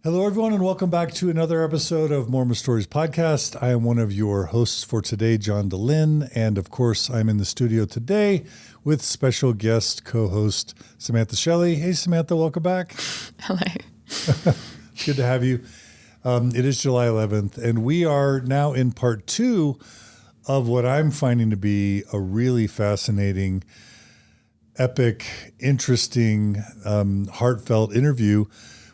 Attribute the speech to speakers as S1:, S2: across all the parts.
S1: Hello, everyone, and welcome back to another episode of MormonStories podcast. I am one of your hosts for today, John DeLynn, and of course, I'm in the studio today with special guest co-host Samantha Shelley. Hey, Samantha, welcome back.
S2: Hello.
S1: Good to have you. It is July 11th, and we are now in part 2 of what I'm finding to be a really fascinating, epic, interesting, heartfelt interview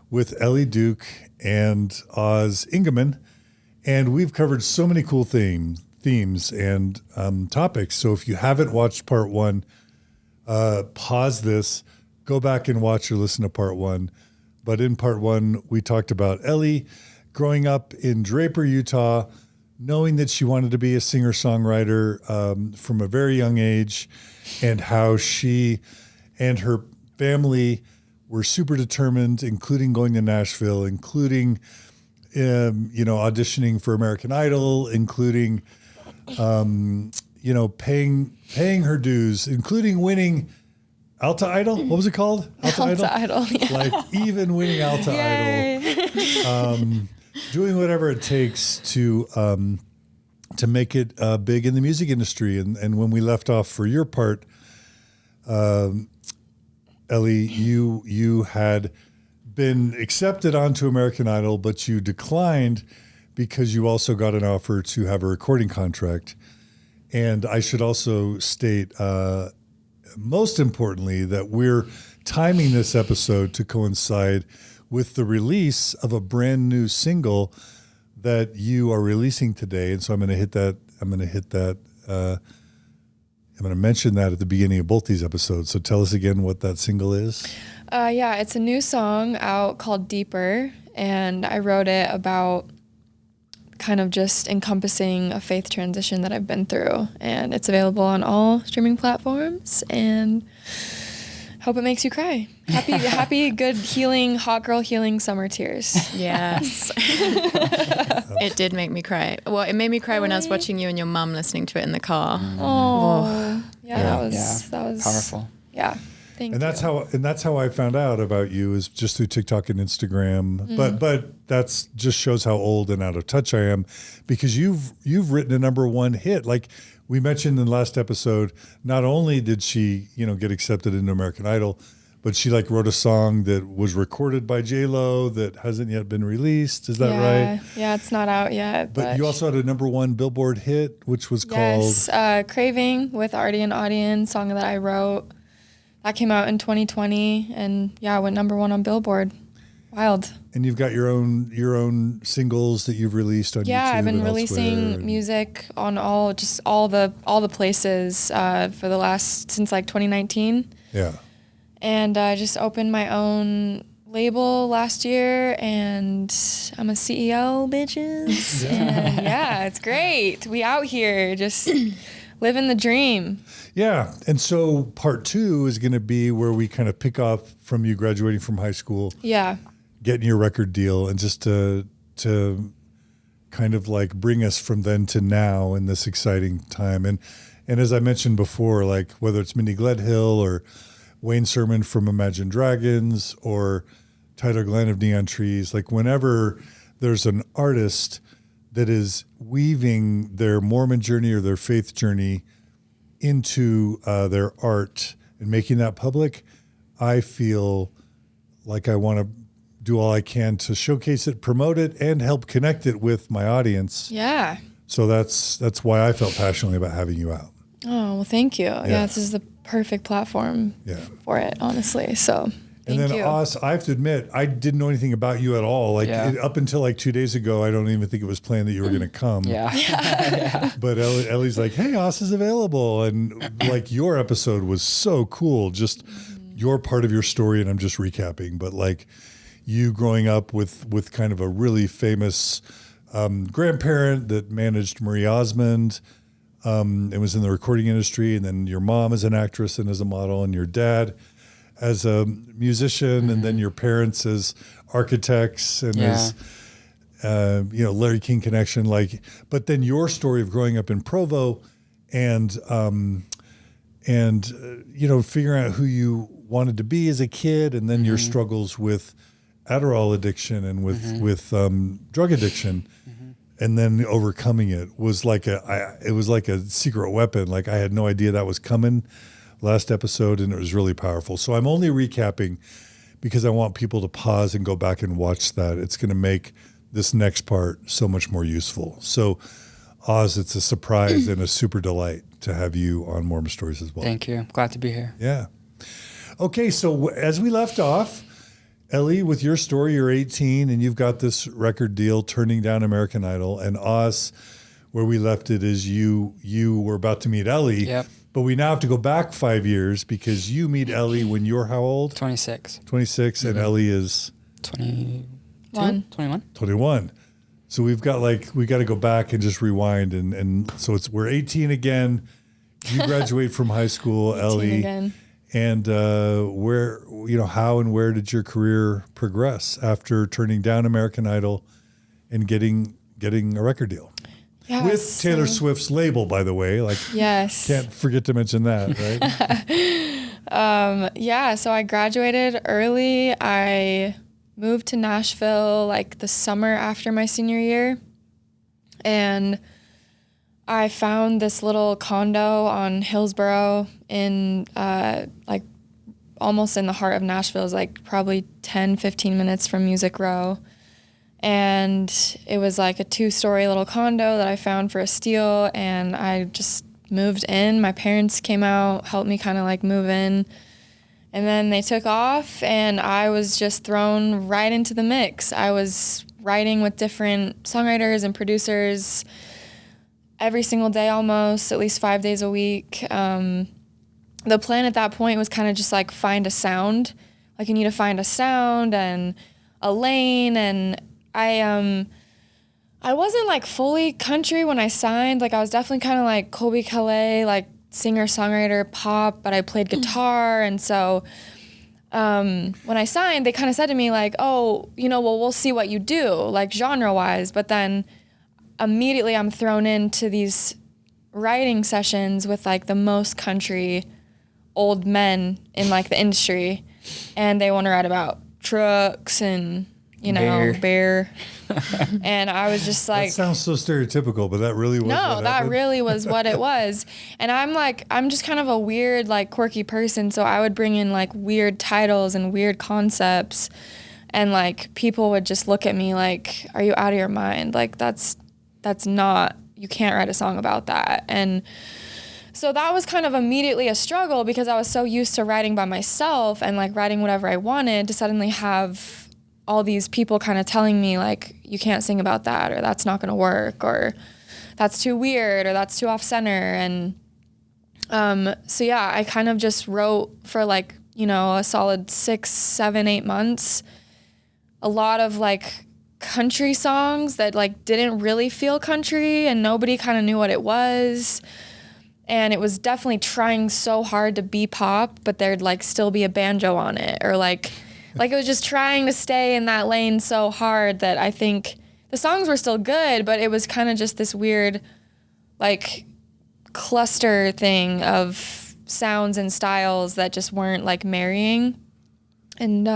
S1: with Ellee Duke and Auz Engemann. And we've covered so many cool themes and topics. So if you haven't watched part 1, pause this, go back and watch or listen to part 1. But in part 1, we talked about Ellee growing up in Draper, Utah, knowing that she wanted to be a singer-songwriter from a very young age, and how she and her family were super determined, including going to Nashville, including, auditioning for American Idol, including, paying her dues, including winning Alta Idol. What was it called?
S2: Alta Idol. Yeah.
S1: Like even winning Alta Idol, doing whatever it takes to make it big in the music industry. And when we left off for your part, Ellee, you had been accepted onto American Idol, but you declined because you also got an offer to have a recording contract. And I should also state, most importantly, that we're timing this episode to coincide with the release of a brand new single that you are releasing today. And so I'm going to mention that at the beginning of both these episodes. So tell us again what that single is.
S2: It's a new song out called Deeper, and I wrote it about kind of just encompassing a faith transition that I've been through. And it's available on all streaming platforms, and hope it makes you cry. Happy, good, healing, hot girl healing summer tears.
S3: Yes. It did make me cry. Well, it made me cry when I was watching you and your mum listening to it in the car.
S2: Oh, that was
S4: powerful.
S2: Yeah. Thank you.
S1: That's how I found out about you, is just through TikTok and Instagram. But that's just shows how old and out of touch I am, because you've written a #1 hit. Like we mentioned in the last episode, not only did she, get accepted into American Idol, but she wrote a song that was recorded by J-Lo that hasn't yet been released. Is that right?
S2: Yeah, it's not out yet.
S1: But you also had a #1 Billboard hit, which was called
S2: Craving with Artie and Audience, song that I wrote. That came out in 2020, and went #1 on Billboard. Wild.
S1: And you've got your own singles that you've released on YouTube.
S2: Yeah, I've been releasing music on all the places since 2019.
S1: Yeah.
S2: And I just opened my own label last year, and I'm a CEO, bitches. And it's great. We out here just living the dream.
S1: Yeah. And so part 2 is going to be where we kind of pick off from you graduating from high school.
S2: Yeah.
S1: Getting your record deal, and just to kind of bring us from then to now in this exciting time. And as I mentioned before, whether it's Mindy Gledhill or Wayne Sermon from Imagine Dragons or Tyler Glenn of Neon Trees, whenever there's an artist that is weaving their Mormon journey or their faith journey into their art and making that public, I feel like I want to do all I can to showcase it, promote it, and help connect it with my audience.
S2: Yeah.
S1: So that's why I felt passionately about having you out.
S2: Oh, well, thank you. Yeah, this is the perfect platform for it, honestly. So
S1: And then Auz, I have to admit, I didn't know anything about you at all. Up until 2 days ago, I don't even think it was planned that you were going to come.
S4: Yeah.
S1: But Ellie's like, hey, Auz is available. And your episode was so cool. Just your part of your story, and I'm just recapping. But you growing up with kind of a really famous grandparent that managed Marie Osmond and was in the recording industry. And then your mom is an actress and as a model, and your dad as a musician, and then your parents as architects and as, Larry King connection. But then your story of growing up in Provo and figuring out who you wanted to be as a kid, and then your struggles with Adderall addiction and with drug addiction, and then overcoming it was like it was like a secret weapon. Like I had no idea that was coming last episode, and it was really powerful. So I'm only recapping because I want people to pause and go back and watch that. It's going to make this next part so much more useful. So Auz, it's a surprise and a super delight to have you on Mormon Stories as well.
S4: Thank you. Glad to be here.
S1: Yeah. Okay, so as we left off, Ellee, with your story, you're 18 and you've got this record deal, turning down American Idol. And Auz, where we left it is you were about to meet Ellee.
S4: Yep.
S1: But we now have to go back 5 years because you meet Ellee when you're how old?
S4: 26.
S1: 26, and Ellee is
S4: 21.
S1: 21. So we got to go back and just rewind. And so we're 18 again. You graduate from high school,
S2: 18
S1: Ellee.
S2: again.
S1: And how and where did your career progress after turning down American Idol and getting a record deal?
S2: Yeah,
S1: With Taylor Swift's label, by the way.
S2: Yes.
S1: Can't forget to mention that, right?
S2: So I graduated early. I moved to Nashville the summer after my senior year. And I found this little condo on Hillsborough in almost in the heart of Nashville. It was probably 10, 15 minutes from Music Row. And it was a 2-story little condo that I found for a steal, and I just moved in. My parents came out, helped me kind of move in, and then they took off, and I was just thrown right into the mix. I was writing with different songwriters and producers every single day almost, at least 5 days a week. The plan at that point was kind of just find a sound. You need to find a sound and a lane, and I wasn't fully country when I signed. I was definitely kind of Colby Calais, singer, songwriter, pop, but I played guitar. And so when I signed, they kind of said to me we'll see what you do, genre wise. But then immediately I'm thrown into these writing sessions with the most country old men in the industry. And they want to write about trucks and bear. And I was just
S1: That sounds so stereotypical, but that really was
S2: that really was what it was. And I'm just kind of a weird, quirky person. So I would bring in weird titles and weird concepts. And people would just look at me are you out of your mind? That's not, you can't write a song about that. And so that was kind of immediately a struggle because I was so used to writing by myself and writing whatever I wanted, to suddenly have all these people kind of telling me you can't sing about that, or that's not going to work, or that's too weird, or that's too off center. And I kind of just wrote for a solid 6, 7, 8 months, a lot of country songs that didn't really feel country, and nobody kind of knew what it was. And it was definitely trying so hard to be pop, but there'd still be a banjo on it, or it was just trying to stay in that lane so hard that I think the songs were still good, but it was kind of just this weird, cluster thing of sounds and styles that just weren't marrying. And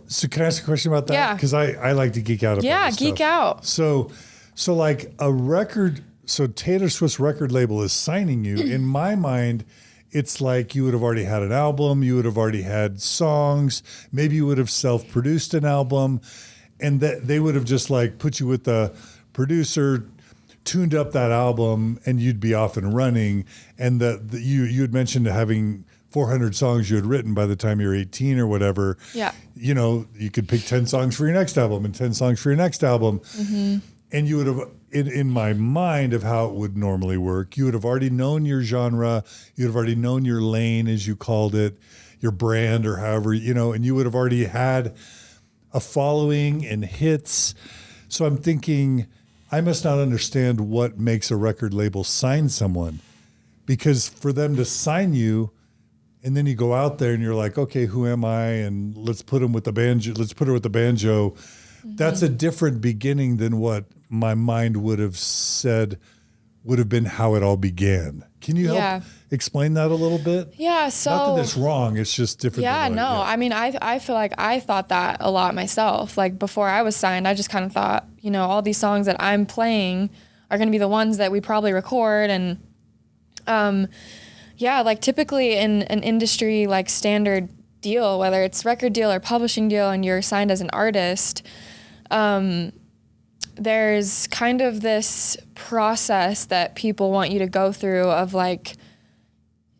S1: So can I ask a question about that?
S2: Yeah.
S1: Because I like to geek out about this
S2: geek
S1: stuff.
S2: out.
S1: So a record, so Taylor Swift's record label is signing you. In my mind, it's you would have already had an album, you would have already had songs, maybe you would have self-produced an album, and that they would have just put you with the producer, tuned up that album, and you'd be off and running. And you had mentioned having 400 songs you had written by the time you're 18 or whatever.
S2: Yeah.
S1: You could pick 10 songs for your next album and 10 songs for your next album. Mm-hmm. And you would have, in my mind of how it would normally work, you would have already known your genre, you'd have already known your lane, as you called it, your brand, or however, and you would have already had a following and hits. So I'm thinking, I must not understand what makes a record label sign someone, because for them to sign you, and then you go out there and you're okay, who am I? And let's put him with the banjo. Let's put her with the banjo. Mm-hmm. That's a different beginning than what my mind would have said would have been how it all began. Can you help explain that a little bit?
S2: Yeah, so...
S1: Not that it's wrong, it's just different.
S2: Yeah, no, I mean, I feel like I thought that a lot myself. Like, before I was signed, I just kind of thought, you know, all these songs that I'm playing are going to be the ones that we probably record. And, like, typically in an industry, like, standard deal, whether it's record deal or publishing deal, and you're signed as an artist, there's kind of this process that people want you to go through of, like,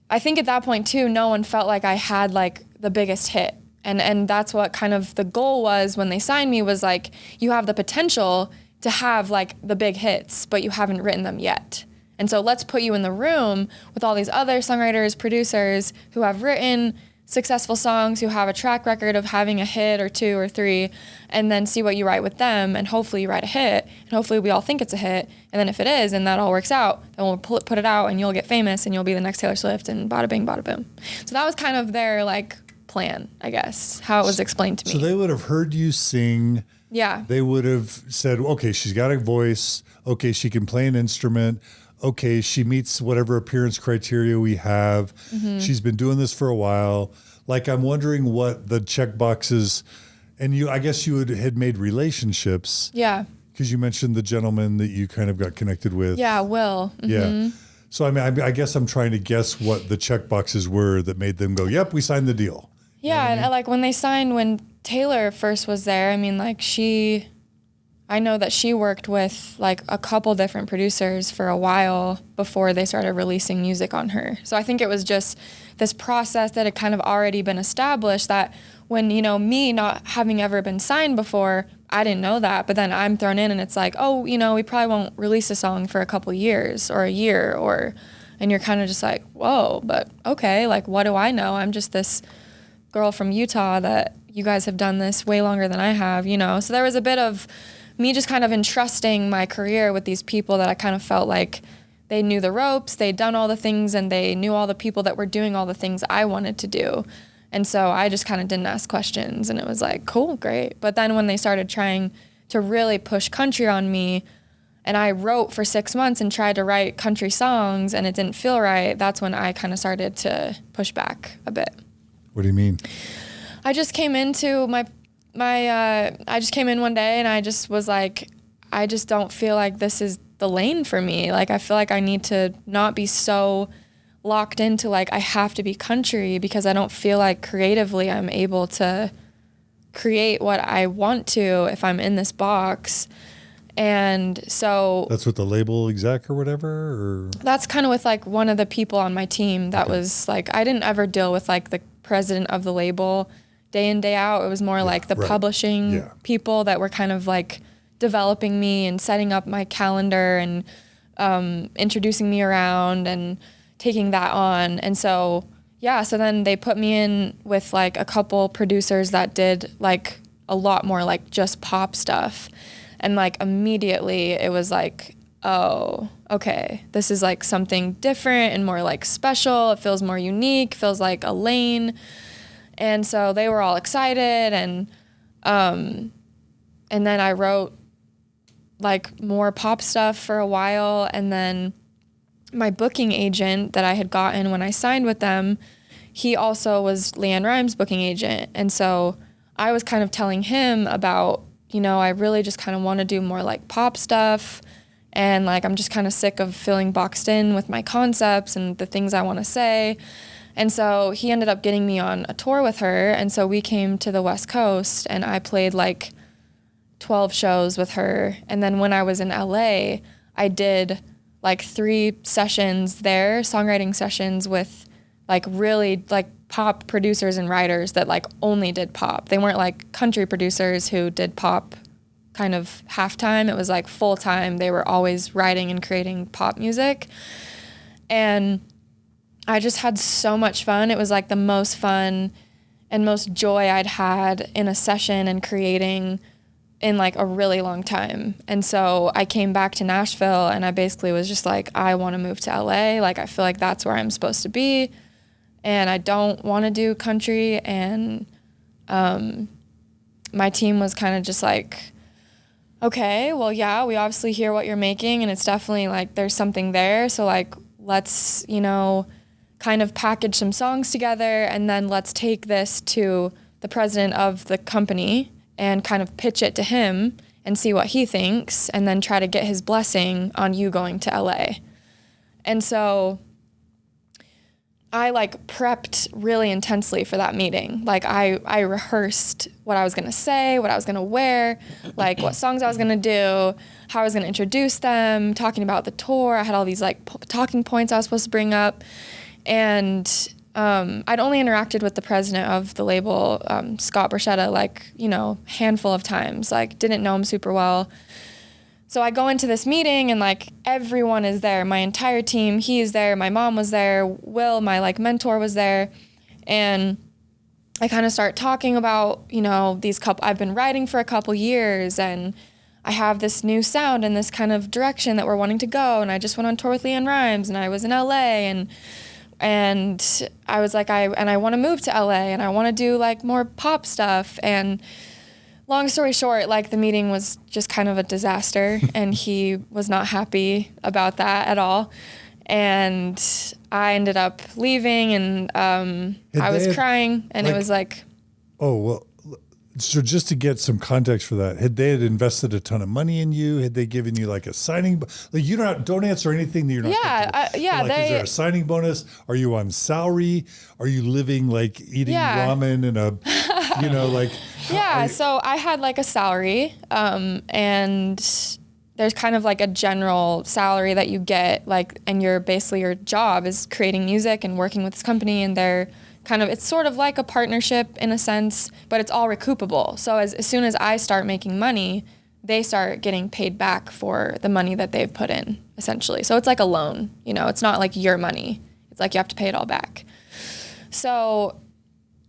S2: I think at that point too, no one felt like I had like the biggest hit. And that's what kind of the goal was when they signed me, was like, you have the potential to have like the big hits, but you haven't written them yet. And so let's put you in the room with all these other songwriters, producers who have written successful songs, who have a track record of having a hit or two or three, and then see what you write with them, and hopefully you write a hit, and hopefully we all think it's a hit, and then if it is and that all works out, then we'll put it out and you'll get famous and you'll be the next Taylor Swift, and bada bing, bada boom. So that was kind of their like plan, I guess, how it was explained to me.
S1: So they would have heard you sing.
S2: Yeah.
S1: They would have said, okay, she's got a voice. Okay, she can play an instrument. Okay, she meets whatever appearance criteria we have. Mm-hmm. She's been doing this for a while. Like, I'm wondering what the check boxes, and I guess you had made relationships.
S2: Yeah.
S1: Because you mentioned the gentleman that you kind of got connected with.
S2: Yeah, Will. Mm-hmm.
S1: Yeah. So, I mean, I guess I'm trying to guess what the check boxes were that made them go, yep, we signed the deal.
S2: Yeah,
S1: you know
S2: and like when they signed, when Taylor first was there, I mean, like I know that she worked with like a couple different producers for a while before they started releasing music on her. So I think it was just this process that had kind of already been established, that when, you know, me not having ever been signed before, I didn't know that, but then I'm thrown in and it's like, oh, you know, we probably won't release a song for a couple years or a year, and you're kind of just like, whoa, but okay, like, what do I know? I'm just this girl from Utah that you guys have done this way longer than I have, you know? So there was a bit of me just kind of entrusting my career with these people that I kind of felt like they knew the ropes, they'd done all the things, and they knew all the people that were doing all the things I wanted to do. And so I just kind of didn't ask questions, and it was like, cool, great. But then when they started trying to really push country on me, and I wrote for 6 months and tried to write country songs and it didn't feel right, that's when I kind of started to push back a bit.
S1: What do you mean?
S2: I just came into I just came in one day and I just was like, I just don't feel like this is the lane for me. Like, I feel like I need to not be so locked into like, I have to be country, because I don't feel like creatively I'm able to create what I want to if I'm in this box. And so
S1: that's with the label exec or whatever, or
S2: that's kind of with like one of the people on my team that was like, I didn't ever deal with like the president of the label day in, day out. It was more like the publishing people that were kind of like developing me and setting up my calendar and introducing me around and taking that on. And so, so then they put me in with like a couple producers that did like a lot more like just pop stuff. And like immediately it was like, oh, okay, this is like something different and more like special. It feels more unique, feels like a lane. And so they were all excited, and then I wrote like more pop stuff for a while, and then my booking agent that I had gotten when I signed with them, he also was Leanne Rimes' booking agent. And so I was kind of telling him about, you know, I really just kind of want to do more like pop stuff, and like I'm just kind of sick of feeling boxed in with my concepts and the things I want to say. And so he ended up getting me on a tour with her, and so we came to the West Coast, and I played like 12 shows with her. And then when I was in LA, I did like 3 sessions there, songwriting sessions with like really like pop producers and writers that like only did pop. They weren't like country producers who did pop kind of half-time. It was like full-time. They were always writing and creating pop music. And I just had so much fun. It was like the most fun and most joy I'd had in a session and creating in like a really long time. And so I came back to Nashville, and I basically was just like, I want to move to LA. Like, I feel like that's where I'm supposed to be, and I don't want to do country. And my team was kind of just like, okay, well, yeah, we obviously hear what you're making, and it's definitely like there's something there. So like, let's, kind of package some songs together, and then let's take this to the president of the company and kind of pitch it to him and see what he thinks, and then try to get his blessing on you going to LA. And so I like prepped really intensely for that meeting. Like I rehearsed what I was going to say, what I was going to wear, like what songs I was going to do, how I was going to introduce them, talking about the tour. I had all these like talking points I was supposed to bring up. And I'd only interacted with the president of the label, Scott Borchetta, like, handful of times, like didn't know him super well. So I go into this meeting and like everyone is there, my entire team, he is there, my mom was there, Will, my like mentor was there. And I kind of start talking about, I've been writing for a couple years, and I have this new sound and this kind of direction that we're wanting to go. And I just went on tour with Lee and Rhymes, and I was in LA, and I was like, I want to move to LA, and I want to do like more pop stuff. And long story short, like the meeting was just kind of a disaster, and he was not happy about that at all. And I ended up leaving, and I was crying, and it was like,
S1: oh, well, so just to get some context for that, had they invested a ton of money in you? Had they given you like a signing? Like you don't answer anything that you're not.
S2: Yeah.
S1: Like, is there a signing bonus? Are you on salary? Are you living like eating ramen in a, like?
S2: Yeah. So I had like a salary, and there's kind of like a general salary that you get, like, and your job is creating music and working with this company, and it's sort of like a partnership in a sense, but it's all recoupable. So as soon as I start making money, they start getting paid back for the money that they've put in, essentially. So it's like a loan, it's not like your money. It's like you have to pay it all back. So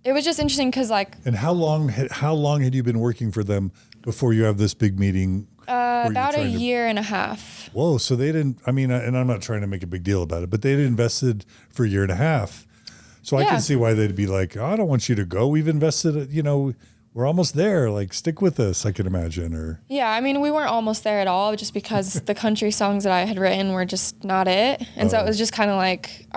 S2: it was just interesting because like...
S1: And how long had you been working for them before you have this big meeting?
S2: About a year and a half.
S1: Whoa, so they didn't, and I'm not trying to make a big deal about it, but they had invested for a year and a half. So I can see why they'd be like, I don't want you to go. We've invested, we're almost there. Like, stick with us, I can imagine. Or
S2: yeah, we weren't almost there at all, just because the country songs that I had written were just not it. And so it was just kind of like,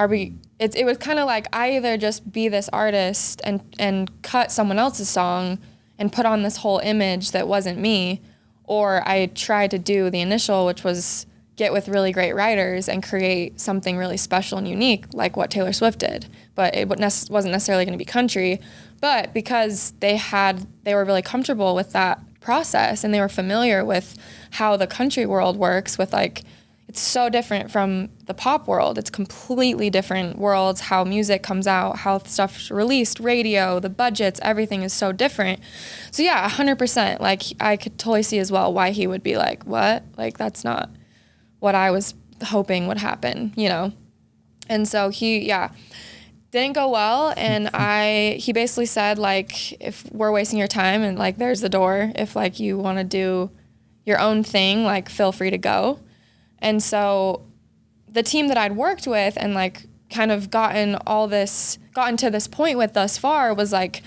S2: it was kind of like I either just be this artist and cut someone else's song and put on this whole image that wasn't me, or I tried to do the initial, which was get with really great writers and create something really special and unique, like what Taylor Swift did. But it wasn't necessarily going to be country. But because they were really comfortable with that process, and they were familiar with how the country world works with like, it's so different from the pop world. It's completely different worlds, how music comes out, how stuff's released, radio, the budgets, everything is so different. So yeah, 100%. Like I could totally see as well why he would be like, what? Like that's not what I was hoping would happen, And so he didn't go well. And he basically said like, if we're wasting your time, and like, there's the door. If like you want to do your own thing, like feel free to go. And so the team that I'd worked with and like kind of gotten to this point with thus far was like,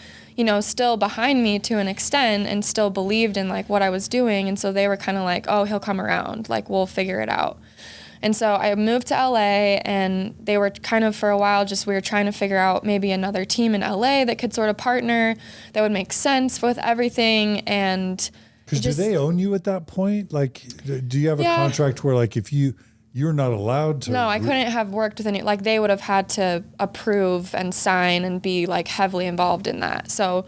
S2: still behind me to an extent, and still believed in like what I was doing. And so they were kind of like, oh, he'll come around, like we'll figure it out. And so I moved to LA, and they were kind of for a while we were trying to figure out maybe another team in LA that could sort of partner, that would make sense with everything. And
S1: because do they own you at that point? Like, do you have a contract where like if you're not allowed to?
S2: No, I couldn't have worked with any, like they would have had to approve and sign and be like heavily involved in that. So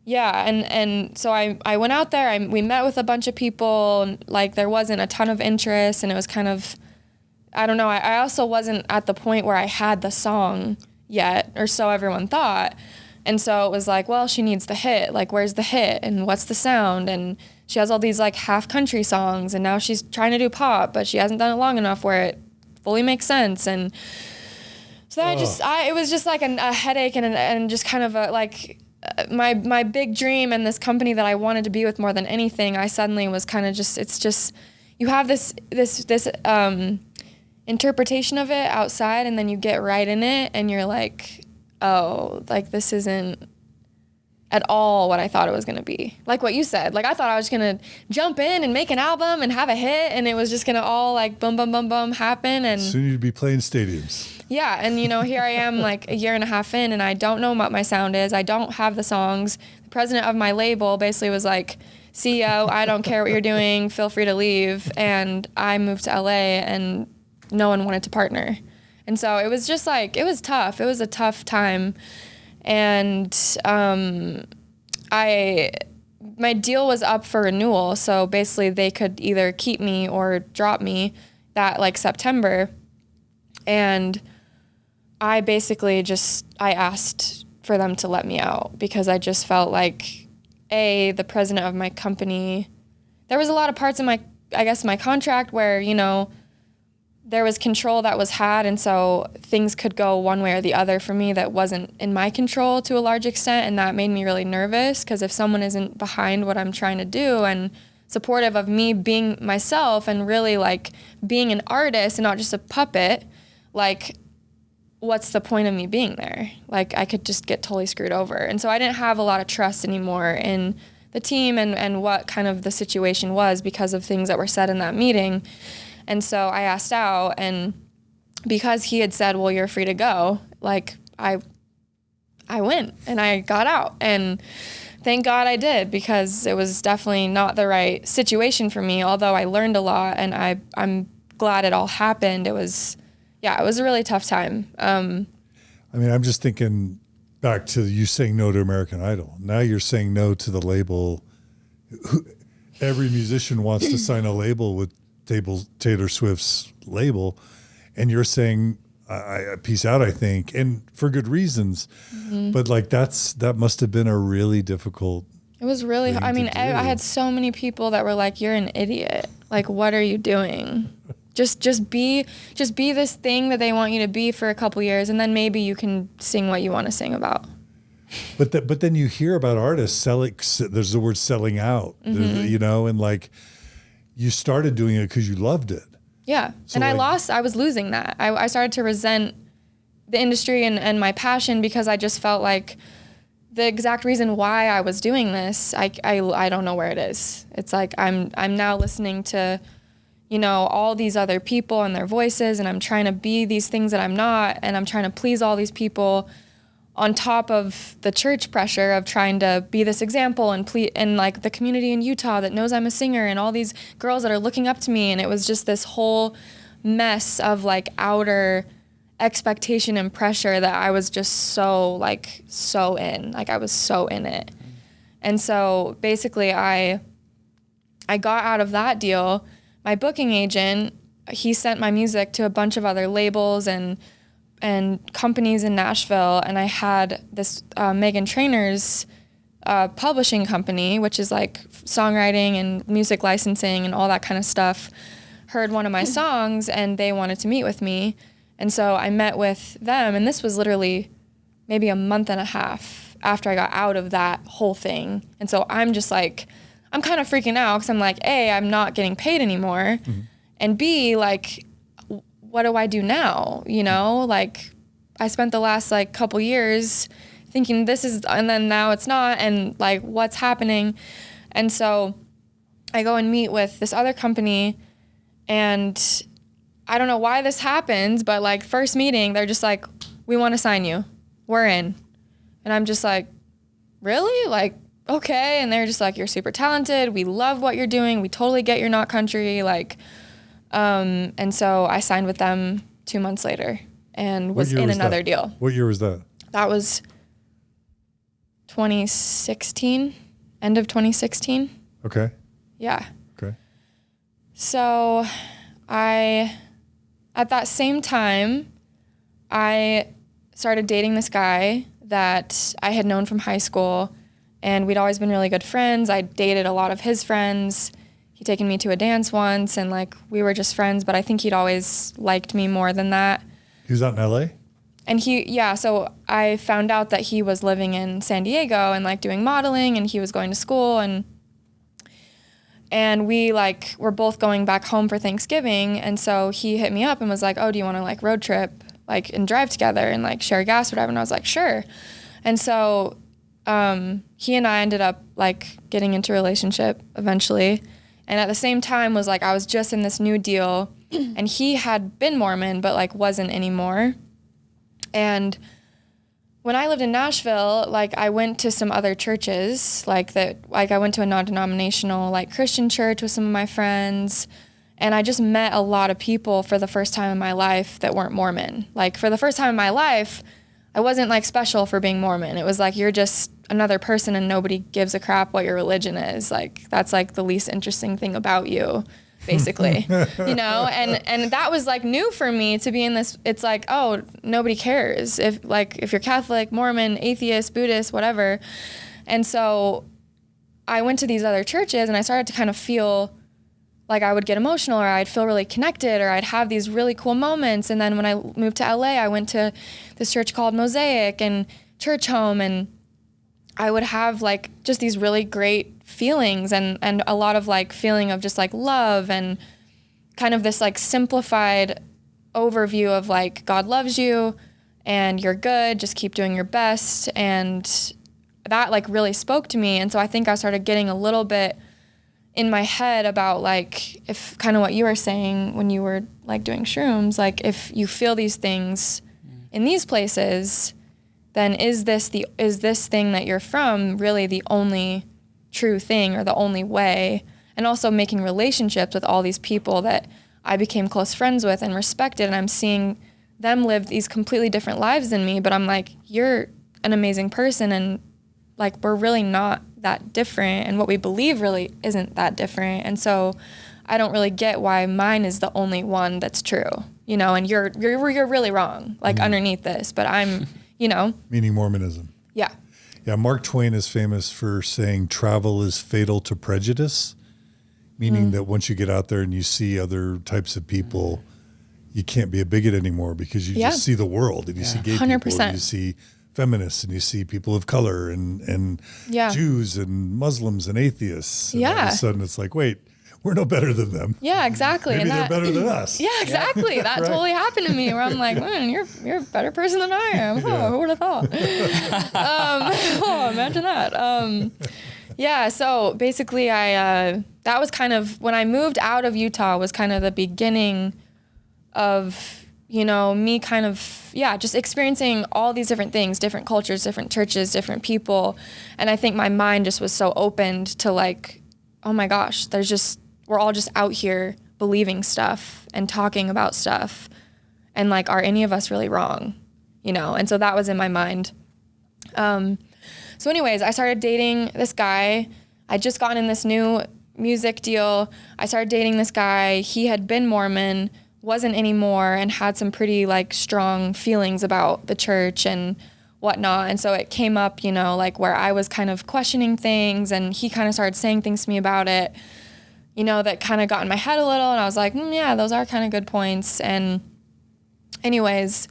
S2: yeah, and so I went out there, we met with a bunch of people, and like there wasn't a ton of interest, and it was kind of, I don't know, I also wasn't at the point where I had the song yet, or so everyone thought. And so it was like, well, she needs the hit. Like, where's the hit? And what's the sound? And she has all these like half country songs, and now she's trying to do pop, but she hasn't done it long enough where it fully makes sense. And so it was just like a headache and just kind of my big dream and this company that I wanted to be with more than anything. I suddenly was kind of just, you have this interpretation of it outside, and then you get right in it, and you're like, oh, like this isn't at all what I thought it was going to be. Like what you said, like I thought I was going to jump in and make an album and have a hit, and it was just going to all like boom, boom, boom, boom happen. And
S1: soon you'd be playing stadiums.
S2: Yeah. And here I am like a year and a half in, and I don't know what my sound is. I don't have the songs. The president of my label basically was like, CEO, I don't care what you're doing. Feel free to leave. And I moved to LA, and no one wanted to partner. And so it was just like, it was tough. It was a tough time. And my deal was up for renewal. So basically they could either keep me or drop me that like September. And I basically I asked for them to let me out, because I just felt like, the president of my company, there was a lot of parts in my contract where, there was control that was had, and so things could go one way or the other for me that wasn't in my control to a large extent, and that made me really nervous, because if someone isn't behind what I'm trying to do and supportive of me being myself and really like being an artist and not just a puppet, like what's the point of me being there? Like I could just get totally screwed over. And so I didn't have a lot of trust anymore in the team and what kind of the situation was because of things that were said in that meeting. And so I asked out, and because he had said, well, you're free to go, like I went and I got out, and thank God I did, because it was definitely not the right situation for me, although I learned a lot, and I'm glad it all happened. It was a really tough time.
S1: I'm just thinking back to you saying no to American Idol. Now you're saying no to the label. Every musician wants to sign a label with Taylor Swift's label, and you're saying peace out, I think, and for good reasons. Mm-hmm. But like that must have been a really difficult.
S2: It was really. I had so many people that were like, "You're an idiot. Like, what are you doing? Just be this thing that they want you to be for a couple years, and then maybe you can sing what you want to sing about."
S1: But then you hear about artists selling. There's the word selling out,
S2: Mm-hmm.
S1: and like. You started doing it because you loved it.
S2: Yeah. So and I was losing that. I started to resent the industry and my passion, because I just felt like the exact reason why I was doing this, I don't know where it is. It's like I'm now listening to, all these other people and their voices, and I'm trying to be these things that I'm not, and I'm trying to please all these people on top of the church pressure of trying to be this example and like the community in Utah that knows I'm a singer, and all these girls that are looking up to me. And it was just this whole mess of like outer expectation and pressure that I was just so in. Like I was so in it. And so basically I got out of that deal. My booking agent, he sent my music to a bunch of other labels and companies in Nashville, and I had this Megan Trainor's publishing company, which is like songwriting and music licensing and all that kind of stuff, heard one of my songs, and they wanted to meet with me. And so I met with them, and this was literally maybe a month and a half after I got out of that whole thing. And so I'm just like, I'm kind of freaking out, because I'm like, A, I'm not getting paid anymore, and B, like, what do I do now? Like I spent the last like couple years thinking this is, and then now it's not, and like what's happening? And so I go and meet with this other company, and I don't know why this happens, but like first meeting, they're just like, we want to sign you. We're in. And I'm just like, really? Like, okay. And they're just like, you're super talented. We love what you're doing. We totally get you're not country. Like, and so I signed with them 2 months later and was in another deal.
S1: What year was that?
S2: That was 2016, end of 2016.
S1: Okay.
S2: Yeah.
S1: Okay.
S2: So at that same time, I started dating this guy that I had known from high school, and we'd always been really good friends. I dated a lot of his friends. He'd taken me to a dance once, and like we were just friends, but I think he'd always liked me more than that.
S1: He was out in LA?
S2: And so I found out that he was living in San Diego and like doing modeling, and he was going to school, and we like were both going back home for Thanksgiving. And so he hit me up and was like, oh, do you want to like road trip like and drive together and like share gas or whatever? And I was like, sure. And so he and I ended up like getting into a relationship eventually. And at the same time was like, I was just in this new deal and he had been Mormon, but like wasn't anymore. And when I lived in Nashville, like I went to some other churches I went to a non-denominational like Christian church with some of my friends. And I just met a lot of people for the first time in my life that weren't Mormon. Like for the first time in my life, I wasn't like special for being Mormon. It was like, you're just another person and nobody gives a crap what your religion is. Like that's like the least interesting thing about you, basically, you know? And that was like new for me to be in this. It's like, oh, nobody cares if you're Catholic, Mormon, atheist, Buddhist, whatever. And so I went to these other churches and I started to kind of feel like I would get emotional or I'd feel really connected or I'd have these really cool moments. And then when I moved to LA, I went to this church called Mosaic and Church Home, and I would have like just these really great feelings and a lot of like feeling of just like love and kind of this like simplified overview of like God loves you and you're good, just keep doing your best. And that like really spoke to me. And so I think I started getting a little bit in my head about like, if kind of what you were saying when you were like doing shrooms, like if you feel these things in these places, then is this thing that you're from really the only true thing or the only way? And also making relationships with all these people that I became close friends with and respected, and I'm seeing them live these completely different lives than me, but I'm like, you're an amazing person, and like we're really not that different, and what we believe really isn't that different. And so I don't really get why mine is the only one that's true, you know, and you're really wrong, like underneath this, but I'm, you know.
S1: Meaning Mormonism.
S2: Yeah.
S1: Yeah, Mark Twain is famous for saying travel is fatal to prejudice, meaning that once you get out there and you see other types of people, you can't be a bigot anymore because you just see the world and you see gay
S2: 100%.
S1: people and you see feminists and you see people of color and Jews and Muslims and atheists. And all of a sudden it's like, wait, we're no better than them.
S2: Yeah, exactly.
S1: Maybe
S2: and
S1: they're better than us.
S2: Yeah, exactly. That totally happened to me where I'm like, man, you're a better person than I am. Oh, who would have thought? Imagine that. Yeah, so basically that was kind of, when I moved out of Utah was kind of the beginning of, you know, me kind of, just experiencing all these different things, different cultures, different churches, different people. And I think my mind just was so opened to like, oh my gosh, we're all just out here believing stuff and talking about stuff. And like, are any of us really wrong? You know? And so that was in my mind. So anyways, I started dating this guy. I'd just gotten in this new music deal. I started dating this guy. He had been Mormon, wasn't anymore, and had some pretty like strong feelings about the church and whatnot. And so it came up, you know, like where I was kind of questioning things and he kind of started saying things to me about it, you know, that kind of got in my head a little. And I was like, yeah, those are kind of good points. And anyways,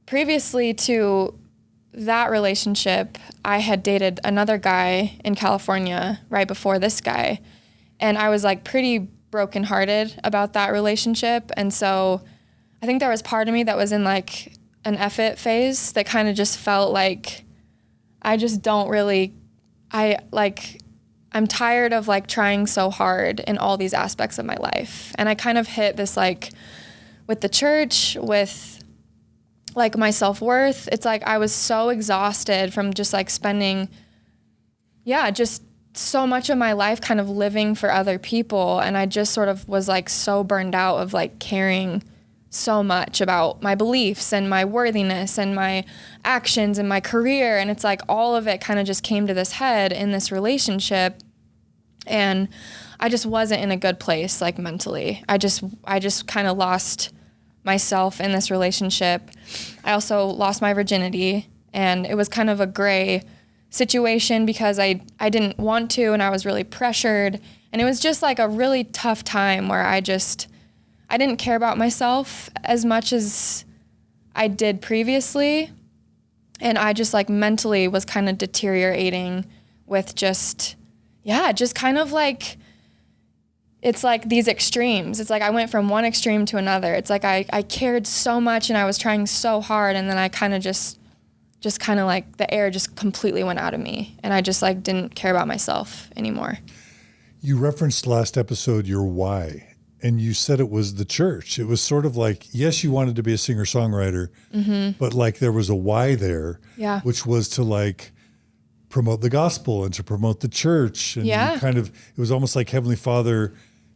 S2: previously to that relationship, I had dated another guy in California right before this guy. And I was like pretty brokenhearted about that relationship. And so I think there was part of me that was in like an F-it phase that kind of just felt like I just don't really, I'm tired of like trying so hard in all these aspects of my life. And I kind of hit this like with the church, with like my self-worth. It's like I was so exhausted from just like spending, just so much of my life kind of living for other people. And I just sort of was like so burned out of like caring so much about my beliefs and my worthiness and my actions and my career. And it's like all of it kind of just came to this head in this relationship. And I just wasn't in a good place, like mentally. I just kind of lost myself in this relationship. I also lost my virginity, and it was kind of a gray situation because I didn't want to, and I was really pressured. And it was just like a really tough time where I didn't care about myself as much as I did previously. And I just like mentally was kind of deteriorating with just kind of like, it's like these extremes. It's like I went from one extreme to another. It's like I cared so much and I was trying so hard, and then I kind of just just kind of like the air just completely went out of me, and I just like didn't care about myself anymore.
S1: You referenced last episode your why, and you said it was the church. It was sort of like, yes, you wanted to be a singer-songwriter, but like there was a why there, which was to like promote the gospel and to promote the church. And you kind of, it was almost like Heavenly Father,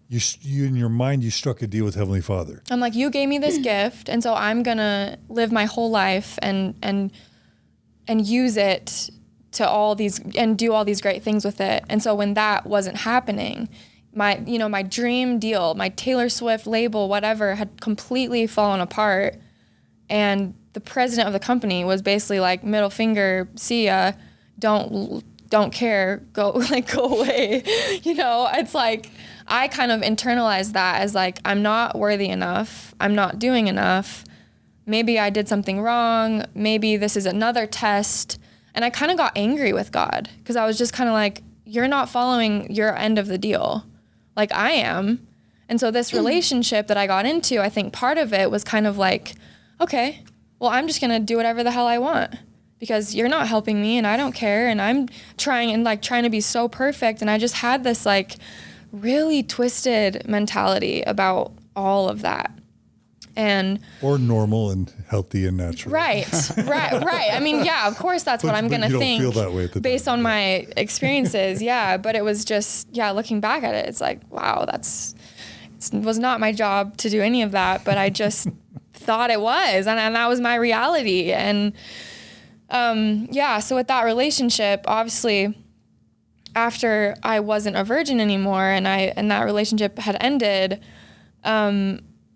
S1: you in your mind, you struck a deal with Heavenly Father.
S2: I'm like, you gave me this gift, and so I'm gonna live my whole life and use it to all these and do all these great things with it. And so when that wasn't happening, my dream deal, my Taylor Swift label, whatever, had completely fallen apart. And the president of the company was basically like, middle finger, see ya, don't care, go away. It's like, I kind of internalized that as like, I'm not worthy enough. I'm not doing enough. Maybe I did something wrong. Maybe this is another test. And I kind of got angry with God because I was just kind of like, you're not following your end of the deal like I am. And so this relationship that I got into, I think part of it was kind of like, okay, well, I'm just going to do whatever the hell I want because you're not helping me and I don't care. And I'm trying to be so perfect. And I just had this like really twisted mentality about all of that.
S1: Or normal and healthy and natural.
S2: Right. I mean, yeah, of course that's what I'm going to think
S1: feel that way at the
S2: based
S1: time.
S2: on my experiences. Yeah. But it was just, looking back at it, it's like, wow, it was not my job to do any of that, but I just thought it was, and that was my reality. And, so with that relationship, obviously after I wasn't a virgin anymore and that relationship had ended,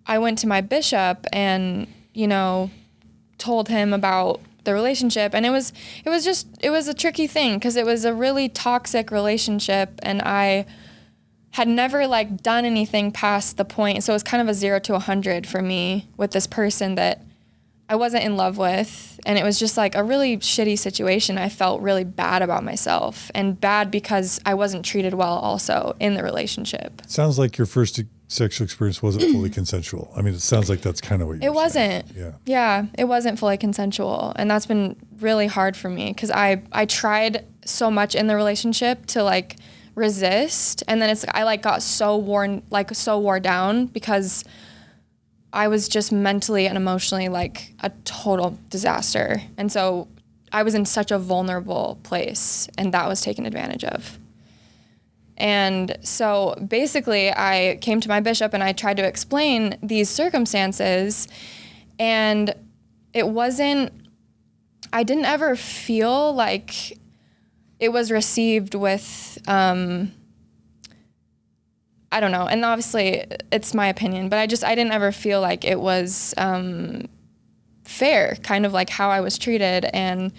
S2: I went to my bishop and, told him about the relationship. And it was a tricky thing because it was a really toxic relationship and I had never like done anything past the point. So it was kind of a 0 to 100 for me with this person that I wasn't in love with. And it was just like a really shitty situation. I felt really bad about myself and bad because I wasn't treated well also in the relationship.
S1: Sounds like your first sexual experience wasn't fully consensual. I mean, it sounds like that's kind of what you're saying.
S2: It wasn't. Yeah, it wasn't fully consensual. And that's been really hard for me because I tried so much in the relationship to like resist. And then I like got so wore down because I was just mentally and emotionally like a total disaster. And so I was in such a vulnerable place and that was taken advantage of. And so basically I came to my bishop and I tried to explain these circumstances and I didn't ever feel like it was received with, I don't know. And obviously it's my opinion, but I didn't ever feel like it was fair, kind of like how I was treated. And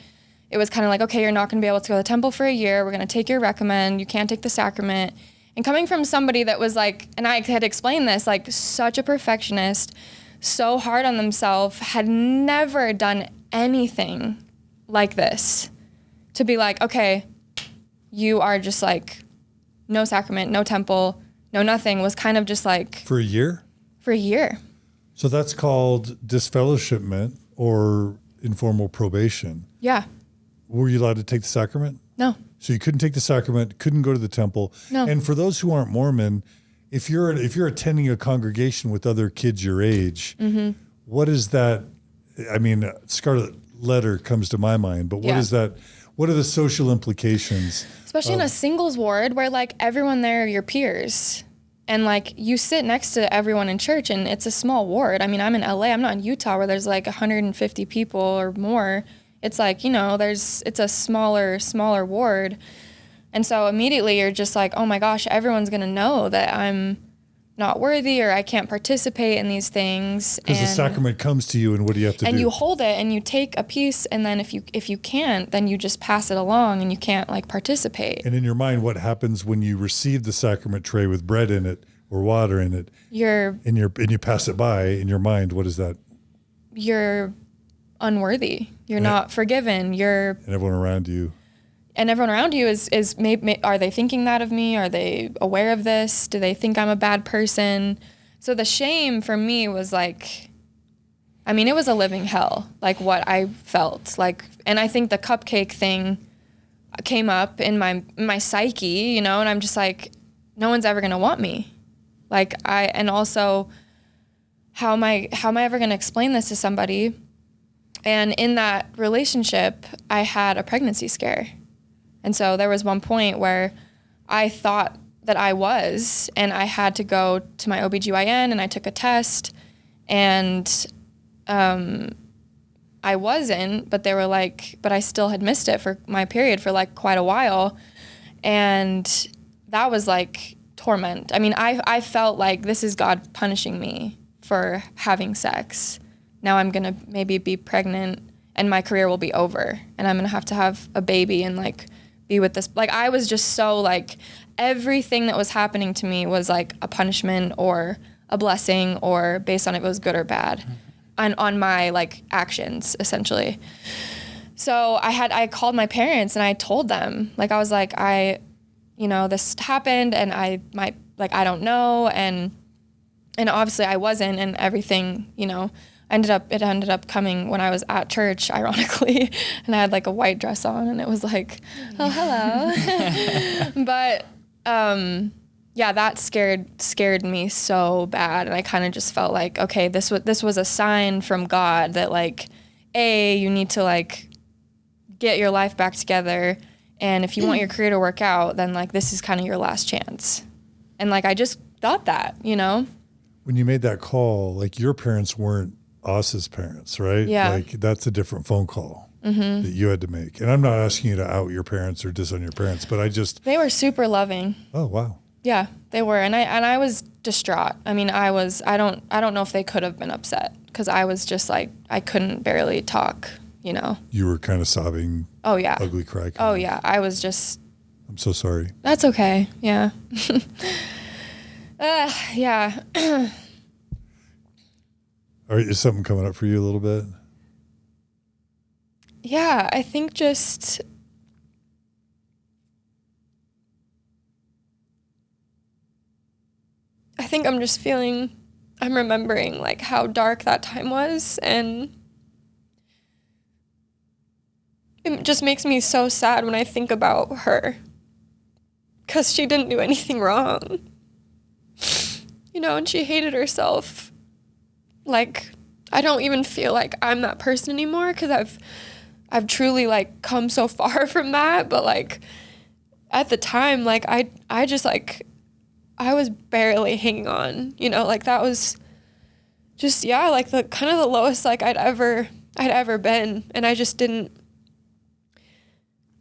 S2: it was kind of like, okay, you're not going to be able to go to the temple for a year. We're going to take your recommend. You can't take the sacrament. And coming from somebody that was like, and I had explained this, like such a perfectionist, so hard on themselves, had never done anything like this. To be like, okay, you are just like, no sacrament, no temple, no nothing, was kind of just like.
S1: For a year?
S2: For a year.
S1: So that's called disfellowshipment or informal probation.
S2: Yeah.
S1: Were you allowed to take the sacrament?
S2: No.
S1: So you couldn't take the sacrament, couldn't go to the temple.
S2: No.
S1: And for those who aren't Mormon, if you're attending a congregation with other kids your age, what is that? I mean, Scarlet Letter comes to my mind, but what is that? What are the social implications?
S2: Especially in a singles ward where like everyone there are your peers. And like you sit next to everyone in church and it's a small ward. I mean, I'm in LA, I'm not in Utah where there's like 150 people or more. It's like, it's a smaller ward. And so immediately you're just like, oh my gosh, everyone's going to know that I'm not worthy or I can't participate in these things.
S1: Because the sacrament comes to you and what do you have to do?
S2: And you hold it and you take a piece and then if you can't, then you just pass it along and you can't like participate.
S1: And in your mind, what happens when you receive the sacrament tray with bread in it or water in it? And you pass it by in your mind, what is that?
S2: You're unworthy. You're not forgiven. And
S1: everyone around you
S2: is maybe, are they thinking that of me? Are they aware of this? Do they think I'm a bad person? So the shame for me was like, I mean, it was a living hell, like what I felt like. And I think the cupcake thing came up in my psyche, you know, and I'm just like, no one's ever going to want me. Like and also how am I ever going to explain this to somebody? And in that relationship, I had a pregnancy scare. And so there was one point where I thought that I was, and I had to go to my OBGYN and I took a test, and I wasn't, but they were like, but I still had missed it for my period for like quite a while. And that was like torment. I mean, I felt like this is God punishing me for having sex. Now I'm going to maybe be pregnant and my career will be over and I'm going to have a baby and like be with this. Like I was just so like everything that was happening to me was like a punishment or a blessing or based on if it was good or bad and on my like actions essentially. So I called my parents and I told them, like I was like, this happened and I don't know. And obviously I wasn't, and everything, it ended up coming when I was at church, ironically, and I had like a white dress on and it was like, oh, hello. But, yeah, that scared me so bad. And I kind of just felt like, okay, this was a sign from God that like, you need to like get your life back together. And if you want your career to work out, then like, this is kind of your last chance. And like, I just thought that, When
S1: you made that call, like your parents weren't Auz's parents, right?
S2: Yeah.
S1: Like that's a different phone call that you had to make. And I'm not asking you to out your parents or disown your parents, but
S2: they were super loving.
S1: Oh, wow.
S2: Yeah, they were. And I was distraught. I mean, I don't know if they could have been upset because I was just like, I couldn't barely talk, You
S1: were kind of sobbing.
S2: Oh, yeah.
S1: Ugly cry.
S2: Oh, yeah. I was just.
S1: I'm so sorry.
S2: That's okay. Yeah. Yeah.
S1: All right, is something coming up for you a little bit?
S2: Yeah, I think just I'm remembering like how dark that time was, and it just makes me so sad when I think about her because she didn't do anything wrong, and she hated herself. Like, I don't even feel like I'm that person anymore because I've truly like come so far from that. But like at the time, like I just like I was barely hanging on, like that was just, yeah, like the kind of the lowest like I'd ever been. And I just didn't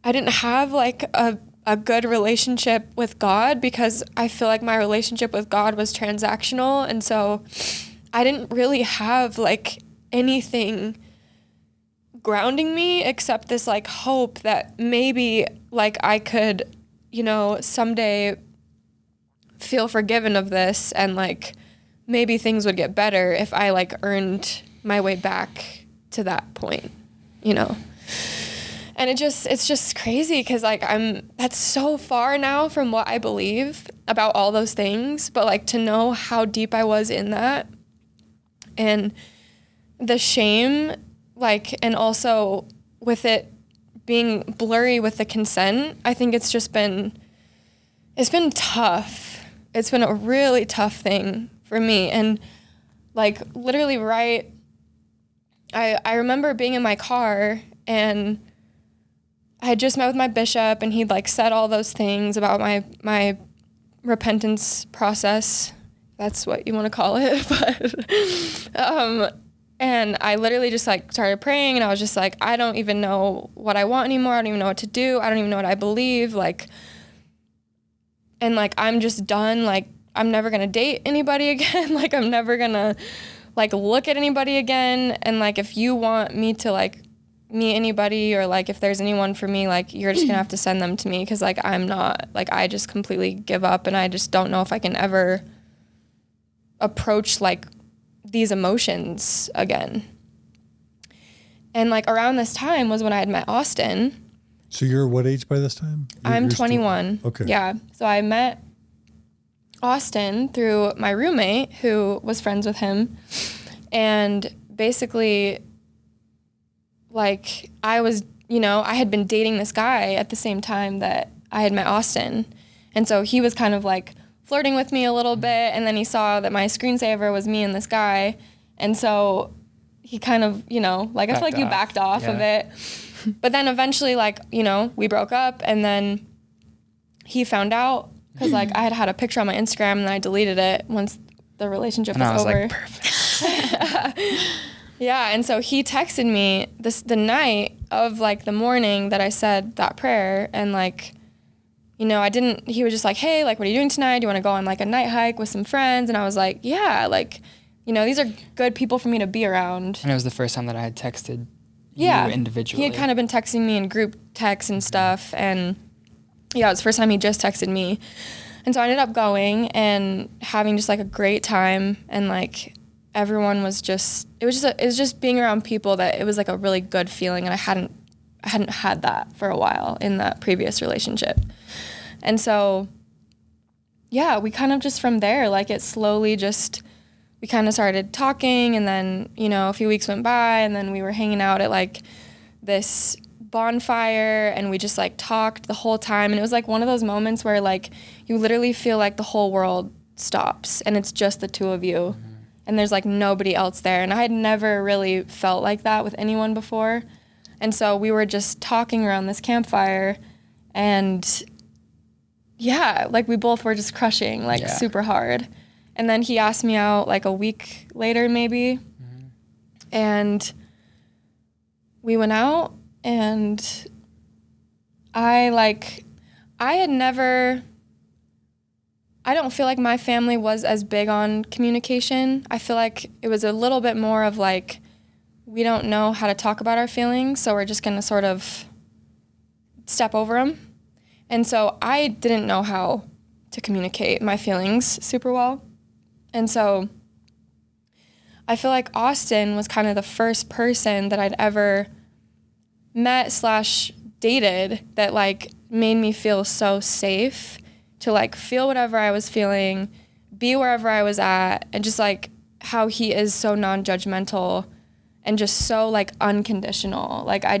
S2: have like a good relationship with God because I feel like my relationship with God was transactional. And so I didn't really have like anything grounding me except this like hope that maybe like I could, someday feel forgiven of this and like maybe things would get better if I like earned my way back to that point, And it's just crazy because like that's so far now from what I believe about all those things, but like to know how deep I was in that and the shame, like, and also with it being blurry with the consent, I think it's been tough. It's been a really tough thing for me. And like literally I remember being in my car and I had just met with my bishop and he'd like said all those things about my repentance process. That's what you want to call it. But, and I literally just like started praying and I was just like, I don't even know what I want anymore. I don't even know what to do. I don't even know what I believe. Like, and like, I'm just done. Like, I'm never going to date anybody again. Like, I'm never going to like look at anybody again. And like, if you want me to like meet anybody or like, if there's anyone for me, like, you're just gonna have to send them to me. Cause like, I'm not like, I just completely give up and I just don't know if I can ever approach like these emotions again. And like around this time was when I had met Austin.
S1: So you're what age by this time?
S2: I'm 21.
S1: Okay.
S2: Yeah. So I met Austin through my roommate who was friends with him. And basically, like, I was, I had been dating this guy at the same time that I had met Austin. And so he was kind of like flirting with me a little bit. And then he saw that my screensaver was me and this guy. And so he kind of, like, I feel like you backed off of it. But then eventually, like, we broke up, and then he found out because, like, I had a picture on my Instagram and I deleted it once the relationship was over.
S4: Like, perfect.
S2: Yeah, and so he texted me the night of, like, the morning that I said that prayer, and, like, he was just like, hey, like, what are you doing tonight? Do you want to go on, like, a night hike with some friends? And I was like, yeah, like, these are good people for me to be around.
S4: And it was the first time that I had texted you individually.
S2: He had kind of been texting me in group texts and stuff, and yeah, it was the first time he just texted me. And so I ended up going and having just, like, a great time, and, like, everyone was just, it was just being around people that it was, like, a really good feeling, and I hadn't had that for a while in that previous relationship. And so, yeah, we kind of just from there, like, it slowly just, we kind of started talking, and then, a few weeks went by, and then we were hanging out at, like, this bonfire, and we just, like, talked the whole time. And it was, like, one of those moments where, like, you literally feel like the whole world stops and it's just the two of you, and there's, like, nobody else there. And I had never really felt like that with anyone before. And so we were just talking around this campfire, and yeah, like, we both were just crushing, like, super hard. And then he asked me out, like, a week later, maybe. And we went out, and I don't feel like my family was as big on communication. I feel like it was a little bit more of, like, we don't know how to talk about our feelings, so we're just going to sort of step over them. And so I didn't know how to communicate my feelings super well. And so I feel like Austin was kind of the first person that I'd ever met / dated that, like, made me feel so safe to, like, feel whatever I was feeling, be wherever I was at, and just, like, how he is so non-judgmental and just so, like, unconditional. Like, I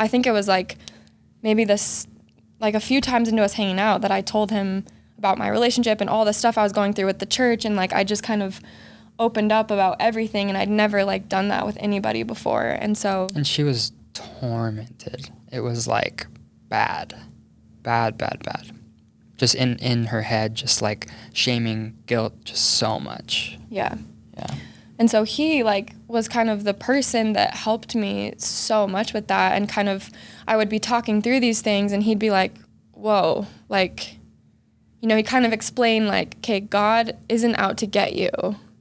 S2: think it was, like, maybe this, like, a few times into us hanging out that I told him about my relationship and all the stuff I was going through with the church, and, like, I just kind of opened up about everything, and I'd never, like, done that with anybody before. And so,
S4: and she was tormented. It was, like, bad, just in her head, just, like, shaming, guilt, just so much.
S2: Yeah. And so he, like, was kind of the person that helped me so much with that, and kind of, I would be talking through these things, and he'd be like, whoa, like, he kind of explained, like, okay, God isn't out to get you,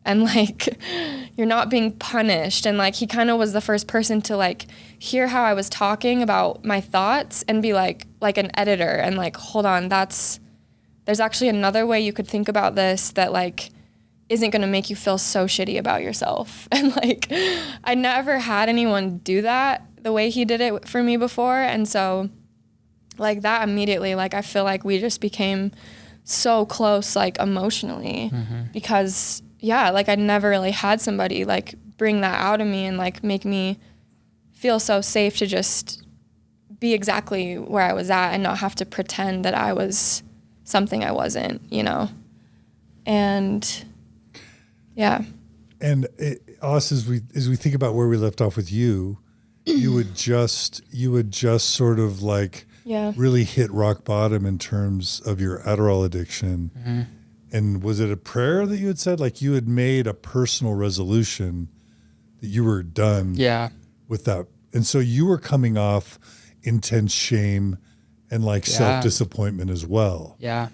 S2: and, like, you're not being punished. And, like, he kind of was the first person to, like, hear how I was talking about my thoughts and be like an editor, and, like, hold on, there's actually another way you could think about this that, like, isn't going to make you feel so shitty about yourself. And, like, I never had anyone do that the way he did it for me before. And so, like, that immediately, like, I feel like we just became so close, like, emotionally, because, yeah, like, I never really had somebody, like, bring that out of me and, like, make me feel so safe to just be exactly where I was at and not have to pretend that I was something I wasn't, and yeah. And
S1: Auz, as we think about where we left off with you, you would just sort of, like, really hit rock bottom in terms of your Adderall addiction. And was it a prayer that you had said, like, you had made a personal resolution that you were done with that? And so you were coming off intense shame and, like, self-disappointment as well.
S4: Yeah.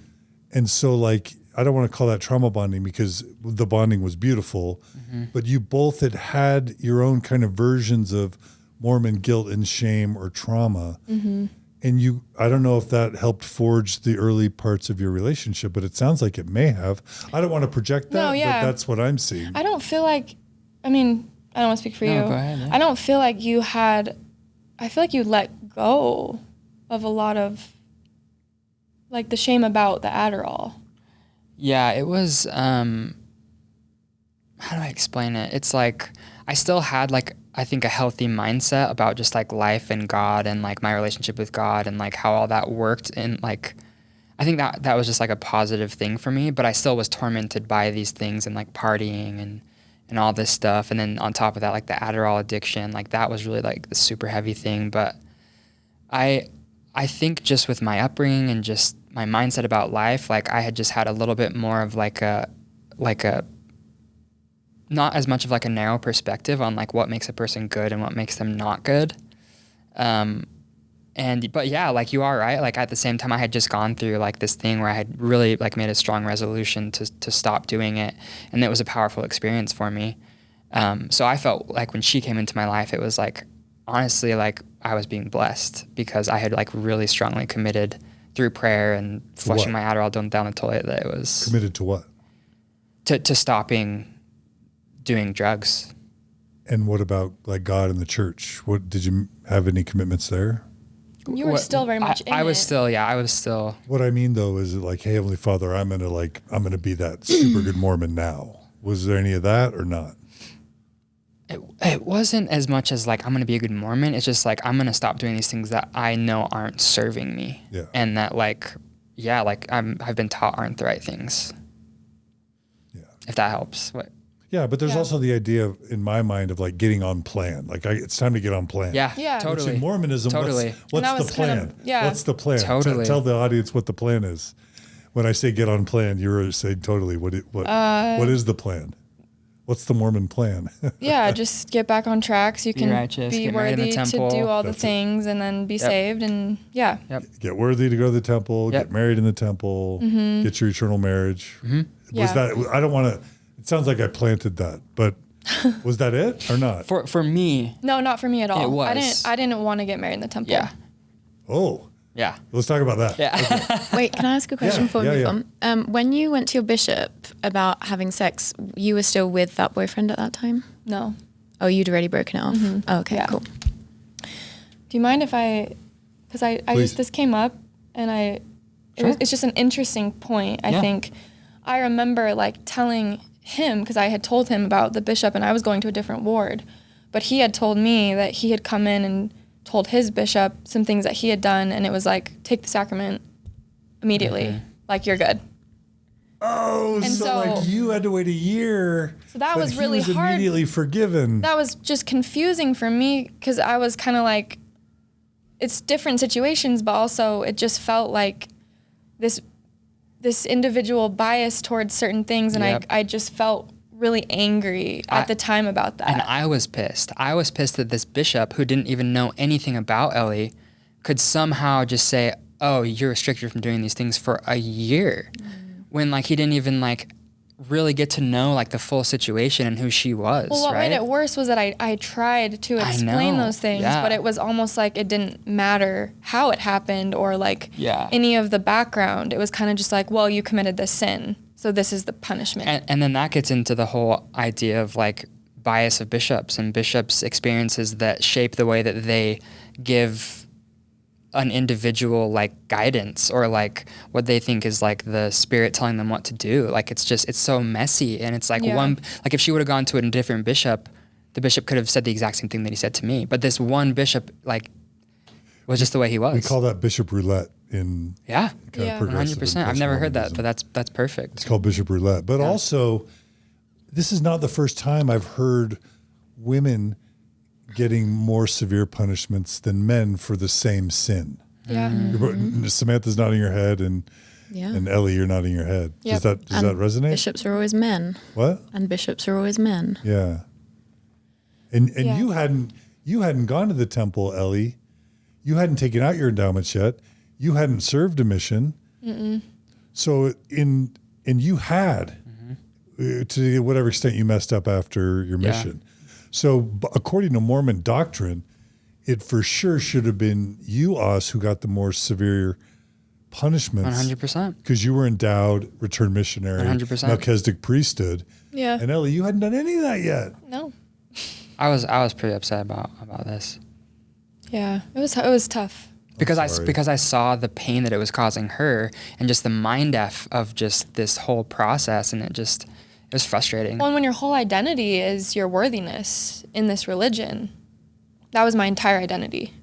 S1: And so, like, I don't want to call that trauma bonding because the bonding was beautiful, but you both had your own kind of versions of Mormon guilt and shame or trauma. And I don't know if that helped forge the early parts of your relationship, but it sounds like it may have. I don't want to project that, but that's what I'm seeing.
S2: I don't feel like, I don't want to speak for you.
S4: Go ahead, yeah.
S2: I don't feel like I feel like you let go of a lot of, like, the shame about the Adderall.
S4: Yeah, it was, how do I explain it? It's like I still had like I think a healthy mindset about just like life and God and like my relationship with God and like how all that worked, and like I think that was just like a positive thing for me, but I still was tormented by these things and like partying and all this stuff, and then on top of that like the Adderall addiction, like that was really like the super heavy thing. But I think just with my upbringing and just my mindset about life, like I had just had a little bit more of like a not as much of like a narrow perspective on like what makes a person good and what makes them not good. But yeah, like you are right. Like at the same time I had just gone through like this thing where I had really like made a strong resolution to stop doing it. And it was a powerful experience for me. So I felt like when she came into my life, it was like, honestly, like I was being blessed because I had like really strongly committed through prayer and flushing my Adderall down the toilet that it was
S1: Committed to what?
S4: To stopping doing drugs.
S1: And what about like God and the church? What did you have any commitments there?
S2: You were still very much in it.
S4: I was still.
S1: What I mean though is like, hey, Heavenly Father, I'm gonna be that super good Mormon now. Was there any of that or not?
S4: It wasn't as much as like I'm gonna be a good Mormon. It's just like I'm gonna stop doing these things that I know aren't serving me.
S1: Yeah.
S4: And that like, yeah, like I've been taught aren't the right things.
S1: Yeah.
S4: If that helps. What?
S1: Yeah, but there's also the idea of, in my mind, of like getting on plan. Like it's time to get on plan.
S4: Yeah.
S2: Yeah.
S1: Which
S4: Totally.
S1: in Mormonism,
S4: Totally.
S1: what's the plan? What's the plan?
S4: Totally.
S1: Tell the audience what the plan is. When I say get on plan, you're saying totally. What is the plan? What's the Mormon plan?
S2: Yeah, just get back on track so you can
S4: righteous,
S2: be
S4: get married in the
S2: worthy to
S4: temple.
S2: do all the
S1: That's it.
S2: things and then be saved. And yeah.
S4: Yep.
S1: Get worthy to go to the temple.
S4: Yep.
S1: Get married in the temple. Get your eternal marriage. Was
S2: Yeah.
S1: that? I don't want to. It sounds like I planted that, but was that it or not?
S4: For me,
S2: No, not for me at all.
S4: It was.
S2: I didn't want to get married in the temple.
S4: yeah.
S1: Oh,
S4: Yeah.
S1: let's talk about that.
S4: Yeah.
S3: Wait, can I ask a question before we
S1: yeah,
S3: move on? When you went to your bishop about having sex, you were still with that boyfriend at that time?
S2: No.
S3: Oh, you'd already broken it off? Oh, okay,
S2: Yeah.
S3: cool.
S2: Do you mind if because I
S1: Please.
S2: this came up and it's just an interesting point. I
S4: Yeah.
S2: think I remember like telling him, because I had told him about the bishop and I was going to a different ward, but he had told me that he had come in and told his bishop some things that he had done, and it was like, take the sacrament immediately, like you're good.
S1: Oh,
S2: And
S1: so
S2: so-
S1: like you had to wait a year.
S2: So that
S1: but
S2: was
S1: he
S2: really
S1: was
S2: hard.
S1: Immediately forgiven.
S2: That was just confusing for me because I was kind of like, it's different situations, but also it just felt like this individual bias towards certain things, and
S4: Yep.
S2: I just felt really angry at the time about that.
S4: And I was pissed. I was pissed that this bishop, who didn't even know anything about Ellee, could somehow just say, "Oh, you're restricted from doing these things for a year," when like he didn't even like really get to know like the full situation and who she was.
S2: Well, what
S4: right?
S2: made it worse was that I tried to explain
S4: know,
S2: those things,
S4: yeah.
S2: but it was almost like it didn't matter how it happened or like
S4: Yeah.
S2: any of the background. It was kind of just like, well, you committed this sin, so this is the punishment.
S4: And then that gets into the whole idea of like bias of bishops and bishops' experiences that shape the way that they give an individual like guidance or like what they think is like the spirit telling them what to do. Like it's so messy, and it's like
S2: Yeah.
S4: like if she would have gone to a different bishop, the bishop could have said the exact same thing that he said to me. But this one bishop like was just the way he was.
S1: We call that bishop roulette in
S4: yeah.
S1: kind
S2: Yeah.
S1: of progressive
S4: 100%. I've
S1: and
S4: never heard that,
S1: postmodernism.
S4: but that's perfect.
S1: It's called bishop roulette. But also, this is not the first time I've heard women getting more severe punishments than men for the same sin.
S2: Yeah.
S1: Samantha's nodding her head, and
S3: Yeah.
S1: and Ellie, you're nodding your head.
S2: Yep.
S1: Does that resonate?
S3: Bishops are always men,
S1: What?
S3: and bishops are always men.
S1: Yeah. And
S2: Yeah.
S1: you hadn't gone to the temple, Ellie. You hadn't taken out your endowments yet. You hadn't served a mission. So and you had to whatever extent you messed up after your
S4: Yeah.
S1: mission. So according to Mormon doctrine, it for sure should have been you, Auz, who got the more severe punishments
S4: 100%.
S1: because you were endowed, returned missionary,
S4: 100%.
S1: Melchizedek priesthood.
S2: Yeah.
S1: And Ellie, you hadn't done any of that yet.
S2: No.
S4: I was pretty upset about this.
S2: Yeah. It was tough.
S1: sorry.
S4: Because I saw the pain that it was causing her and just the mind F of just this whole process, and it was frustrating.
S2: Well, and when your whole identity is your worthiness in this religion, that was my entire identity.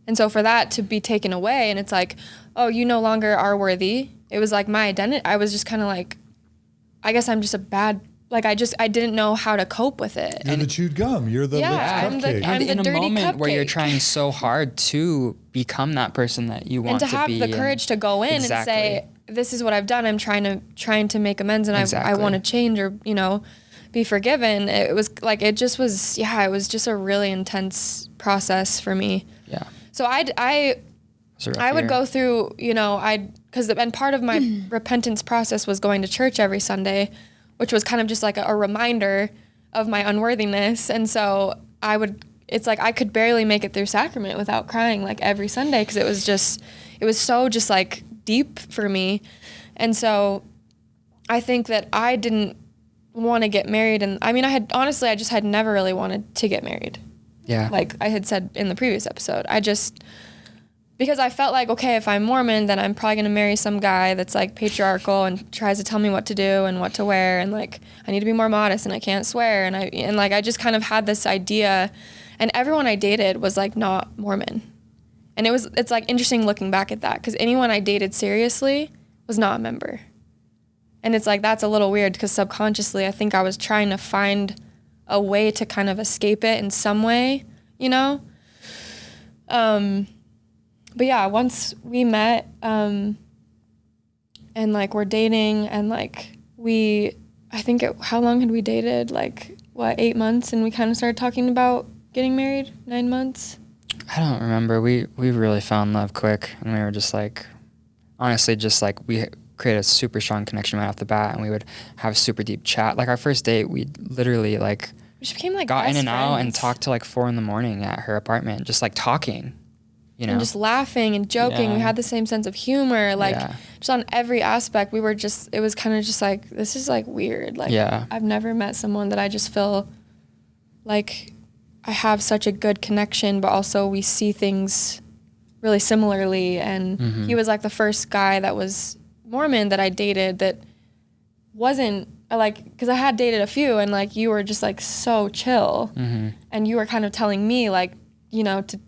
S2: And so for that to be taken away, and it's like, oh, you no longer are worthy. It was like my identity. I was just kind of like, I guess I'm just a bad, like I didn't know how to cope with it.
S1: You're the chewed gum. You're the cupcake.
S2: I'm the
S4: in a
S2: dirty
S4: moment
S2: cupcake.
S4: where you're trying so hard to become that person that you want
S2: and to have
S4: be.
S2: the courage to go in and say, this is what I've done. I'm trying to make amends, and I want to change or, you know, be forgiven. It was like, it just was, it was just a really intense process for me.
S4: Yeah.
S2: So I would go through, you know, and part of my repentance process was going to church every Sunday, which was kind of just like a reminder of my unworthiness. And so it's like I could barely make it through sacrament without crying like every Sunday, because it was so just like deep for me. And so I think that I didn't want to get married. And I mean, I just had never really wanted to get married.
S4: Yeah.
S2: Like I had said in the previous episode, because I felt like, okay, if I'm Mormon, then I'm probably going to marry some guy that's like patriarchal and tries to tell me what to do and what to wear. And like, I need to be more modest and I can't swear. And I just kind of had this idea, and everyone I dated was like not Mormon. And it's like interesting looking back at that, because anyone I dated seriously was not a member. And it's like, that's a little weird, because subconsciously I think I was trying to find a way to kind of escape it in some way, you know? But yeah, once we met, and like we're dating, and like how long had we dated? Like 8 months, and we kind of started talking about getting married. 9 months.
S4: I don't remember. We really fell in love quick, and we were just like, honestly, just like we created a super strong connection right off the bat, and we would have super deep chat. Like our first date, we literally like
S2: we just became like
S4: got
S2: best
S4: in and out
S2: friends.
S4: and talked till like 4 a.m. at her apartment, just like talking, you know,
S2: and just laughing and joking.
S4: Yeah.
S2: We had the same sense of humor, like just on every aspect. We were just, it was kind of just like, this is like weird. Like I've never met someone that I just feel like I have such a good connection, but also we see things really similarly. And he was like the first guy that was Mormon that I dated that wasn't like, because I had dated a few, and like you were just like so chill, and you were kind of telling me like, you know, to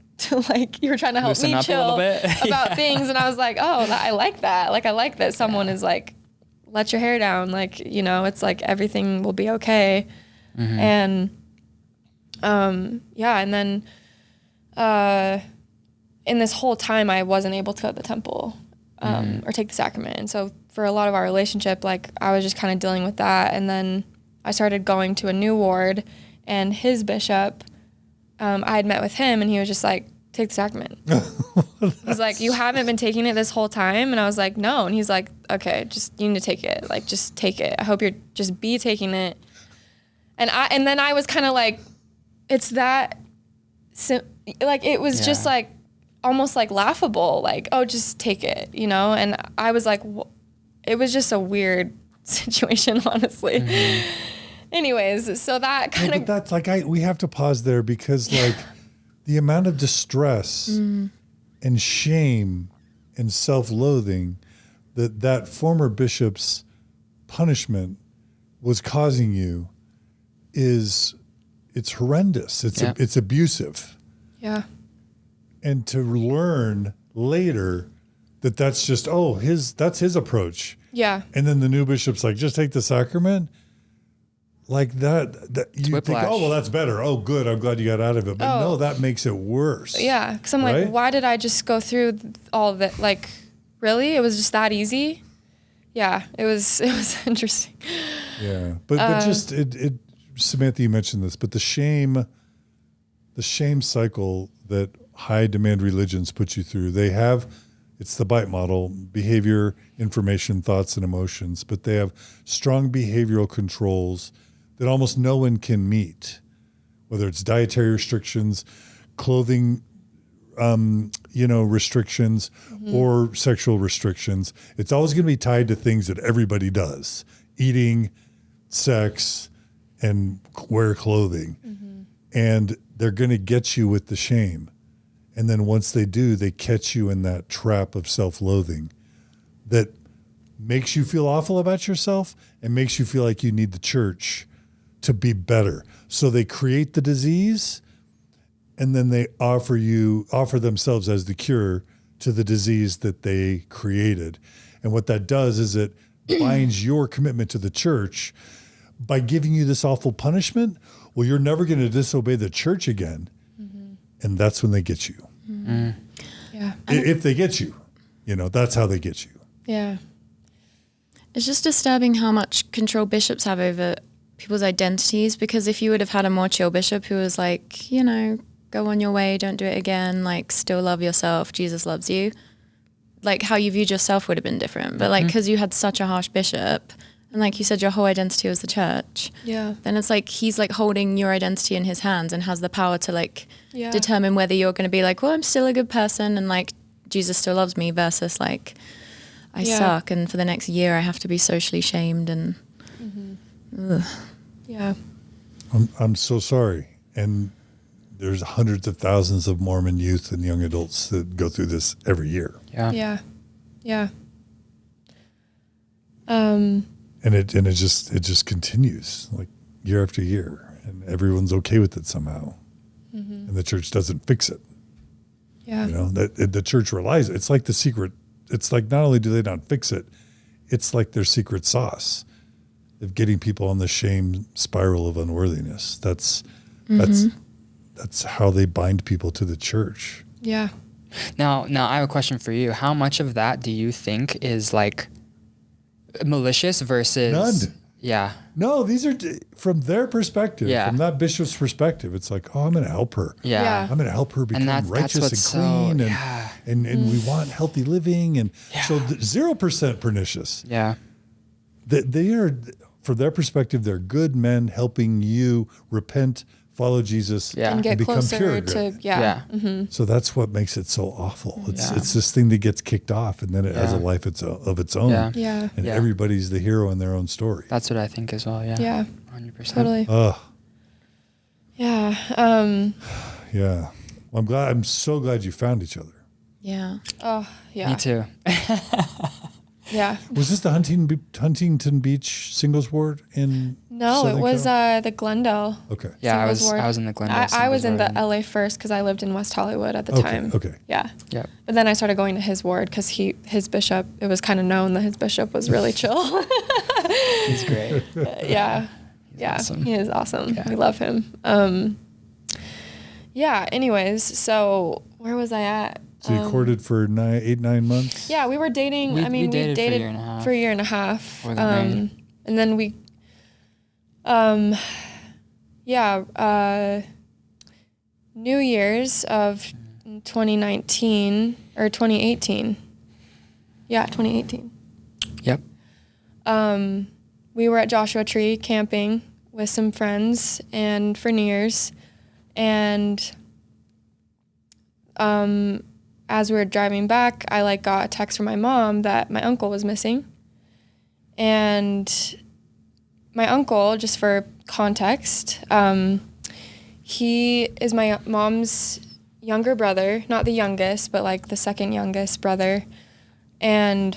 S2: like, you were trying to help
S4: Loosen
S2: me
S4: up
S2: chill
S4: a little bit.
S2: about things. And I was like, oh, I like that. Like, I like that someone is like, let your hair down. Like, you know, it's like everything will be okay. And and then in this whole time I wasn't able to go to the temple or take the sacrament. And so for a lot of our relationship, like I was just kind of dealing with that. And then I started going to a new ward, and his bishop, I had met with him, and he was just like, take the sacrament. He's like, you haven't been taking it this whole time? And I was like, no. And he's like, okay, you need to take it. Like, just take it. I hope you're just be taking it. And then I was kind of like, it's that, like, it was just like, almost like laughable, like, oh, just take it, you know? And I was like, it was just a weird situation, honestly. Anyways, so that kind of...
S1: But that's like, we have to pause there, because like the amount of distress and shame and self-loathing that former bishop's punishment was causing you it's horrendous. It's abusive.
S2: Yeah.
S1: And to learn later that's just, that's his approach.
S2: Yeah.
S1: And then the new bishop's like, just take the sacrament. Like that you
S4: whiplash.
S1: think, oh, well, that's better. Oh, good. I'm glad you got out of it. But no, that makes it worse.
S2: Yeah. Because I'm like, why did I just go through all of it? Like, really? It was just that easy? Yeah. It was interesting.
S1: Yeah. But just, Samantha, you mentioned this, but the shame cycle that high demand religions put you through, it's the BITE model, behavior, information, thoughts, and emotions, but they have strong behavioral controls that almost no one can meet, whether it's dietary restrictions, clothing, restrictions, or sexual restrictions. It's always going to be tied to things that everybody does: eating, sex, and wear clothing. And they're going to get you with the shame. And then once they do, they catch you in that trap of self-loathing that makes you feel awful about yourself and makes you feel like you need the church to be better. So they create the disease and then they offer themselves as the cure to the disease that they created. And what that does is it binds your commitment to the church by giving you this awful punishment. Well, you're never going to disobey the church again. And that's when they get you.
S2: Yeah.
S1: If they get you, that's how they get you.
S2: Yeah.
S3: It's just disturbing how much control bishops have over people's identities, because if you would have had a more chill bishop who was like, go on your way, don't do it again, like still love yourself, Jesus loves you, like how you viewed yourself would have been different. But like, because you had such a harsh bishop, and like you said, your whole identity was the church.
S2: Yeah.
S3: Then it's like he's like holding your identity in his hands and has the power to like determine whether you're going to be like, well, I'm still a good person and like Jesus still loves me, versus like I suck and for the next year I have to be socially shamed and.
S2: Yeah.
S1: I'm so sorry. And there's hundreds of thousands of Mormon youth and young adults that go through this every year.
S4: Yeah.
S2: Yeah. Yeah.
S1: And it just continues like year after year, and everyone's okay with it somehow. And the church doesn't fix it.
S2: Yeah.
S1: That the church relies. It's like the secret. It's like not only do they not fix it, it's like their secret sauce of getting people on the shame spiral of unworthiness. That's how they bind people to the church.
S2: Yeah.
S4: Now I have a question for you. How much of that do you think is like malicious versus
S1: None.
S4: Yeah.
S1: No, these are from their perspective, from that bishop's perspective. It's like, oh, I'm going to help her.
S2: Yeah.
S1: I'm going to help her become righteous and clean, and we want healthy living, and so 0% pernicious.
S4: Yeah.
S1: They are, from their perspective, they're good men helping you repent, follow Jesus,
S2: And get
S1: become
S2: closer
S1: pure.
S2: to,
S1: So that's what makes it so awful. It's this thing that gets kicked off, and then it has a life of its own.
S2: Yeah.
S1: And everybody's the hero in their own story.
S4: That's what I think as well. Yeah.
S2: Yeah.
S4: 100%.
S2: Totally. Yeah.
S1: Yeah. Well, I'm so glad you found each other.
S3: Yeah.
S2: Oh, yeah.
S4: Me too.
S2: Yeah.
S1: Was this the Huntington Beach singles ward in?
S2: No,
S1: Southern
S2: it was
S1: Cal?
S2: the Glendale.
S1: Okay.
S4: Yeah, I
S2: Singles ward.
S4: was in the Glendale.
S2: I was
S4: Singles
S2: in the
S4: ward.
S2: LA first because I lived in West Hollywood at the
S1: Okay,
S2: time.
S1: okay.
S2: Yeah.
S4: Yep.
S2: But then I started going to his ward because his bishop, it was kind of known that his bishop was really chill.
S4: He's great.
S2: Yeah. Yeah.
S4: awesome.
S2: He is awesome.
S4: Yeah.
S2: We love him. Yeah. Anyways, so where was I at?
S1: So you courted for 9 months?
S2: Yeah, we were dating.
S4: We
S2: we
S4: dated for a
S2: dated
S4: year and a half.
S2: for a year and a half.
S4: Before we got married.
S2: And then we, New Year's of 2019 or 2018. Yeah, 2018.
S4: Yep.
S2: We were at Joshua Tree camping with some friends and for New Year's, and as we were driving back, I got a text from my mom that my uncle was missing. And my uncle, just for context, he is my mom's younger brother, not the youngest, but the second youngest brother. And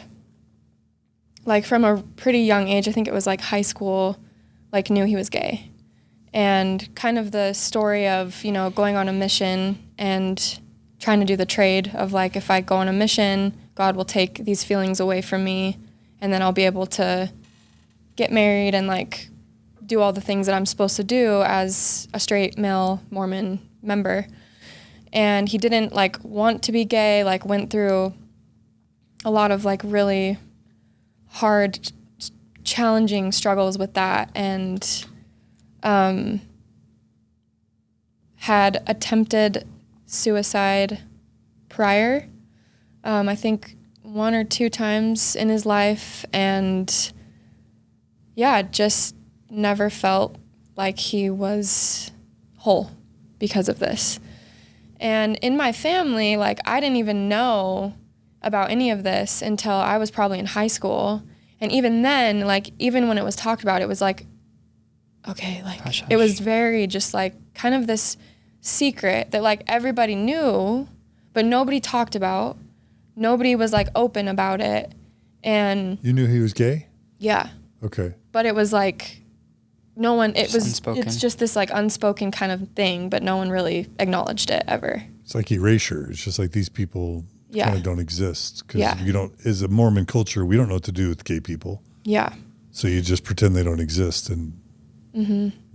S2: from a pretty young age, I think it was high school, knew he was gay. And kind of the story of, going on a mission and trying to do the trade of if I go on a mission, God will take these feelings away from me, and then I'll be able to get married and do all the things that I'm supposed to do as a straight male Mormon member. And he didn't want to be gay, went through a lot of really hard, challenging struggles with that, and had attempted suicide prior, I think 1 or 2 times in his life, and just never felt like he was whole because of this. And in my family, I didn't even know about any of this until I was probably in high school. And even then, even when it was talked about, it was okay,
S4: Hush, hush.
S2: It was very just kind of this secret that everybody knew, but nobody talked about. Nobody was open about it. And
S1: You knew he was gay?
S2: yeah,
S1: Okay.
S2: but it was like no one,
S4: Just unspoken.
S2: it's just this like unspoken kind of thing, but no one really acknowledged it ever.
S1: It's like erasure. It's just like these people
S2: Yeah.
S1: kind of don't exist because
S2: Yeah.
S1: you don't, as a Mormon culture, we don't know what to do with gay people.
S2: Yeah.
S1: So you just pretend they don't exist and,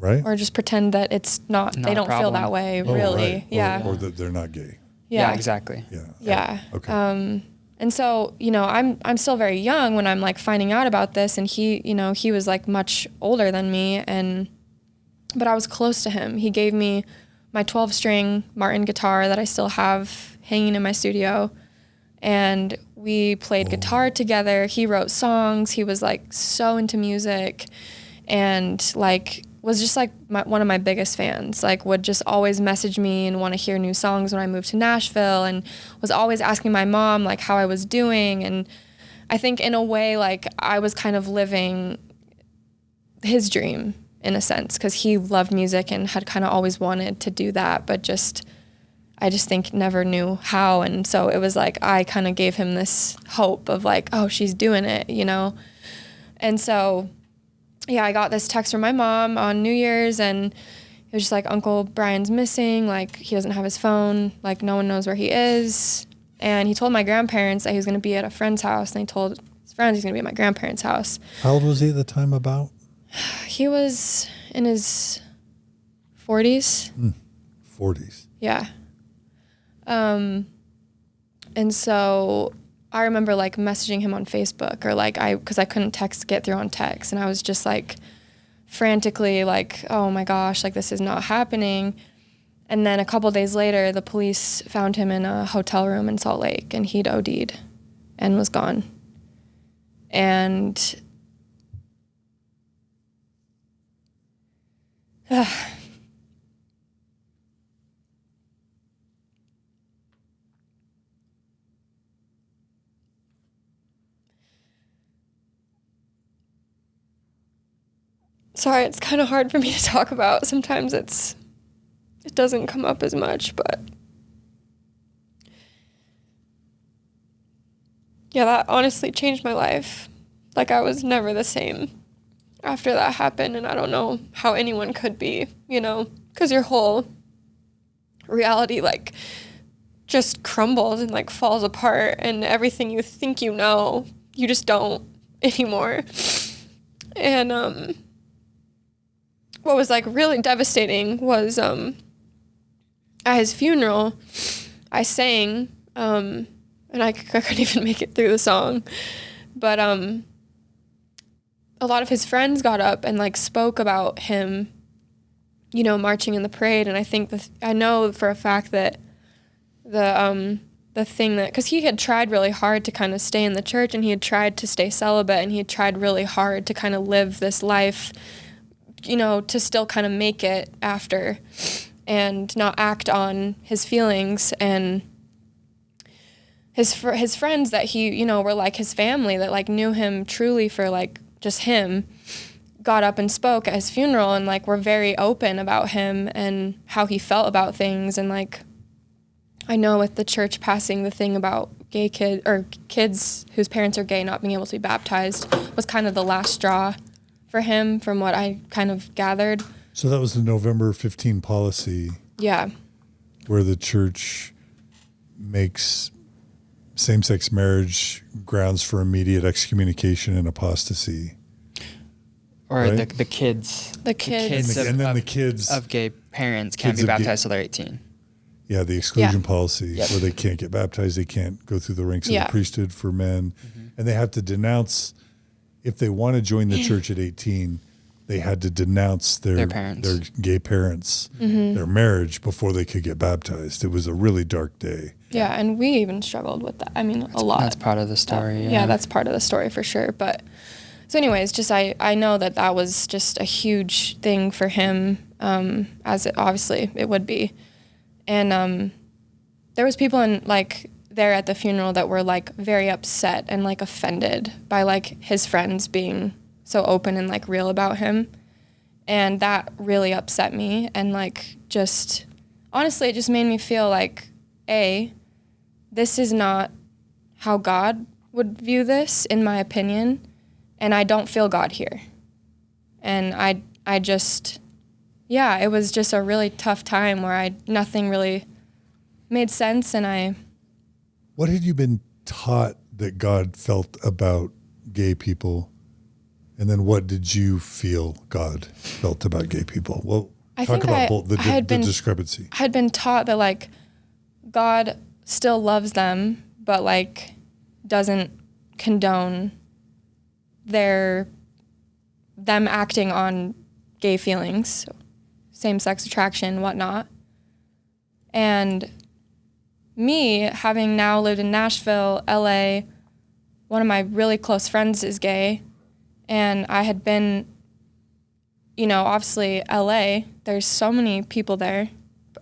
S1: right?
S2: Or just pretend that it's not
S4: Not
S2: they
S4: a
S2: don't feel
S4: problem.
S2: that way,
S1: Oh,
S2: really.
S1: right.
S2: Yeah.
S1: Or that they're not gay.
S4: Yeah, exactly.
S1: Yeah.
S2: Yeah.
S1: Okay.
S2: And so, you know, I'm still very young when I'm like finding out about this, and he, you know, he was like much older than me, but I was close to him. He gave me my 12-string Martin guitar that I still have hanging in my studio, and we played guitar together. He wrote songs. He was like so into music, and like was just like one of my biggest fans, like would just always message me and want to hear new songs when I moved to Nashville, and was always asking my mom like how I was doing. And I think in a way, like I was kind of living his dream in a sense, because he loved music and had kind of always wanted to do that, but I just think never knew how. And so it was like I kind of gave him this hope of like, oh, she's doing it, you know? And so yeah, I got this text from my mom on New Year's, and it was just like, Uncle Brian's missing. Like, he doesn't have his phone. Like, no one knows where he is. And he told my grandparents that he was going to be at a friend's house, and he told his friends he's going to be at my grandparents' house.
S1: How old was he at the time about?
S2: He was in his 40s.
S1: 40s.
S2: Yeah. And so I remember like messaging him on Facebook, or like because I couldn't get through on text, and I was just like frantically like, oh my gosh, like this is not happening. And then a couple days later, the police found him in a hotel room in Salt Lake, and he'd OD'd and was gone. And sorry, it's kind of hard for me to talk about. Sometimes it doesn't come up as much, but yeah, that honestly changed my life. Like, I was never the same after that happened, and I don't know how anyone could be, you know, because your whole reality, like, just crumbles and, like, falls apart, and everything you think you know, you just don't anymore. And, what was, like, really devastating was, at his funeral, I sang, and I couldn't even make it through the song, but, a lot of his friends got up and like spoke about him, you know, marching in the parade. And I think I know for a fact that the thing that, because he had tried really hard to kind of stay in the church, and he had tried to stay celibate, and he had tried really hard to kind of live this life, you know, to still kind of make it after and not act on his feelings. And his friends that he, you know, were like his family, that like knew him truly for like just him, got up and spoke at his funeral, and like were very open about him and how he felt about things. And like, I know with the church passing the thing about gay kids whose parents are gay not being able to be baptized was kind of the last straw for him, from what I kind of gathered.
S1: So that was the November 15 policy.
S2: Yeah.
S1: Where the church makes same-sex marriage grounds for immediate excommunication and apostasy.
S4: Or
S1: right?
S4: the kids.
S2: The kids.
S1: And then the kids
S4: of gay parents can't
S1: kids
S4: be
S1: of gay-
S4: baptized till they're 18.
S1: Yeah, the exclusion
S2: Yeah.
S1: policy,
S4: Yep.
S1: where they can't get baptized, they can't go through the ranks of
S2: Yeah.
S1: the priesthood for men, and they have to denounce, if they want to join the church at 18, they had to denounce their
S4: parents.
S1: their gay parents, their marriage, before they could get baptized. It was a really dark day.
S2: Yeah, and we even struggled with that. I mean, a lot.
S4: That's part of the story.
S2: Yeah, that's part of the story for sure. But so anyways, just I know that was just a huge thing for him, as it obviously it would be. And there was people there at the funeral that were like very upset and like offended by like his friends being so open and like real about him. And that really upset me, and like just honestly it just made me feel like, this is not how God would view this, in my opinion, and I don't feel God here. And I just, yeah, it was just a really tough time where nothing really made sense, and
S1: What had you been taught that God felt about gay people? And then what did you feel God felt about gay people? Well, talk about both the discrepancy.
S2: I had been taught that, like, God still loves them, but, like, doesn't condone them acting on gay feelings, same-sex attraction, whatnot. And me, having now lived in Nashville, LA, one of my really close friends is gay, and I had been, obviously LA, there's so many people there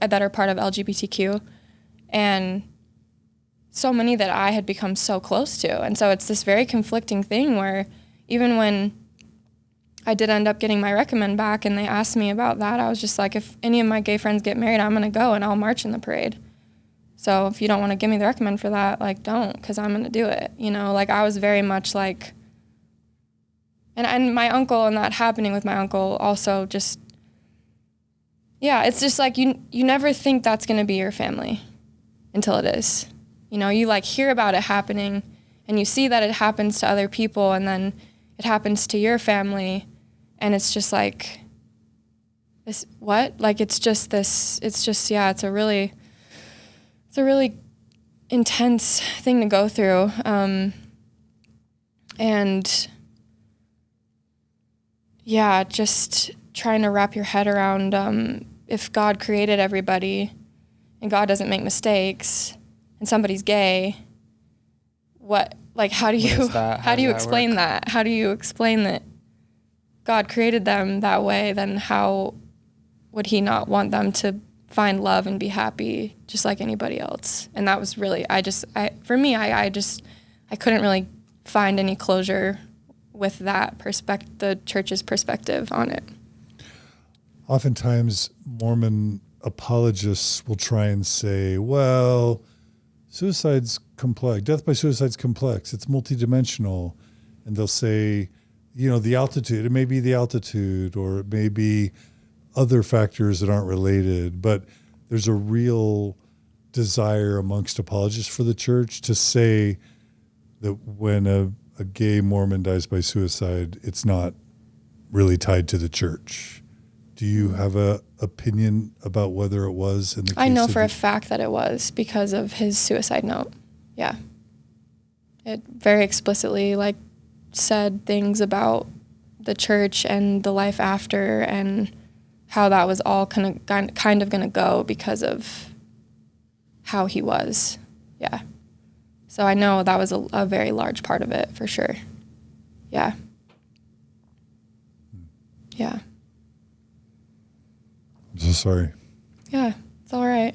S2: that are part of LGBTQ, and so many that I had become so close to. And so it's this very conflicting thing where even when I did end up getting my recommend back and they asked me about that, I was just like, if any of my gay friends get married, I'm going to go and I'll march in the parade. So if you don't want to give me the recommend for that, like, don't, because I'm going to do it. Like, I was very much like, and my uncle, and that happening with my uncle also just, yeah, it's just like you never think that's going to be your family until it is. You like hear about it happening and you see that it happens to other people, and then it happens to your family, and it's just like, this, what? Like, it's just, yeah, it's a really intense thing to go through. And yeah, just trying to wrap your head around, if God created everybody and God doesn't make mistakes and somebody's gay, how do you explain that? How do you explain that God created them that way? Then how would he not want them to find love and be happy just like anybody else? And that was really, I couldn't really find any closure with that the church's perspective on it.
S1: Oftentimes, Mormon apologists will try and say, well, suicide's complex. Death by suicide's complex. It's multidimensional. And they'll say, the altitude, it may be the altitude, or it may be other factors that aren't related. But there's a real desire amongst apologists for the church to say that when a gay Mormon dies by suicide, it's not really tied to the church. Do you have a opinion about whether it was in the case?
S2: I know for a fact that it was because of his suicide note. Yeah. It very explicitly said things about the church and the life after, and how that was all kind of going to go because of how he was. Yeah. So I know that was a very large part of it, for sure. Yeah. Yeah.
S1: I'm so sorry.
S2: Yeah, it's all right.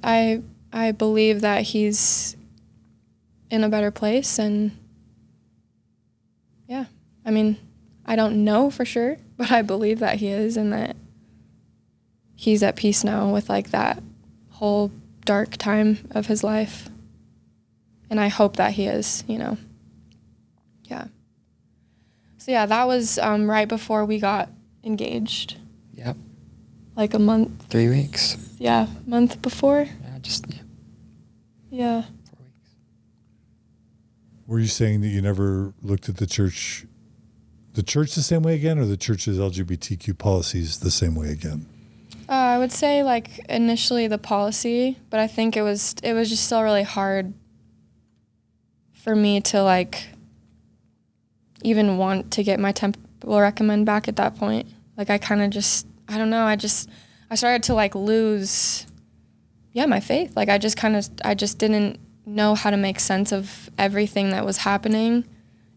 S2: I believe that he's in a better place, and yeah, I mean, I don't know for sure, but I believe that he is, and that he's at peace now with that whole dark time of his life. And I hope that he is, Yeah. So yeah, that was right before we got engaged.
S4: Yep.
S2: Like a month.
S4: 3 weeks.
S2: Yeah, month before.
S4: Yeah,
S2: Yeah.
S4: 4 weeks.
S1: Were you saying that you never looked at the church the same way again, or the church's LGBTQ policies the same way again?
S2: I would say initially the policy, but I think it was just still really hard for me to even want to get my temple recommend back at that point. I kind of just, I don't know, I started to lose, my faith. I just didn't know how to make sense of everything that was happening.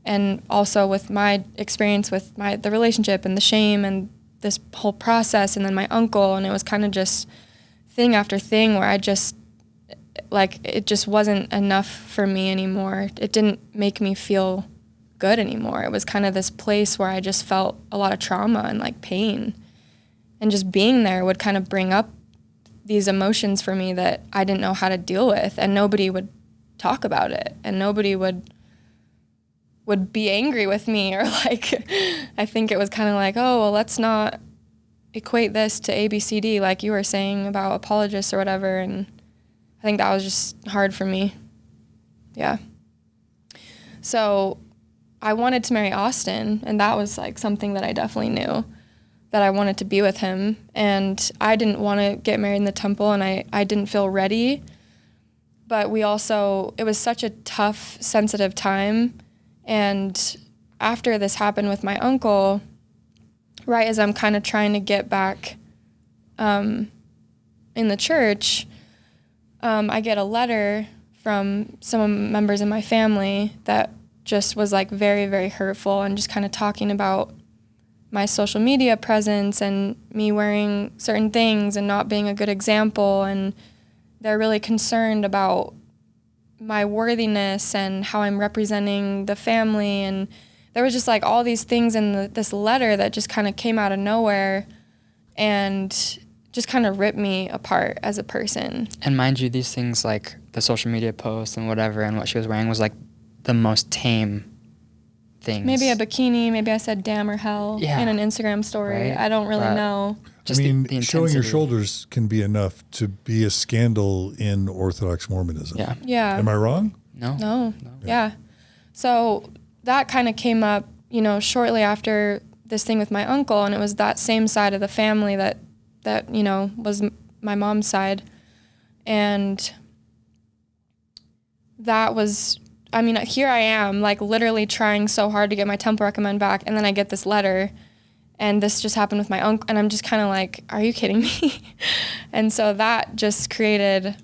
S2: And also with my experience with the relationship and the shame and this whole process, and then my uncle, and it was kind of just thing after thing where I just, it just wasn't enough for me anymore. It didn't make me feel good anymore. It was kind of this place where I just felt a lot of trauma and pain. And just being there would kind of bring up these emotions for me that I didn't know how to deal with, and nobody would talk about it, and nobody would be angry with me, or like, I think it was kind of like, oh, well, let's not equate this to ABCD like you were saying about apologists or whatever. And I think that was just hard for me. Yeah. So I wanted to marry Austin, and that was like something that I definitely knew that I wanted to be with him. And I didn't want to get married in the temple, and I didn't feel ready. But it was such a tough, sensitive time. And after this happened with my uncle, right as I'm kind of trying to get back in the church, I get a letter from some members of my family that just was like very, very hurtful, and just kind of talking about my social media presence and me wearing certain things and not being a good example. And they're really concerned about my worthiness and how I'm representing the family. And there was just like all these things in this letter that just kind of came out of nowhere and just kind of ripped me apart as a person.
S4: And mind you, these things like the social media posts and whatever and what she was wearing was like the most tame things.
S2: Maybe a bikini, maybe I said damn or hell in an Instagram story. Right? I don't really know.
S4: Just the
S1: showing your shoulders can be enough to be a scandal in Orthodox Mormonism.
S2: Yeah.
S1: Am I wrong?
S2: No. Yeah. So that kind of came up, shortly after this thing with my uncle, and it was that same side of the family that was my mom's side. And that was, here I am, like literally trying so hard to get my temple recommend back, and then I get this letter. And this just happened with my uncle, and I'm just kind of like, are you kidding me? And so that just created,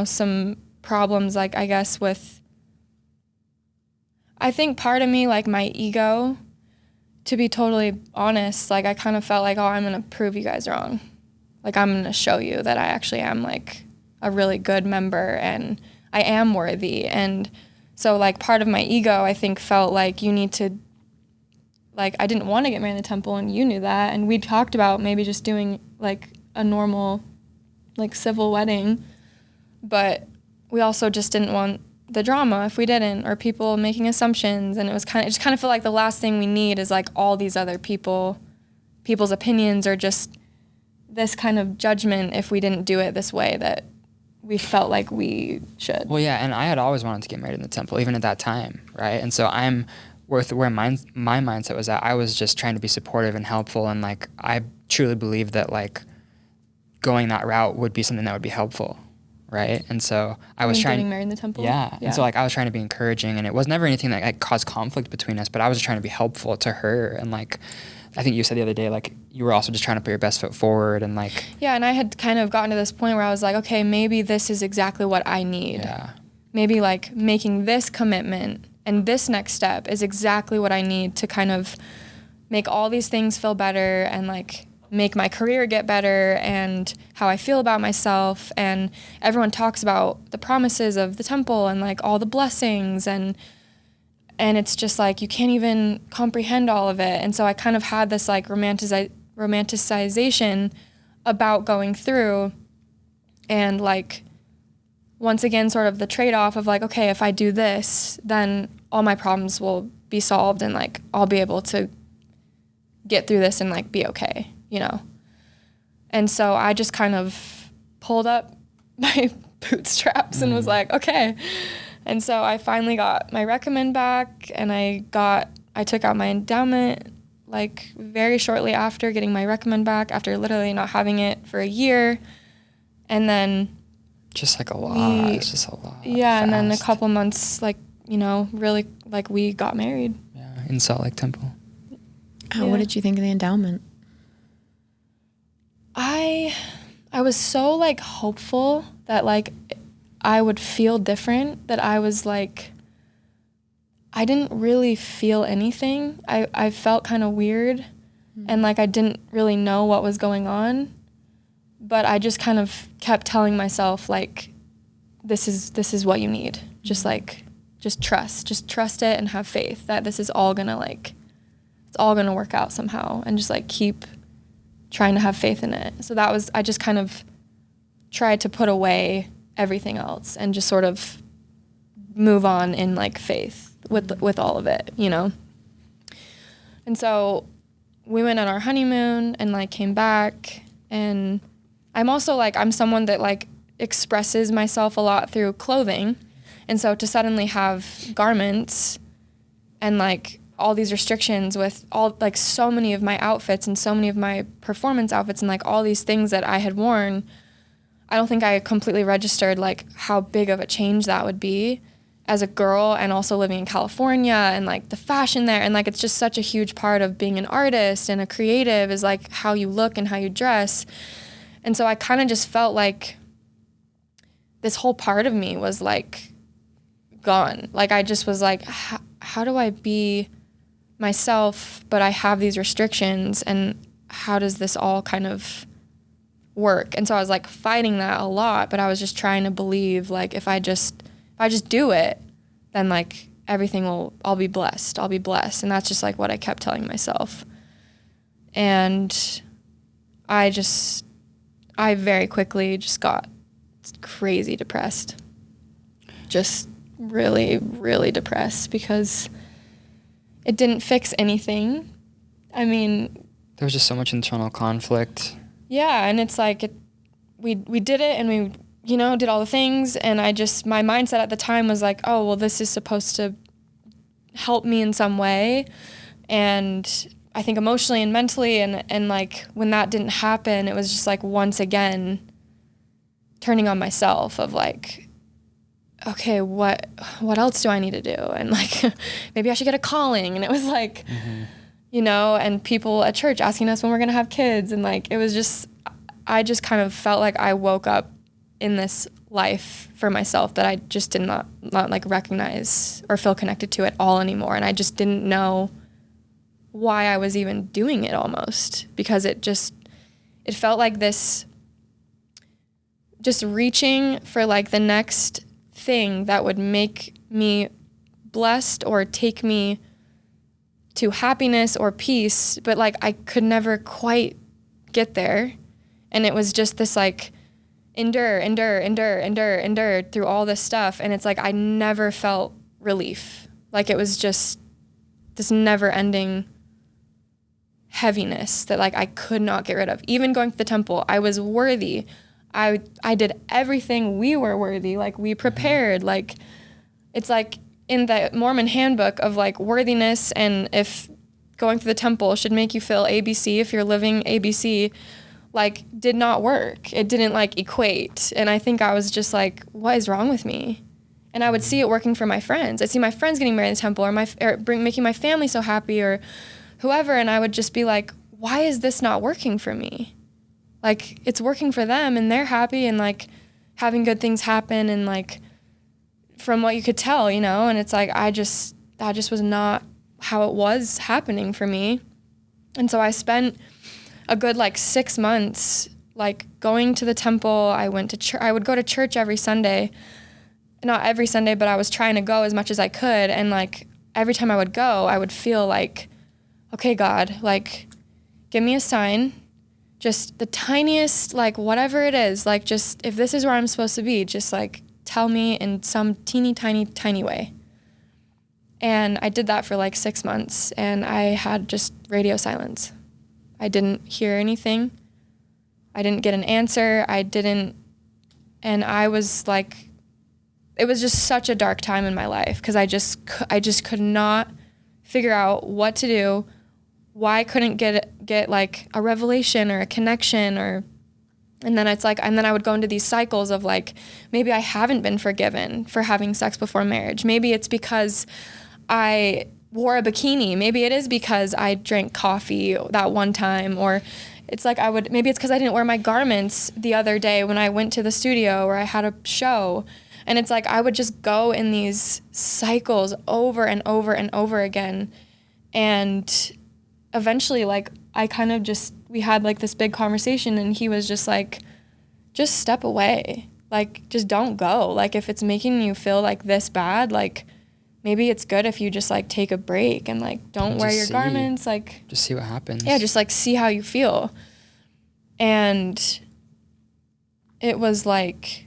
S2: some problems, like, I guess I think part of me, like my ego, to be totally honest, like I kind of felt like, oh, I'm going to prove you guys wrong. Like, I'm going to show you that I actually am like a really good member and I am worthy. And so like part of my ego, I think, felt like you need to, like, I didn't want to get married in the temple, and you knew that. And we talked about maybe just doing like a normal, like civil wedding, but we also just didn't want the drama if we didn't, or people making assumptions. And it just kind of felt like the last thing we need is like all these other people's opinions, or just this kind of judgment if we didn't do it this way that we felt like we should.
S4: Well, yeah, and I had always wanted to get married in the temple, even at that time, right? And so where my mindset was at, I was just trying to be supportive and helpful, and like I truly believed that like going that route would be something that would be helpful, right? And so I was
S2: getting married in the temple.
S4: Yeah. And so like I was trying to be encouraging, and it was never anything that like caused conflict between us, but I was just trying to be helpful to her. And like I think you said the other day, like you were also just trying to put your best foot forward, and like
S2: and I had kind of gotten to this point where I was like, okay, maybe this is exactly what I need.
S4: Yeah.
S2: Maybe like making this commitment and this next step is exactly what I need to kind of make all these things feel better, and like make my career get better, and how I feel about myself. And everyone talks about the promises of the temple and like all the blessings, and it's just like you can't even comprehend all of it. And so I kind of had this like romanticization about going through, and like once again, sort of the trade-off of like, okay, if I do this, then all my problems will be solved, and like I'll be able to get through this and like be okay, And so I just kind of pulled up my bootstraps and was like, okay. And so I finally got my recommend back, and I took out my endowment like very shortly after getting my recommend back, after literally not having it for a year. And then
S4: just like a lot. It's just a lot.
S2: Yeah,
S4: fast.
S2: And then a couple months, like, really, like, we got married.
S4: Yeah, in Salt Lake Temple.
S3: What did you think of the endowment?
S2: I was so, like, hopeful that, like, I would feel different, that I was, like, I didn't really feel anything. I felt kind of weird, and, like, I didn't really know what was going on. But I just kind of kept telling myself, like, this is what you need. Just trust it and have faith that this is all gonna, like, it's all gonna work out somehow, and just like keep trying to have faith in it. So I just kind of tried to put away everything else and just sort of move on in like faith with all of it, you know? And so we went on our honeymoon and like came back, and I'm also like, I'm someone that like expresses myself a lot through clothing. And so to suddenly have garments and like all these restrictions with all like so many of my outfits and so many of my performance outfits and like all these things that I had worn, I don't think I completely registered like how big of a change that would be as a girl, and also living in California and like the fashion there. And like, it's just such a huge part of being an artist and a creative is like how you look and how you dress. And so I kind of just felt like this whole part of me was like gone. Like I just was like, how do I be myself, but I have these restrictions, and how does this all kind of work? And so I was like fighting that a lot, but I was just trying to believe like if I just do it, then like I'll be blessed. And that's just like what I kept telling myself. And I very quickly just got crazy depressed. Just really, really depressed because it didn't fix anything. I mean,
S4: there was just so much internal conflict.
S2: Yeah, and it's like we did it, and we, you know, did all the things, and my mindset at the time was like, oh, well, this is supposed to help me in some way. And I think emotionally and mentally, and like when that didn't happen, it was just like once again turning on myself of like, okay, what else do I need to do? And like, maybe I should get a calling. And it was like, you know, and people at church asking us when we're going to have kids. And like, it was just, I just kind of felt like I woke up in this life for myself that I just did not like recognize or feel connected to at all anymore. And I just didn't know why I was even doing it almost, because it felt like this, just reaching for like the next thing that would make me blessed or take me to happiness or peace, but like I could never quite get there. And it was just this like endure through all this stuff. And it's like I never felt relief. Like it was just this never ending heaviness that like I could not get rid of. Even going to the temple, I was worthy. I did everything. We were worthy. Like we prepared. Like it's like in the Mormon handbook of like worthiness, and if going to the temple should make you feel ABC, if you're living ABC, like did not work. It didn't like equate. And I think I was just like, what is wrong with me? And I would see it working for my friends. I'd see my friends getting married in the temple, or making my family so happy, or whoever. And I would just be like, why is this not working for me? Like it's working for them and they're happy and like having good things happen, and like from what you could tell, you know. And it's like that just was not how it was happening for me. And so I spent a good like 6 months like going to the temple. I went to church. I would go to church every Sunday. Not every Sunday, but I was trying to go as much as I could. And like every time I would go, I would feel like, okay, God, like give me a sign, just the tiniest, like whatever it is, like just if this is where I'm supposed to be, just like tell me in some teeny tiny way. And I did that for like 6 months, and I had just radio silence. I didn't hear anything. I didn't get an answer. And I was like, it was just such a dark time in my life, because I just could not figure out what to do, why I couldn't get like a revelation or a connection, and then it's like, and then I would go into these cycles of like, maybe I haven't been forgiven for having sex before marriage. Maybe it's because I wore a bikini. Maybe it is because I drank coffee that one time, or it's like maybe it's because I didn't wear my garments the other day when I went to the studio or I had a show. And it's like I would just go in these cycles over and over and over again. And eventually, like, we had like this big conversation, and he was just like, just step away. Like, just don't go. Like, if it's making you feel like this bad, like, maybe it's good if you just like take a break and like don't wear your garments. Like,
S4: just see what happens.
S2: Yeah, just like see how you feel. And it was like,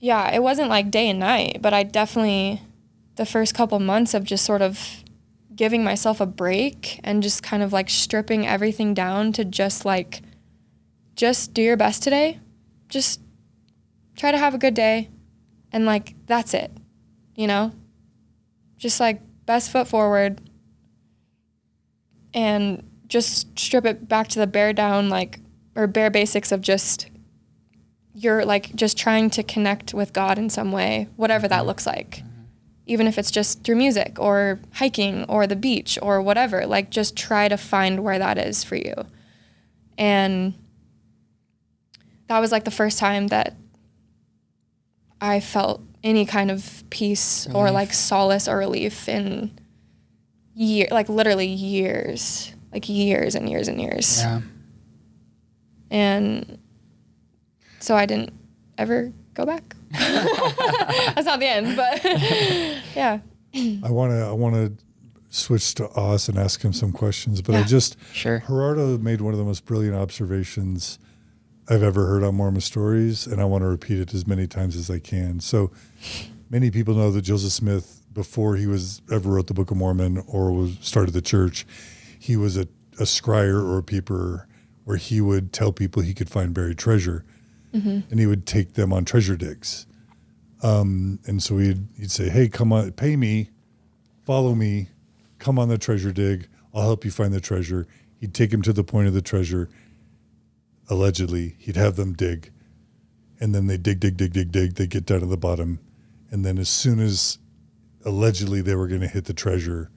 S2: yeah, it wasn't like day and night, but I definitely, the first couple months of just sort of giving myself a break and just kind of like stripping everything down to just do your best today. Just try to have a good day. And like, that's it, you know? Just like best foot forward and just strip it back to the bare basics of just, you're like just trying to connect with God in some way, whatever that looks like. Even if it's just through music or hiking or the beach or whatever, like just try to find where that is for you. And that was like the first time that I felt any kind of peace or like solace or relief in literally years, like years and years and years.
S4: Yeah.
S2: And so I didn't ever go back. That's not the end, but yeah.
S1: I want to switch to Auz and ask him some questions, but
S4: Sure.
S1: Gerardo made one of the most brilliant observations I've ever heard on MormonStories, and I want to repeat it as many times as I can. So many people know that Joseph Smith, before he ever wrote the Book of Mormon or started the church, he was a scryer or a peeper, where he would tell people he could find buried treasure, and he would take them on treasure digs. And so he'd say, hey, come on, pay me, follow me, come on the treasure dig, I'll help you find the treasure. He'd take him to the point of the treasure. Allegedly, he'd have them dig, and then they dig, they get down to the bottom. And then as soon as allegedly they were going to hit the treasure,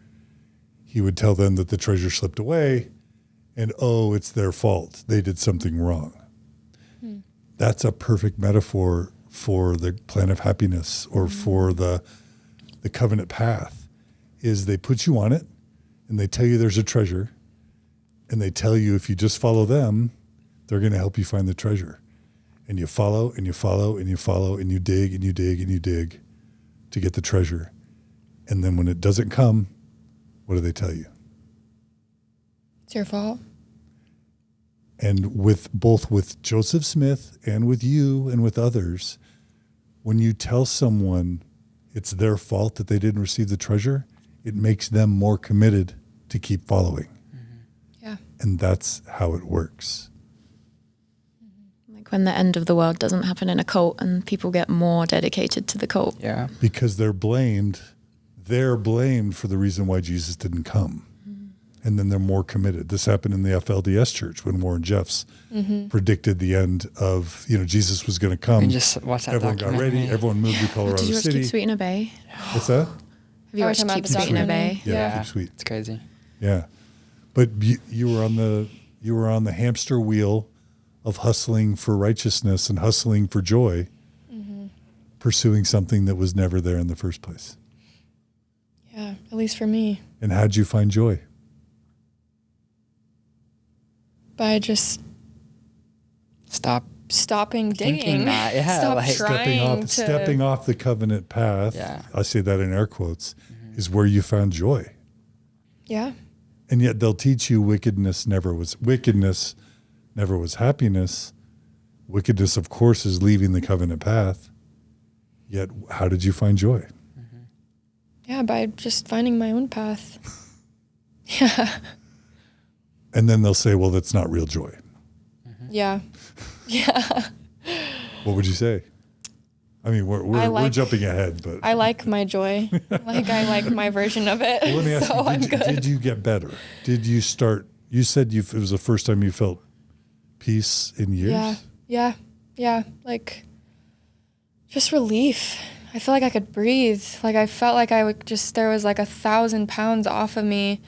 S1: he would tell them that the treasure slipped away and, oh, it's their fault. They did something wrong. That's a perfect metaphor for the plan of happiness or for the covenant path, is they put you on it and they tell you there's a treasure, and they tell you if you just follow them, they're going to help you find the treasure. And you follow and you follow and you follow and you dig and you dig and you dig to get the treasure. And then when it doesn't come, what do they tell you?
S2: It's your fault.
S1: And with both with Joseph Smith and with you and with others, when you tell someone it's their fault that they didn't receive the treasure, it makes them more committed to keep following.
S2: Yeah.
S1: And that's how it works.
S3: Like when the end of the world doesn't happen in a cult and people get more dedicated to the cult.
S4: Yeah.
S1: Because they're blamed for the reason why Jesus didn't come. And then they're more committed. This happened in the FLDS church when Warren Jeffs predicted the end of, Jesus was going to come.
S4: And just watch that
S1: Everyone got ready. Everyone moved to Colorado
S3: Did you watch
S1: City.
S3: Keep Sweet and Obey?
S1: What's that?
S3: Have you watched Keep Sweet and Obey?
S1: Yeah, Keep Sweet.
S4: It's crazy.
S1: Yeah. But you were on the hamster wheel of hustling for righteousness and hustling for joy, pursuing something that was never there in the first place.
S2: Yeah, at least for me.
S1: And how'd you find joy?
S2: By just stopping digging.
S4: Thinking that, yeah,
S2: Stop
S4: like
S2: trying
S1: stepping off the covenant path.
S4: Yeah.
S1: I say that in air quotes, is where you found joy.
S2: Yeah.
S1: And yet they'll teach you wickedness never was happiness. Wickedness, of course, is leaving the covenant path. Yet how did you find joy?
S2: Yeah, by just finding my own path. Yeah.
S1: And then they'll say, well, that's not real joy.
S2: Yeah. Yeah.
S1: What would you say? I mean, we're jumping ahead, but
S2: I like my joy. I like my version of it.
S1: Well, let me ask
S2: so I'm good.
S1: Did you get better? Did you start? You said it was the first time you felt peace in years.
S2: Yeah. Like just relief. I feel like I could breathe. Like I felt like there was like 1,000 pounds off of me,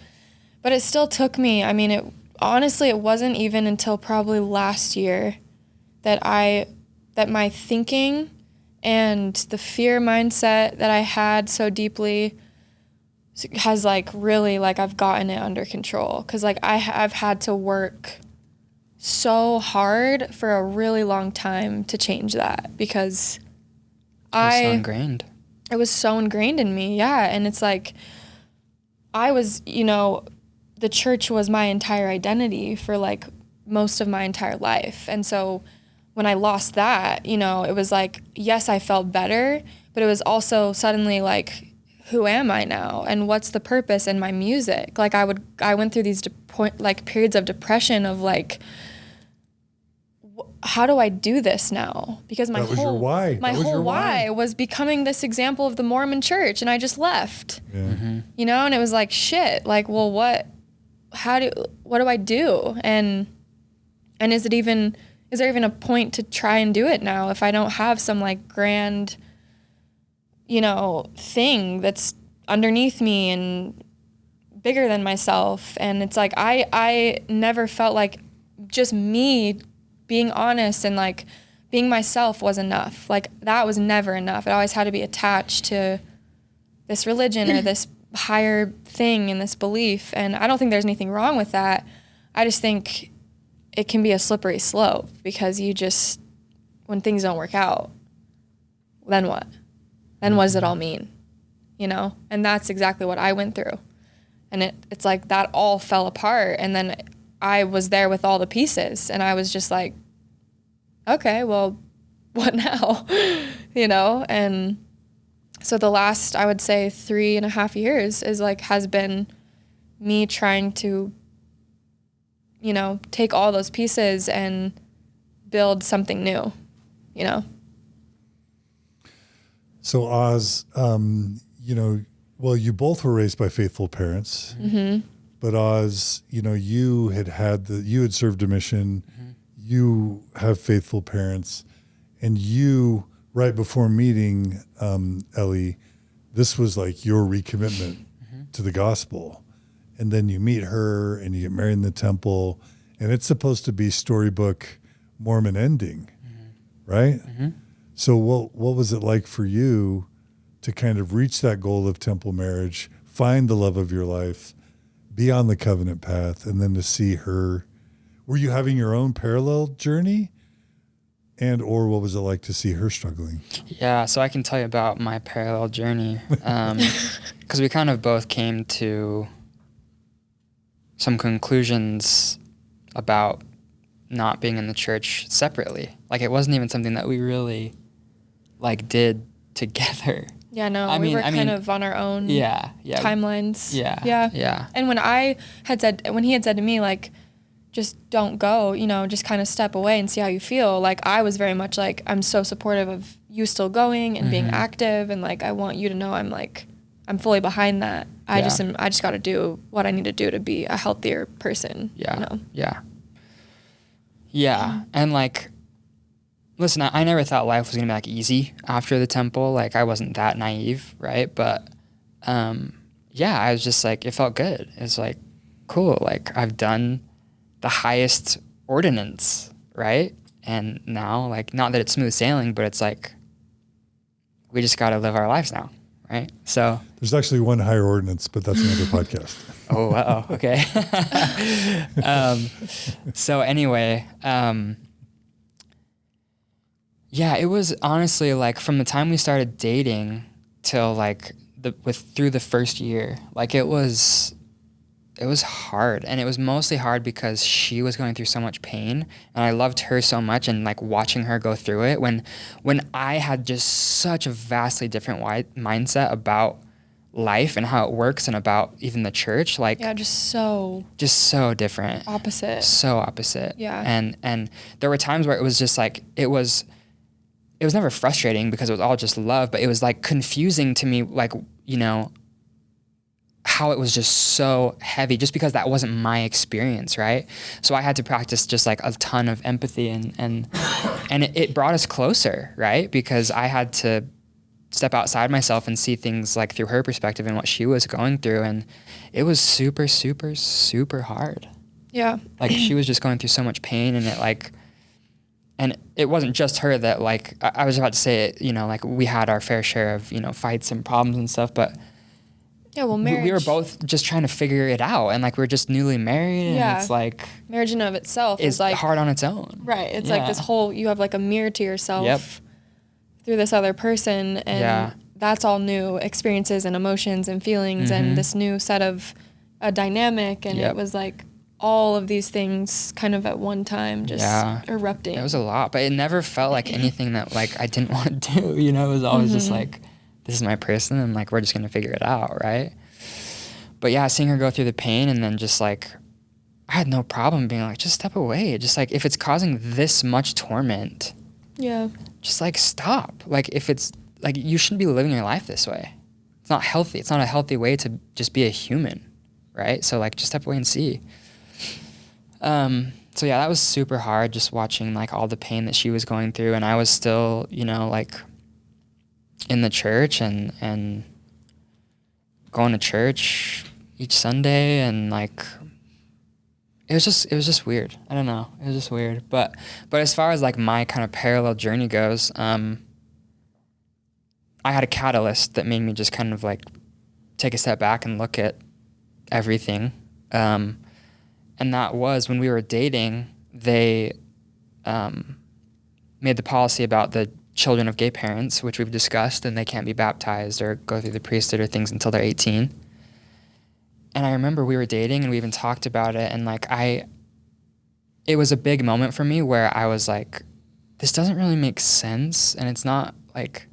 S2: but it still took me. I mean, honestly, it wasn't even until probably last year that my thinking and the fear mindset that I had so deeply has like really like I've gotten it under control. Cause like I've had to work so hard for a really long time to change that because
S4: so ingrained.
S2: It was so ingrained in me. Yeah. And it's like, I was, the church was my entire identity for like most of my entire life. And so when I lost that, you know, it was like, yes, I felt better, but it was also suddenly like, who am I now? And what's the purpose in my music? Like I went through these periods of depression of like, how do I do this now? Because my whole why was becoming this example of the Mormon church, and I just left.
S1: Yeah. Mm-hmm.
S2: You know, and it was like, shit, like, well, what do I do? And is there even a point to try and do it now if I don't have some like grand, you know, thing that's underneath me and bigger than myself? And it's like, I never felt like just me being honest and like being myself was enough. Like that was never enough. It always had to be attached to this religion or this higher thing and this belief. And I don't think there's anything wrong with that. I just think it can be a slippery slope, because you just, when things don't work out, then what? Then what does it all mean? You know? And that's exactly what I went through. And it's like that all fell apart. And then I was there with all the pieces, and I was just like, okay, well, what now? You know? And so the last, I would say 3.5 years has been me trying to, you know, take all those pieces and build something new, you know?
S1: So Auz, you know, well, you both were raised by faithful parents. Mm-hmm. But Auz, you know, you had served a mission, mm-hmm. you have faithful parents, and you, right before meeting Ellee, this was like your recommitment mm-hmm. to the gospel. And then you meet her and you get married in the temple, and it's supposed to be storybook Mormon ending, mm-hmm. right? Mm-hmm. So what was it like for you to kind of reach that goal of temple marriage, find the love of your life, be on the covenant path, and then to see her? Were you having your own parallel journey? Or what was it like to see her struggling?
S4: Yeah, so I can tell you about my parallel journey. Because we kind of both came to some conclusions about not being in the church separately. Like, it wasn't even something that we really, like, did together.
S2: Yeah, no, we were kind of on our own timelines.
S4: Yeah.
S2: And when he had said to me, like, just don't go, you know, just kind of step away and see how you feel. Like, I was very much like, I'm so supportive of you still going and mm-hmm. being active. And like, I want you to know I'm fully behind that. I just got to do what I need to do to be a healthier person.
S4: Yeah.
S2: You know?
S4: Yeah. And like, listen, I never thought life was going to be like easy after the temple. Like, I wasn't that naive. Right. But, I was just like, it felt good. It's like, cool. Like, I've done the highest ordinance, right? And now, like, not that it's smooth sailing, but it's like, we just got to live our lives now, right? So
S1: there's actually one higher ordinance, but that's another podcast.
S4: Oh, wow. Okay. So anyway, it was honestly like from the time we started dating till like through the first year, like it was hard. And it was mostly hard because she was going through so much pain, and I loved her so much, and like watching her go through it when I had just such a vastly different mindset about life and how it works and about even the church, like
S2: just so
S4: different, so opposite. And there were times where it was just like it was never frustrating because it was all just love, but it was like confusing to me, like, you know, how it was just so heavy just because that wasn't my experience, right? So I had to practice just like a ton of empathy and it brought us closer, right? Because I had to step outside myself and see things like through her perspective and what she was going through, and it was super, super, super hard.
S2: Yeah.
S4: Like, she was just going through so much pain, and it wasn't just her that, like, I was about to say it, you know, like, we had our fair share of, you know, fights and problems and stuff, but
S2: marriage.
S4: We were both just trying to figure it out, and like, we were just newly married, and it's like,
S2: marriage in of itself is like
S4: hard on its own.
S2: Right. It's like this whole, you have like a mirror to yourself through this other person, and that's all new experiences and emotions and feelings, mm-hmm. and this new set of a dynamic, and it was like, all of these things kind of at one time just erupting.
S4: It was a lot, but it never felt like anything that like I didn't want to do, you know. It was always just like, this is my person, and like we're just gonna figure it out, right? But yeah, seeing her go through the pain, and then just like, I had no problem being like, just step away. Just like, if it's causing this much torment, just like stop. Like, if it's like, you shouldn't be living your life this way. It's not healthy. It's not a healthy way to just be a human, right? So like, just step away and see. So yeah, that was super hard, just watching like all the pain that she was going through, and I was still, you know, like in the church and going to church each Sunday, and like it was just weird. I don't know. It was just weird. But as far as like my kind of parallel journey goes, I had a catalyst that made me just kind of like take a step back and look at everything. And that was when we were dating, they made the policy about the children of gay parents, which we've discussed, and they can't be baptized or go through the priesthood or things until they're 18. And I remember we were dating and we even talked about it, and like it was a big moment for me where I was like, this doesn't really make sense, and it's not like,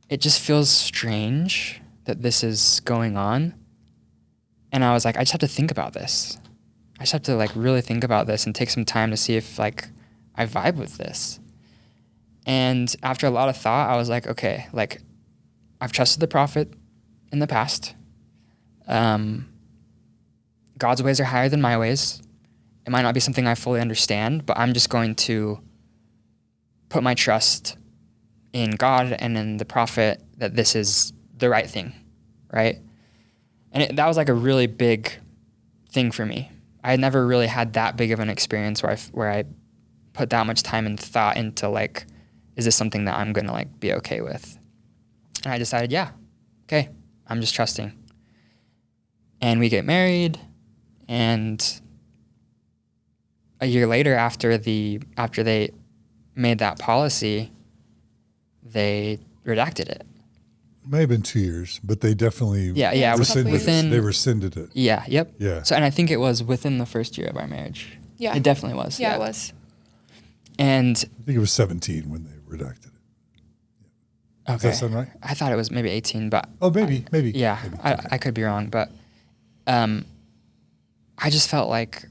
S4: it just feels strange that this is going on. And I was like, I just have to think about this. I just have to like really think about this and take some time to see if like I vibe with this. And after a lot of thought, I was like, okay, like I've trusted the prophet in the past. God's ways are higher than my ways. It might not be something I fully understand, but I'm just going to put my trust in God and in the prophet that this is the right thing, right? And that was like a really big thing for me. I had never really had that big of an experience where I put that much time and thought into like, is this something that I'm gonna like be okay with? And I decided, yeah, okay, I'm just trusting. And we get married, and a year later, after they made that policy, they redacted it.
S1: It may have been 2 years, but they definitely
S2: They
S1: rescinded it.
S4: Yeah, yep.
S1: Yeah.
S4: So, and I think it was within the first year of our marriage.
S2: Yeah.
S4: It definitely was.
S2: Yeah, it was.
S4: And
S1: I think it was 17 when they redacted it.
S4: okay.
S1: Does that sound right?
S4: I thought it was maybe 18, but
S1: Oh, maybe.
S4: yeah,
S1: Maybe.
S4: I could be wrong, but I just felt like,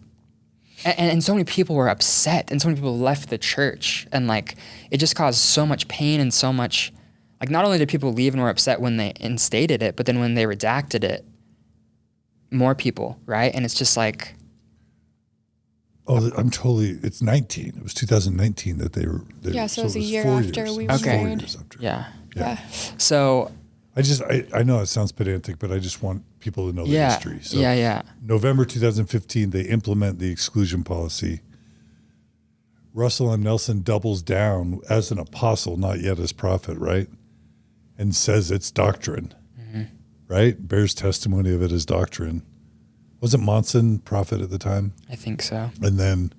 S4: and so many people were upset, and so many people left the church, and like it just caused so much pain and so much, like not only did people leave and were upset when they instated it, but then when they redacted it, more people, right? And it's just like,
S1: Oh, it's 19. It was 2019 that they were.
S2: Yeah, so it was a year
S1: 4
S2: after
S1: years.
S2: we
S1: It was
S2: were
S1: 4
S2: married.
S1: years after.
S4: yeah. So
S1: I know it sounds pedantic, but I just want people to know the history. So
S4: yeah.
S1: November 2015, they implement the exclusion policy. Russell M. Nelson doubles down as an apostle, not yet as prophet, right? And says it's doctrine, right? Bears testimony of it as doctrine. Wasn't Monson prophet at the time?
S4: I think so.
S1: And then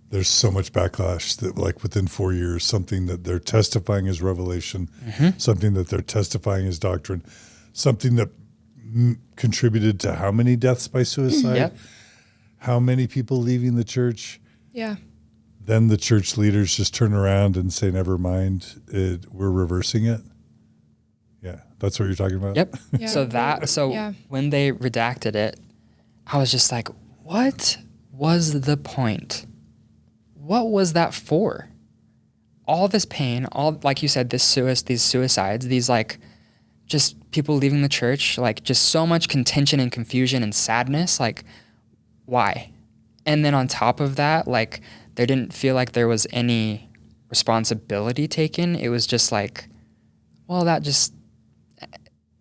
S1: there's so much backlash that like within 4 years, something that they're testifying as revelation, something that they're testifying as doctrine, something that contributed to how many deaths by suicide,
S4: Yep.
S1: how many people leaving the church.
S2: Yeah.
S1: Then the church leaders just turn around and say, never mind, we're reversing it. Yeah, that's what you're talking about?
S4: Yep.
S2: Yeah.
S4: When they redacted it, I was just like, what was the point? What was that for? All this pain, all, like you said, these suicides, these like just people leaving the church, like just so much contention and confusion and sadness, like why? And then on top of that, like there didn't feel like there was any responsibility taken. It was just like, well, that just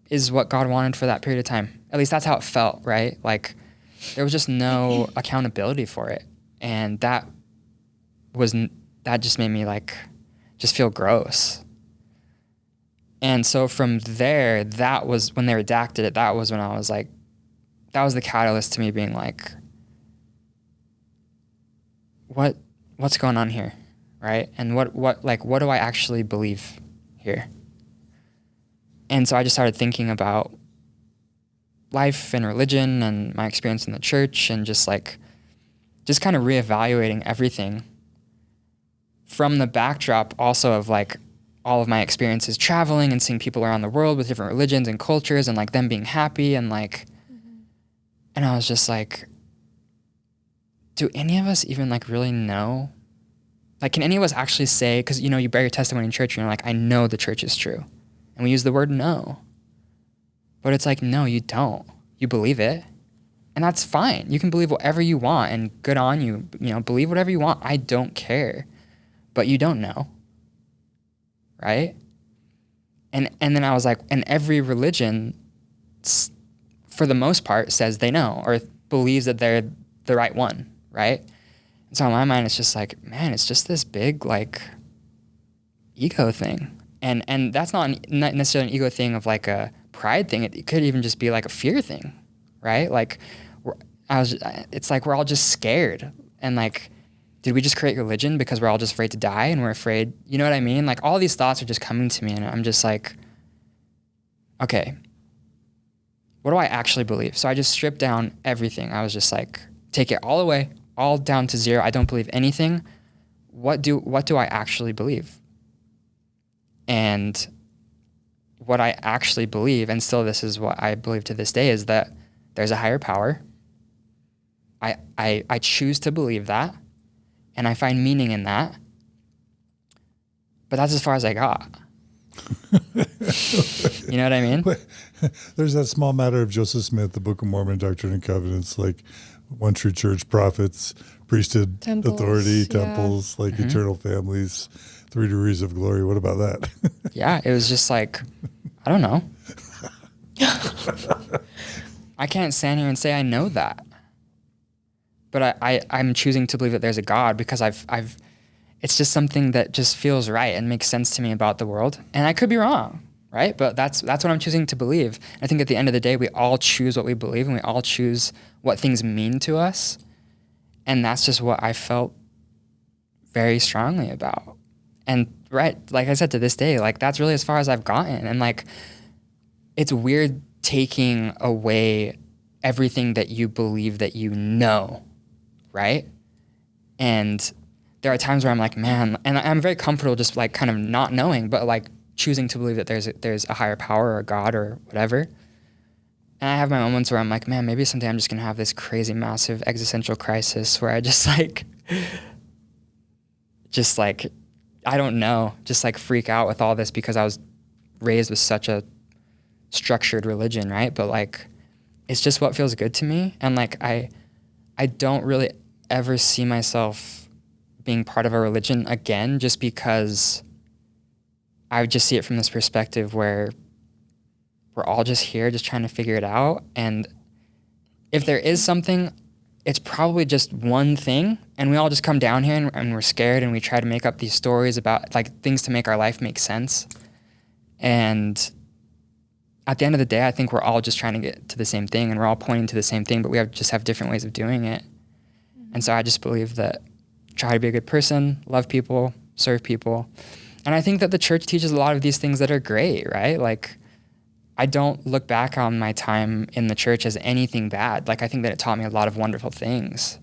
S4: is what God wanted for that period of time. At least that's how it felt, right? Like there was just no accountability for it. And that just made me like just feel gross. And so from there, that was when they redacted it. That was when I was like, that was the catalyst to me being like, what's going on here, right? And what do I actually believe here? And so I just started thinking about life and religion and my experience in the church, and just kind of reevaluating everything from the backdrop also of like all of my experiences traveling and seeing people around the world with different religions and cultures, and like them being happy, and like, and I was just like, do any of us even like really know? Like, can any of us actually say, because, you know, you bear your testimony in church and you're like, I know the church is true. And we use the word know. But it's like, no, you don't. You believe it. And that's fine. You can believe whatever you want, and good on you. You know, believe whatever you want. I don't care. But you don't know. Right? And then I was like, and every religion, for the most part, says they know or believes that they're the right one. Right? And so in my mind, it's just like, man, it's just this big, like, ego thing. And that's not necessarily an ego thing of like a pride thing. It could even just be like a fear thing, right? Like, it's like we're all just scared. And like, did we just create religion because we're all just afraid to die and we're afraid, you know what I mean? Like, all these thoughts are just coming to me, and I'm just like, okay, what do I actually believe? So I just stripped down everything. I was just like, take it all away, all down to zero. I don't believe anything. What do I actually believe? And what I actually believe, and still this is what I believe to this day, is that there's a higher power. I choose to believe that, and I find meaning in that. But that's as far as I got. You know what I mean?
S1: There's that small matter of Joseph Smith, the Book of Mormon, Doctrine and Covenants, like one true church, prophets, priesthood,
S2: Temples,
S1: authority, temples, like eternal families, 3 degrees of glory. What about that?
S4: Yeah, it was just like, I don't know. I can't stand here and say I know that. But I'm choosing to believe that there's a God because it's just something that just feels right and makes sense to me about the world. And I could be wrong, right? But that's what I'm choosing to believe. I think at the end of the day, we all choose what we believe, and we all choose what things mean to us. And that's just what I felt very strongly about. And right, like I said, to this day, like that's really as far as I've gotten. And like, it's weird taking away everything that you believe that you know, right? And there are times where I'm like, man, and I'm very comfortable just like kind of not knowing, but like choosing to believe that there's a higher power or a God or whatever. And I have my moments where I'm like, man, maybe someday I'm just gonna have this crazy, massive existential crisis where I just like, I don't know, just like freak out with all this because I was raised with such a structured religion, right? But like, it's just what feels good to me. And like, I don't really ever see myself being part of a religion again, just because I just see it from this perspective where we're all just here, just trying to figure it out. And if there is something, it's probably just one thing, and we all just come down here and we're scared, and we try to make up these stories about like things to make our life make sense. And at the end of the day, I think we're all just trying to get to the same thing, and we're all pointing to the same thing, but we just have different ways of doing it. And so I just believe that try to be a good person, love people, serve people. And I think that the church teaches a lot of these things that are great, right? Like, I don't look back on my time in the church as anything bad. Like, I think that it taught me a lot of wonderful things.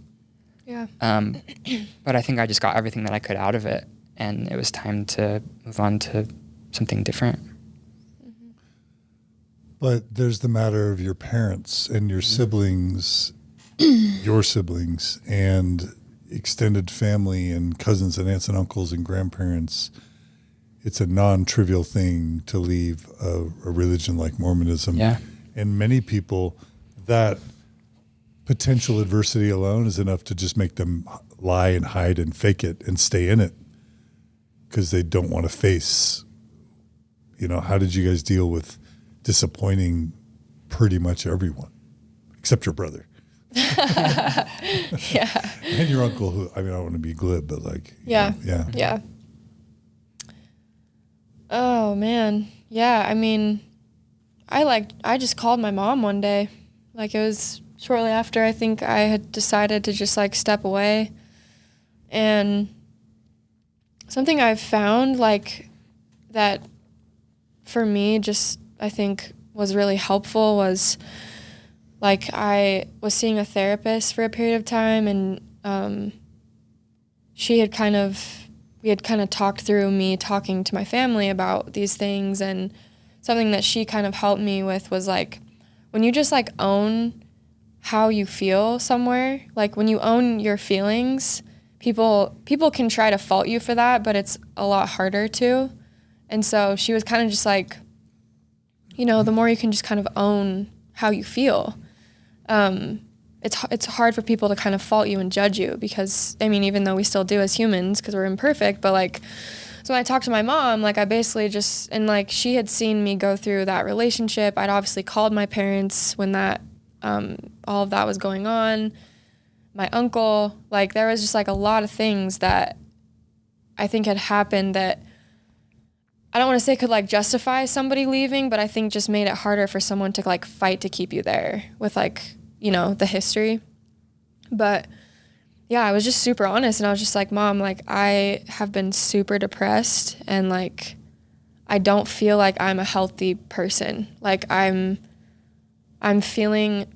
S2: Yeah.
S4: But I think I just got everything that I could out of it, and it was time to move on to something different.
S1: But there's the matter of your parents and your siblings, and extended family and cousins and aunts and uncles and grandparents. It's a non-trivial thing to leave a religion like Mormonism.
S4: Yeah.
S1: And many people, that potential adversity alone is enough to just make them lie and hide and fake it and stay in it because they don't want to face, how did you guys deal with disappointing pretty much everyone except your brother?
S2: Yeah.
S1: And your uncle, who, I don't want to be glib, but like,
S2: Yeah.
S1: Yeah.
S2: Oh man. Yeah. I just called my mom one day. Like, it was shortly after I think I had decided to just like step away. And something I've found like that for me just I think was really helpful was Like, I was seeing a therapist for a period of time, and we had kind of talked through me talking to my family about these things, and something that she kind of helped me with was like, when you just like own how you feel somewhere, like when you own your feelings, people can try to fault you for that, but it's a lot harder to. And so she was kind of just like, you know, the more you can just kind of own how you feel, it's hard for people to kind of fault you and judge you, because, I mean, even though we still do as humans because we're imperfect, but like, so when I talked to my mom, like I basically just, and like she had seen me go through that relationship. I'd obviously called my parents when that, all of that was going on, my uncle, like there was just like a lot of things that I think had happened that I don't want to say could like justify somebody leaving, but I think just made it harder for someone to like fight to keep you there with like, you know, the history. But yeah, I was just super honest, and I was just like, Mom, like I have been super depressed, and like I don't feel like I'm a healthy person. Like I'm feeling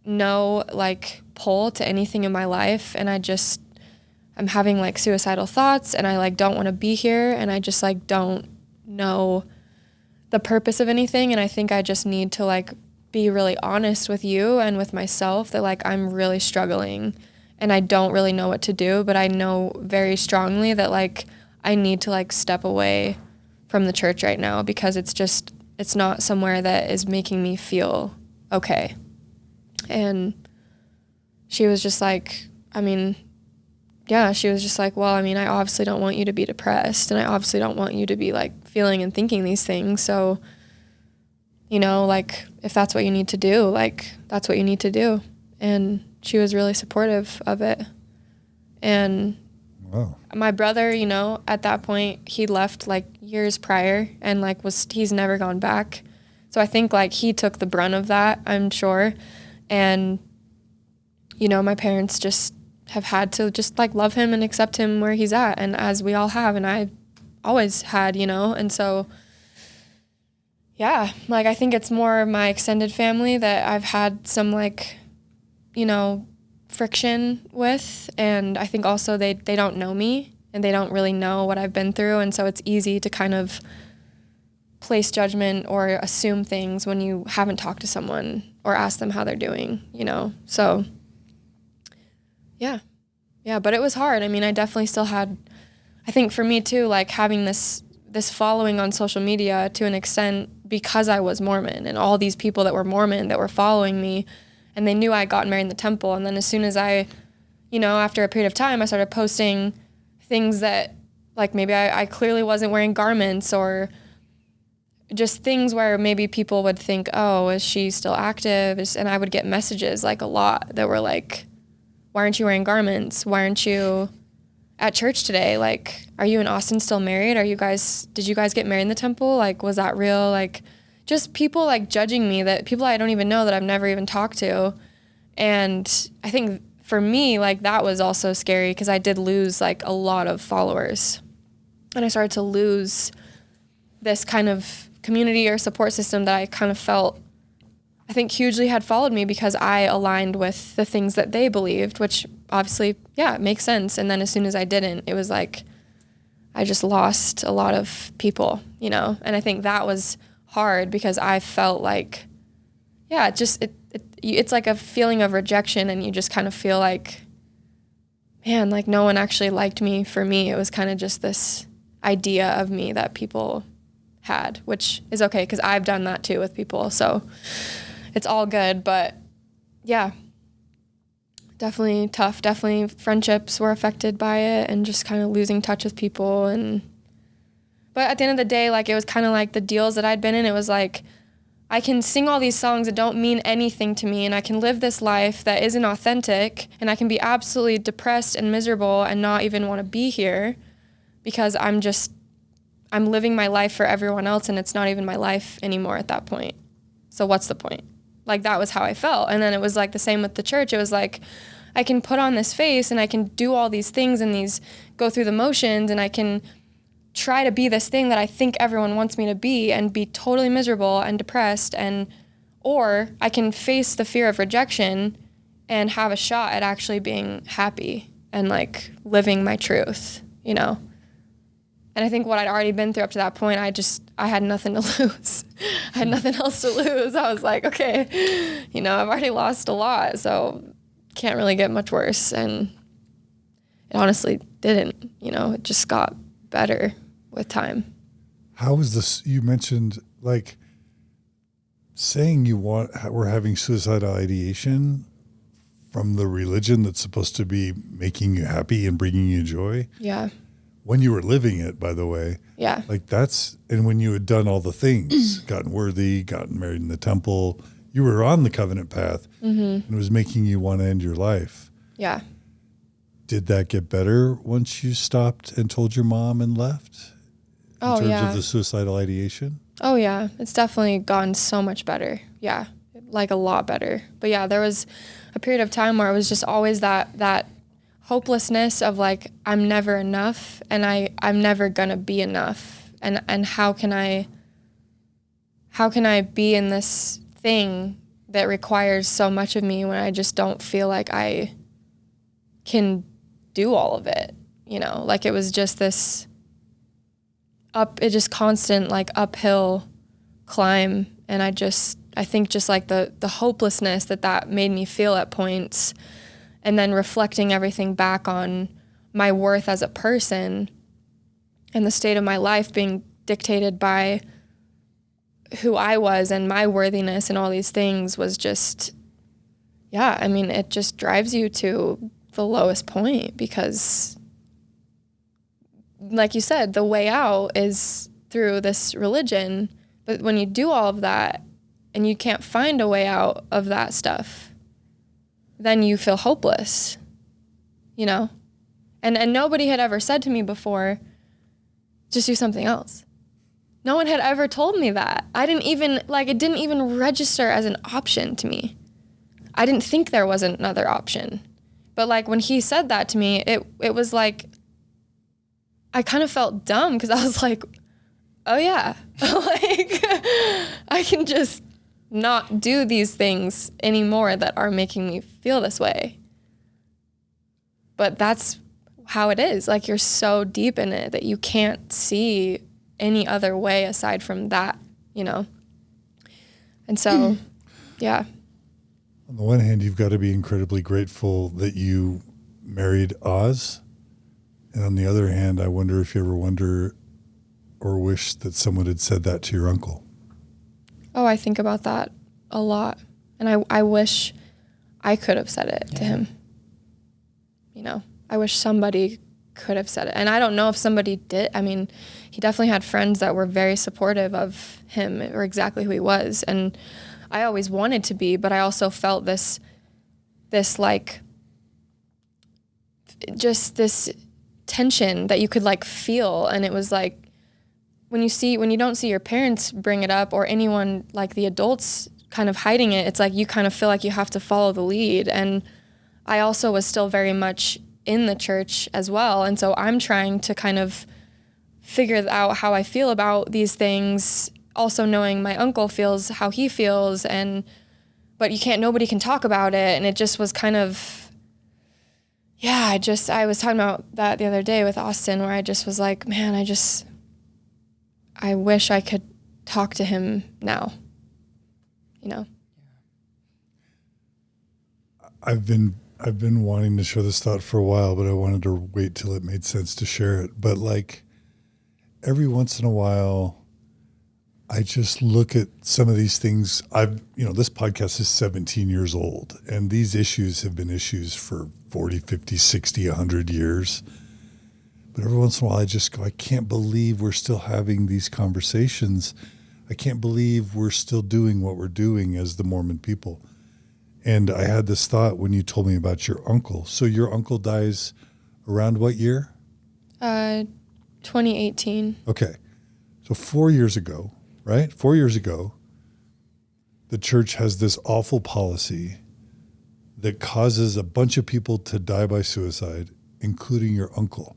S2: no like pull to anything in my life, and I'm having like suicidal thoughts, and I like don't want to be here, and I just like don't know the purpose of anything, and I think I just need to like be really honest with you and with myself that like I'm really struggling and I don't really know what to do, but I know very strongly that like I need to like step away from the church right now, because it's not somewhere that is making me feel okay. And she was just like, I mean, yeah, she was just like, well, I mean, I obviously don't want you to be depressed, and I obviously don't want you to be like feeling and thinking these things. So, you know, like if that's what you need to do, like that's what you need to do. And she was really supportive of it. And
S1: Wow.
S2: My brother, you know, at that point he left like years prior, and like he's never gone back. So I think like he took the brunt of that, I'm sure. And, you know, my parents just have had to just like love him and accept him where he's at, and as we all have, and I always had, you know. And so yeah, like I think it's more my extended family that I've had some like, you know, friction with, and I think also they don't know me, and they don't really know what I've been through, and so it's easy to kind of place judgment or assume things when you haven't talked to someone or asked them how they're doing, you know. So yeah, but it was hard. I mean, I definitely still had, I think for me too, like having this following on social media to an extent, because I was Mormon, and all these people that were Mormon that were following me, and they knew I got married in the temple. And then as soon as I, you know, after a period of time, I started posting things that like maybe I clearly wasn't wearing garments, or just things where maybe people would think, oh, is she still active? And I would get messages like a lot that were like, why aren't you wearing garments? Why aren't you at church today? Like, are you and Austin still married? Did you guys get married in the temple? Like, was that real? Like, just people like judging me, that people I don't even know, that I've never even talked to. And I think for me, like that was also scary, because I did lose like a lot of followers, and I started to lose this kind of community or support system that I kind of felt, I think, hugely had followed me, because I aligned with the things that they believed, which obviously, yeah, it makes sense. And then as soon as I didn't, it was like I just lost a lot of people, you know. And I think that was hard, because I felt like, yeah, it's like a feeling of rejection, and you just kind of feel like, man, like no one actually liked me for me. It was kind of just this idea of me that people had, which is okay, because I've done that too with people. So it's all good. But yeah, definitely tough. Definitely friendships were affected by it, and just kind of losing touch with people. But at the end of the day, like it was kind of like the deals that I'd been in. It was like, I can sing all these songs that don't mean anything to me, and I can live this life that isn't authentic, and I can be absolutely depressed and miserable and not even want to be here, because I'm living my life for everyone else, and it's not even my life anymore at that point. So what's the point? Like that was how I felt. And then it was like the same with the church. It was like, I can put on this face, and I can do all these things, and go through the motions, and I can try to be this thing that I think everyone wants me to be, and be totally miserable and depressed and or I can face the fear of rejection and have a shot at actually being happy and like living my truth, you know? And I think what I'd already been through up to that point, I had nothing to lose. I had nothing else to lose. I was like, okay, you know, I've already lost a lot, so can't really get much worse. And it honestly didn't, you know, it just got better with time.
S1: How was this? You mentioned like saying we're having suicidal ideation from the religion that's supposed to be making you happy and bringing you joy.
S2: Yeah.
S1: When you were living it, by the way.
S2: Yeah.
S1: Like and when you had done all the things, gotten worthy, gotten married in the temple, you were on the covenant path, and it was making you want to end your life.
S2: Yeah.
S1: Did that get better once you stopped and told your mom and left? In terms of the suicidal ideation?
S2: Oh, yeah. It's definitely gone so much better. Yeah. Like a lot better. But yeah, there was a period of time where it was just always that hopelessness of like, I'm never enough and I'm never going to be enough. And how can I be in this thing that requires so much of me when I just don't feel like I can do all of it, you know? Like it was just this constant like uphill climb. And I think just like the hopelessness that made me feel at points, and then reflecting everything back on my worth as a person and the state of my life being dictated by who I was and my worthiness and all these things was just, yeah, I mean, it just drives you to the lowest point because, like you said, the way out is through this religion. But when you do all of that and you can't find a way out of that stuff, then you feel hopeless, you know? And nobody had ever said to me before, just do something else. No one had ever told me that. It didn't even register as an option to me. I didn't think there was another option. But like when he said that to me, it was like, I kind of felt dumb because I was like, oh yeah, like I can just not do these things anymore that are making me feel this way. But that's how it is. Like you're so deep in it that you can't see any other way aside from that, you know? And so, yeah.
S1: On the one hand, you've got to be incredibly grateful that you married Auz. And on the other hand, I wonder if you ever wonder or wish that someone had said that to your uncle.
S2: Oh, I think about that a lot. And I wish I could have said it to him. You know, I wish somebody could have said it. And I don't know if somebody did. I mean, he definitely had friends that were very supportive of him or exactly who he was. And I always wanted to be, but I also felt this like, just this tension that you could like feel. And it was like, when you don't see your parents bring it up or anyone like the adults kind of hiding it, it's like you kind of feel like you have to follow the lead. And I also was still very much in the church as well. And so I'm trying to kind of figure out how I feel about these things, also knowing my uncle feels how he feels, but nobody can talk about it. And it just was kind of, yeah, I was talking about that the other day with Austin, where I just was like, man, I wish I could talk to him now, you know?
S1: I've been wanting to share this thought for a while, but I wanted to wait till it made sense to share it. But like every once in a while, I just look at some of these things. This podcast is 17 years old, and these issues have been issues for 40, 50, 60, 100 years. But every once in a while, I just go, I can't believe we're still having these conversations. I can't believe we're still doing what we're doing as the Mormon people. And I had this thought when you told me about your uncle. So your uncle dies around what year?
S2: 2018.
S1: Okay. So 4 years ago, right? 4 years ago, the church has this awful policy that causes a bunch of people to die by suicide, including your uncle.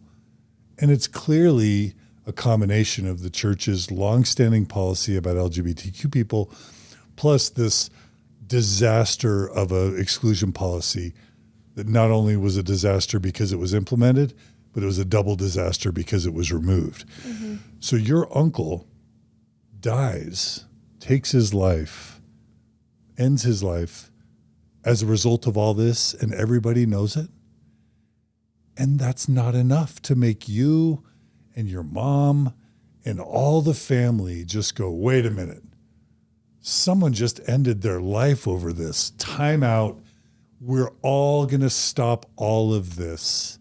S1: And it's clearly a combination of the church's longstanding policy about LGBTQ people, plus this disaster of a exclusion policy that not only was a disaster because it was implemented, but it was a double disaster because it was removed. Mm-hmm. So your uncle dies, takes his life, ends his life as a result of all this, and everybody knows it. And that's not enough to make you and your mom and all the family just go, wait a minute. Someone just ended their life over this. Time out. We're all going to stop all of this.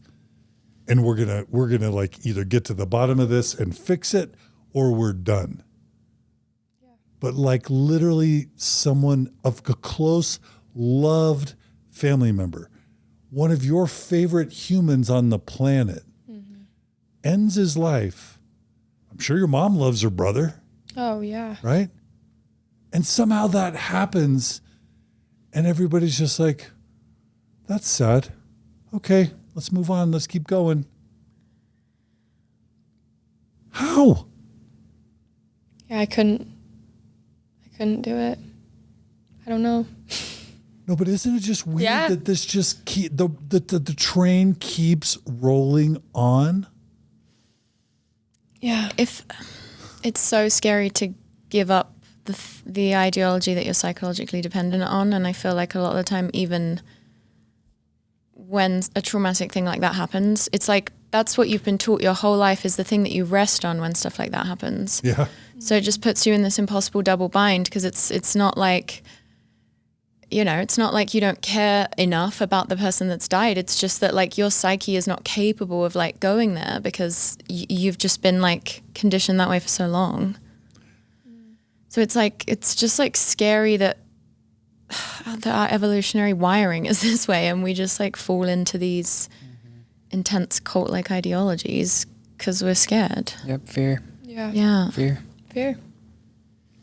S1: And we're going to like either get to the bottom of this and fix it, or we're done. Yeah. But like literally someone of a close, loved family member, one of your favorite humans on the planet, ends his life. I'm sure your mom loves her brother.
S2: Oh, yeah.
S1: Right? And somehow that happens, and everybody's just like, that's sad. Okay, let's move on. Let's keep going. How?
S2: Yeah, I couldn't do it. I don't know.
S1: No, but isn't it just weird that this just the train keeps rolling on?
S2: Yeah.
S3: If it's so scary to give up the ideology that you're psychologically dependent on, and I feel like a lot of the time, even when a traumatic thing like that happens, it's like that's what you've been taught your whole life is the thing that you rest on when stuff like that happens.
S1: Yeah.
S3: So it just puts you in this impossible double bind, because it's not like, you know, it's not like you don't care enough about the person that's died. It's just that like your psyche is not capable of like going there because you've just been like conditioned that way for so long. So it's like, it's just like scary that our evolutionary wiring is this way, and we just like fall into these intense cult-like ideologies because we're scared.
S4: Yep, fear.
S2: Yeah.
S3: Yeah.
S4: Fear.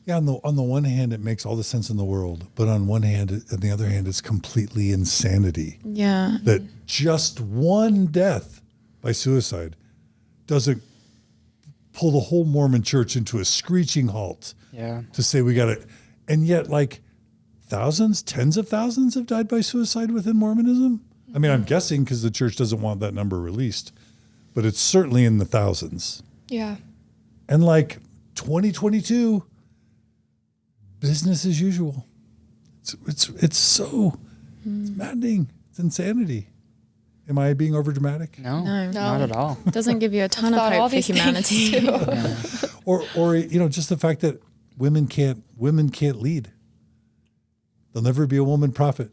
S1: Yeah, on the one hand, it makes all the sense in the world, but on the other hand, it's completely insanity.
S3: Yeah.
S1: That just one death by suicide doesn't pull the whole Mormon church into a screeching halt.
S4: Yeah.
S1: To say we got it. And yet like thousands, tens of thousands have died by suicide within Mormonism. I mean, I'm guessing because the church doesn't want that number released, but it's certainly in the thousands.
S2: Yeah.
S1: And like 2022, business as usual. It's so it's maddening. It's insanity. Am I being overdramatic?
S4: No,
S3: No.
S4: not at all.
S3: It doesn't give you a ton of
S2: Thought all
S3: hope for
S2: these things
S3: humanity.
S2: too.
S4: Yeah.
S1: Or you know, just the fact that women can't lead. There'll never be a woman prophet.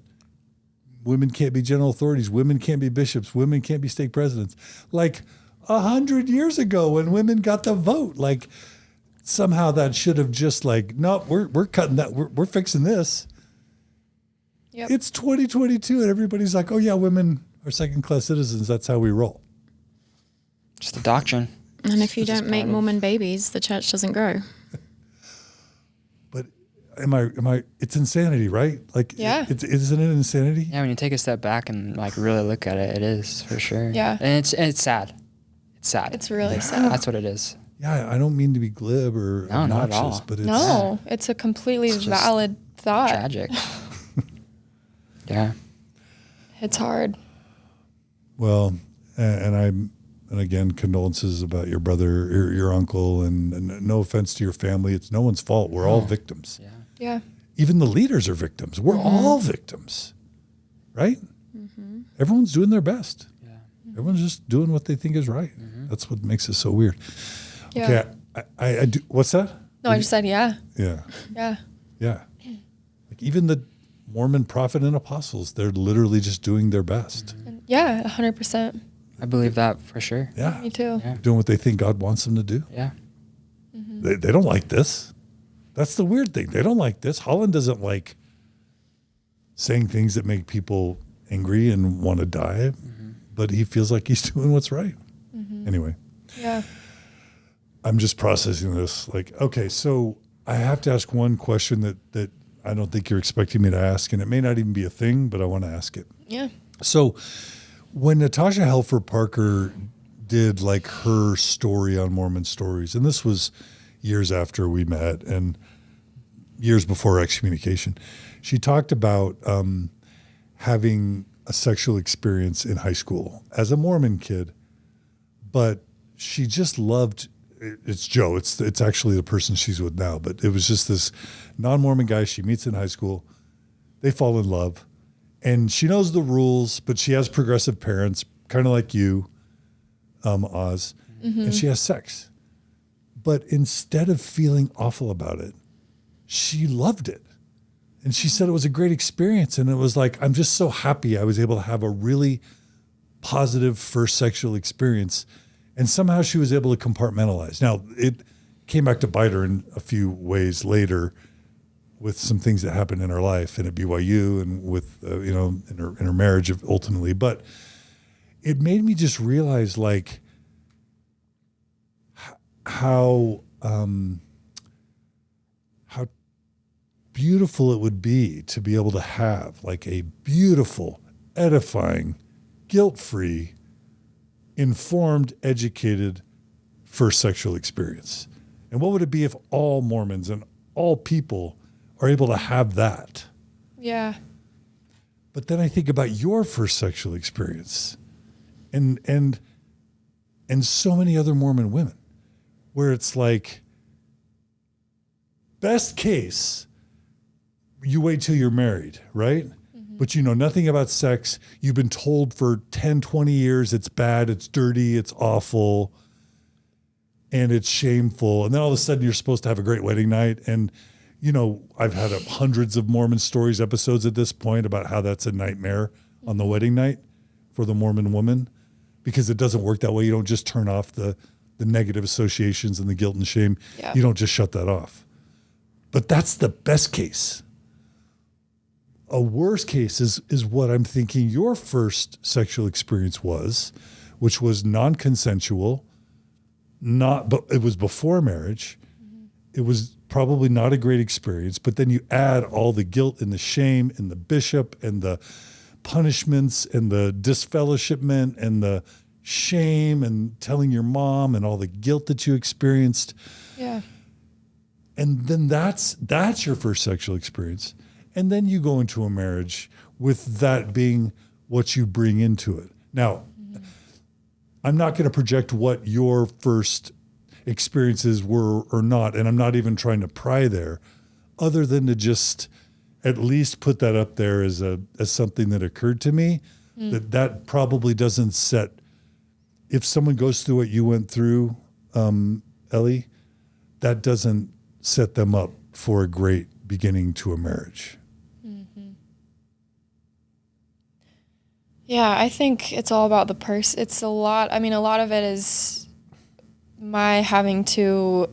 S1: Women can't be general authorities. Women can't be bishops. Women can't be stake presidents. Like 100 years ago when women got the vote, like somehow that should have just like, nope, we're cutting that. We're fixing this.
S2: Yep.
S1: It's 2022 and everybody's like, oh yeah, women are second-class citizens. That's how we roll.
S4: Just the doctrine.
S3: And if you
S4: It's just
S3: don't make
S4: part of-
S3: Mormon babies, the church doesn't grow.
S1: But am I, it's insanity, right? Like,
S2: Yeah.
S1: Isn't it insanity?
S4: Yeah, when you take a step back and like really look at it, it is for sure.
S2: Yeah.
S4: And it's sad. It's sad.
S2: It's really sad.
S4: That's what it is.
S1: Yeah, I don't mean to be glib or
S4: No, not at
S1: obnoxious,
S4: all.
S1: but it's
S2: No, it's a completely
S4: It's just
S2: valid thought.
S4: Tragic. Yeah.
S2: It's hard.
S1: well, and again, condolences about your brother, your uncle, and no offense to your family. It's no one's fault. We're all victims.
S4: Yeah.
S2: Yeah.
S1: Even the leaders are victims. We're all victims, right? Everyone's doing their best.
S4: Yeah.
S1: Everyone's just doing what they think is right. That's what makes it so weird.
S2: Yeah.
S1: Okay, I do. What's that?
S2: No, I just said, yeah.
S1: Yeah.
S2: Yeah.
S1: Yeah. Like even the Mormon prophet and apostles, they're literally just doing their best.
S2: Yeah, 100%.
S4: I believe that for sure.
S1: Yeah.
S2: Me too.
S4: Yeah.
S1: Doing what they think God wants them to do.
S4: Yeah.
S1: They don't like this. That's the weird thing. They don't like this. Holland doesn't like saying things that make people angry and want to die, but he feels like he's doing what's right. Anyway,
S2: Yeah.
S1: I'm just processing this. Like, okay, so I have to ask one question that I don't think you're expecting me to ask, and it may not even be a thing, but I want to ask it.
S2: Yeah.
S1: So when Natasha Helfer Parker did like her story on MormonStories, and this was years after we met, and years before excommunication. She talked about having a sexual experience in high school as a Mormon kid, but she just loved, it's Joe, it's actually the person she's with now, but it was just this non-Mormon guy she meets in high school. They fall in love, and she knows the rules, but she has progressive parents, kind of like you, Oz, and she has sex. But instead of feeling awful about it, she loved it. And she said it was a great experience. And it was like, I'm just so happy I was able to have a really positive first sexual experience. And somehow she was able to compartmentalize. Now, it came back to bite her in a few ways later with some things that happened in her life and at BYU and with, in her marriage ultimately. But it made me just realize like how beautiful it would be to be able to have like a beautiful, edifying, guilt-free, informed, educated first sexual experience. And what would it be if all Mormons and all people are able to have that?
S2: Yeah.
S1: But then I think about your first sexual experience and so many other Mormon women where it's like, best case, you wait till you're married, right? Mm-hmm. But you know nothing about sex. You've been told for 10, 20 years it's bad, it's dirty, it's awful, and it's shameful. And then all of a sudden you're supposed to have a great wedding night. And, I've had hundreds of MormonStories episodes at this point about how that's a nightmare on the wedding night for the Mormon woman because it doesn't work that way. You don't just turn off the negative associations and the guilt and shame. Yeah. You don't just shut that off. But that's the best case. A worst case is what I'm thinking your first sexual experience was, which was non-consensual, but it was before marriage. Mm-hmm. It was probably not a great experience, but then you add all the guilt and the shame and the bishop and the punishments and the disfellowshipment and the shame and telling your mom and all the guilt that you experienced.
S2: Yeah.
S1: And then that's your first sexual experience. And then you go into a marriage with that being what you bring into it. Now, I'm not going to project what your first experiences were or not, and I'm not even trying to pry there, other than to just at least put that up there as something that occurred to me, that probably doesn't set, if someone goes through what you went through, Ellee, that doesn't set them up for a great beginning to a marriage.
S2: Mm-hmm. Yeah, I think it's all about the person. It's a lot of it is my having to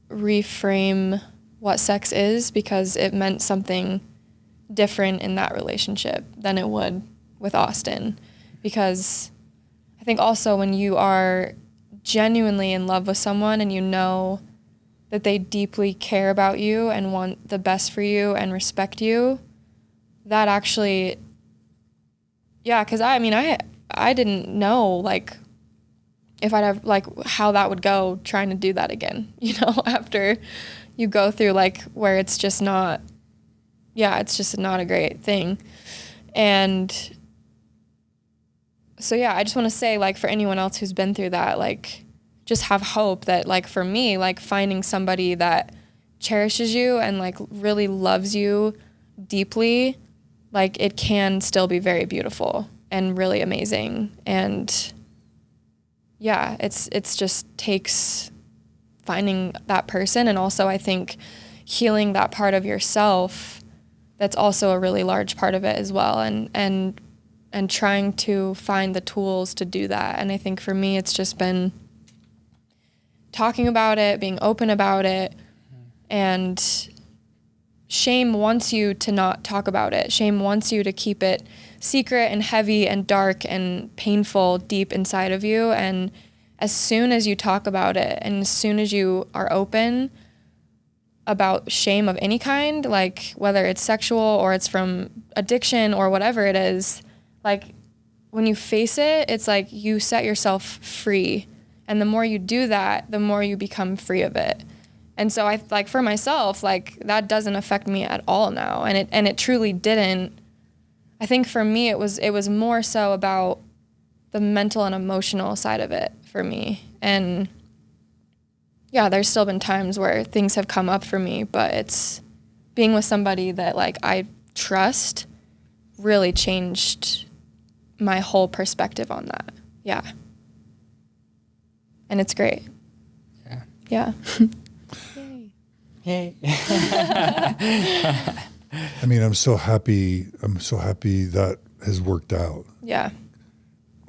S2: reframe what sex is because it meant something different in that relationship than it would with Austin. Because I think also when you are genuinely in love with someone and you know that they deeply care about you and want the best for you and respect you, that actually, yeah, because I didn't know, like, if I'd have, like, how that would go trying to do that again, after you go through, like, where it's just not, it's just not a great thing. And so, I just want to say, like, for anyone else who's been through that, like, just have hope that, like, for me, like, finding somebody that cherishes you and, like, really loves you deeply, like, it can still be very beautiful and really amazing. And it's just takes finding that person, and also I think healing that part of yourself. That's also a really large part of it as well, and trying to find the tools to do that. And I think for me, it's just been talking about it, being open about it, and shame wants you to not talk about it. Shame wants you to keep it secret and heavy and dark and painful deep inside of you. And as soon as you talk about it and as soon as you are open about shame of any kind, like whether it's sexual or it's from addiction or whatever it is, like when you face it, it's like you set yourself free. And the more you do that, the more you become free of it. And so I like for myself, like that doesn't affect me at all now. And it truly didn't. I think for me, it was more so about the mental and emotional side of it for me. And yeah, there's still been times where things have come up for me, but it's being with somebody that like I trust really changed my whole perspective on that. Yeah. And it's great. Yeah.
S4: Yay.
S1: I mean, I'm so happy that has worked out.
S2: Yeah.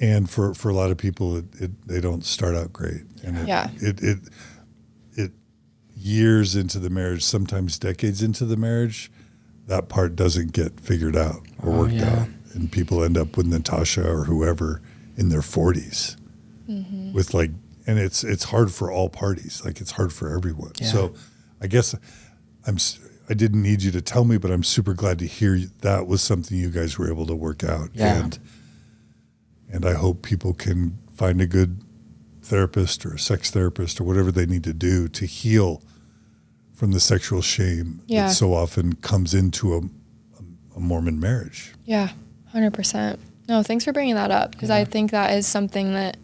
S1: And for a lot of people, they don't start out great. And it years into the marriage, sometimes decades into the marriage, that part doesn't get figured out or worked out. And people end up with Natasha or whoever in their 40s with like, and it's hard for all parties. Like it's hard for everyone. Yeah. So I guess I didn't need you to tell me, but I'm super glad to hear that was something you guys were able to work out.
S4: Yeah.
S1: And I hope people can find a good therapist or a sex therapist or whatever they need to do to heal from the sexual shame that so often comes into a Mormon marriage.
S2: Yeah, 100%. No, thanks for bringing that up, because I think that is something that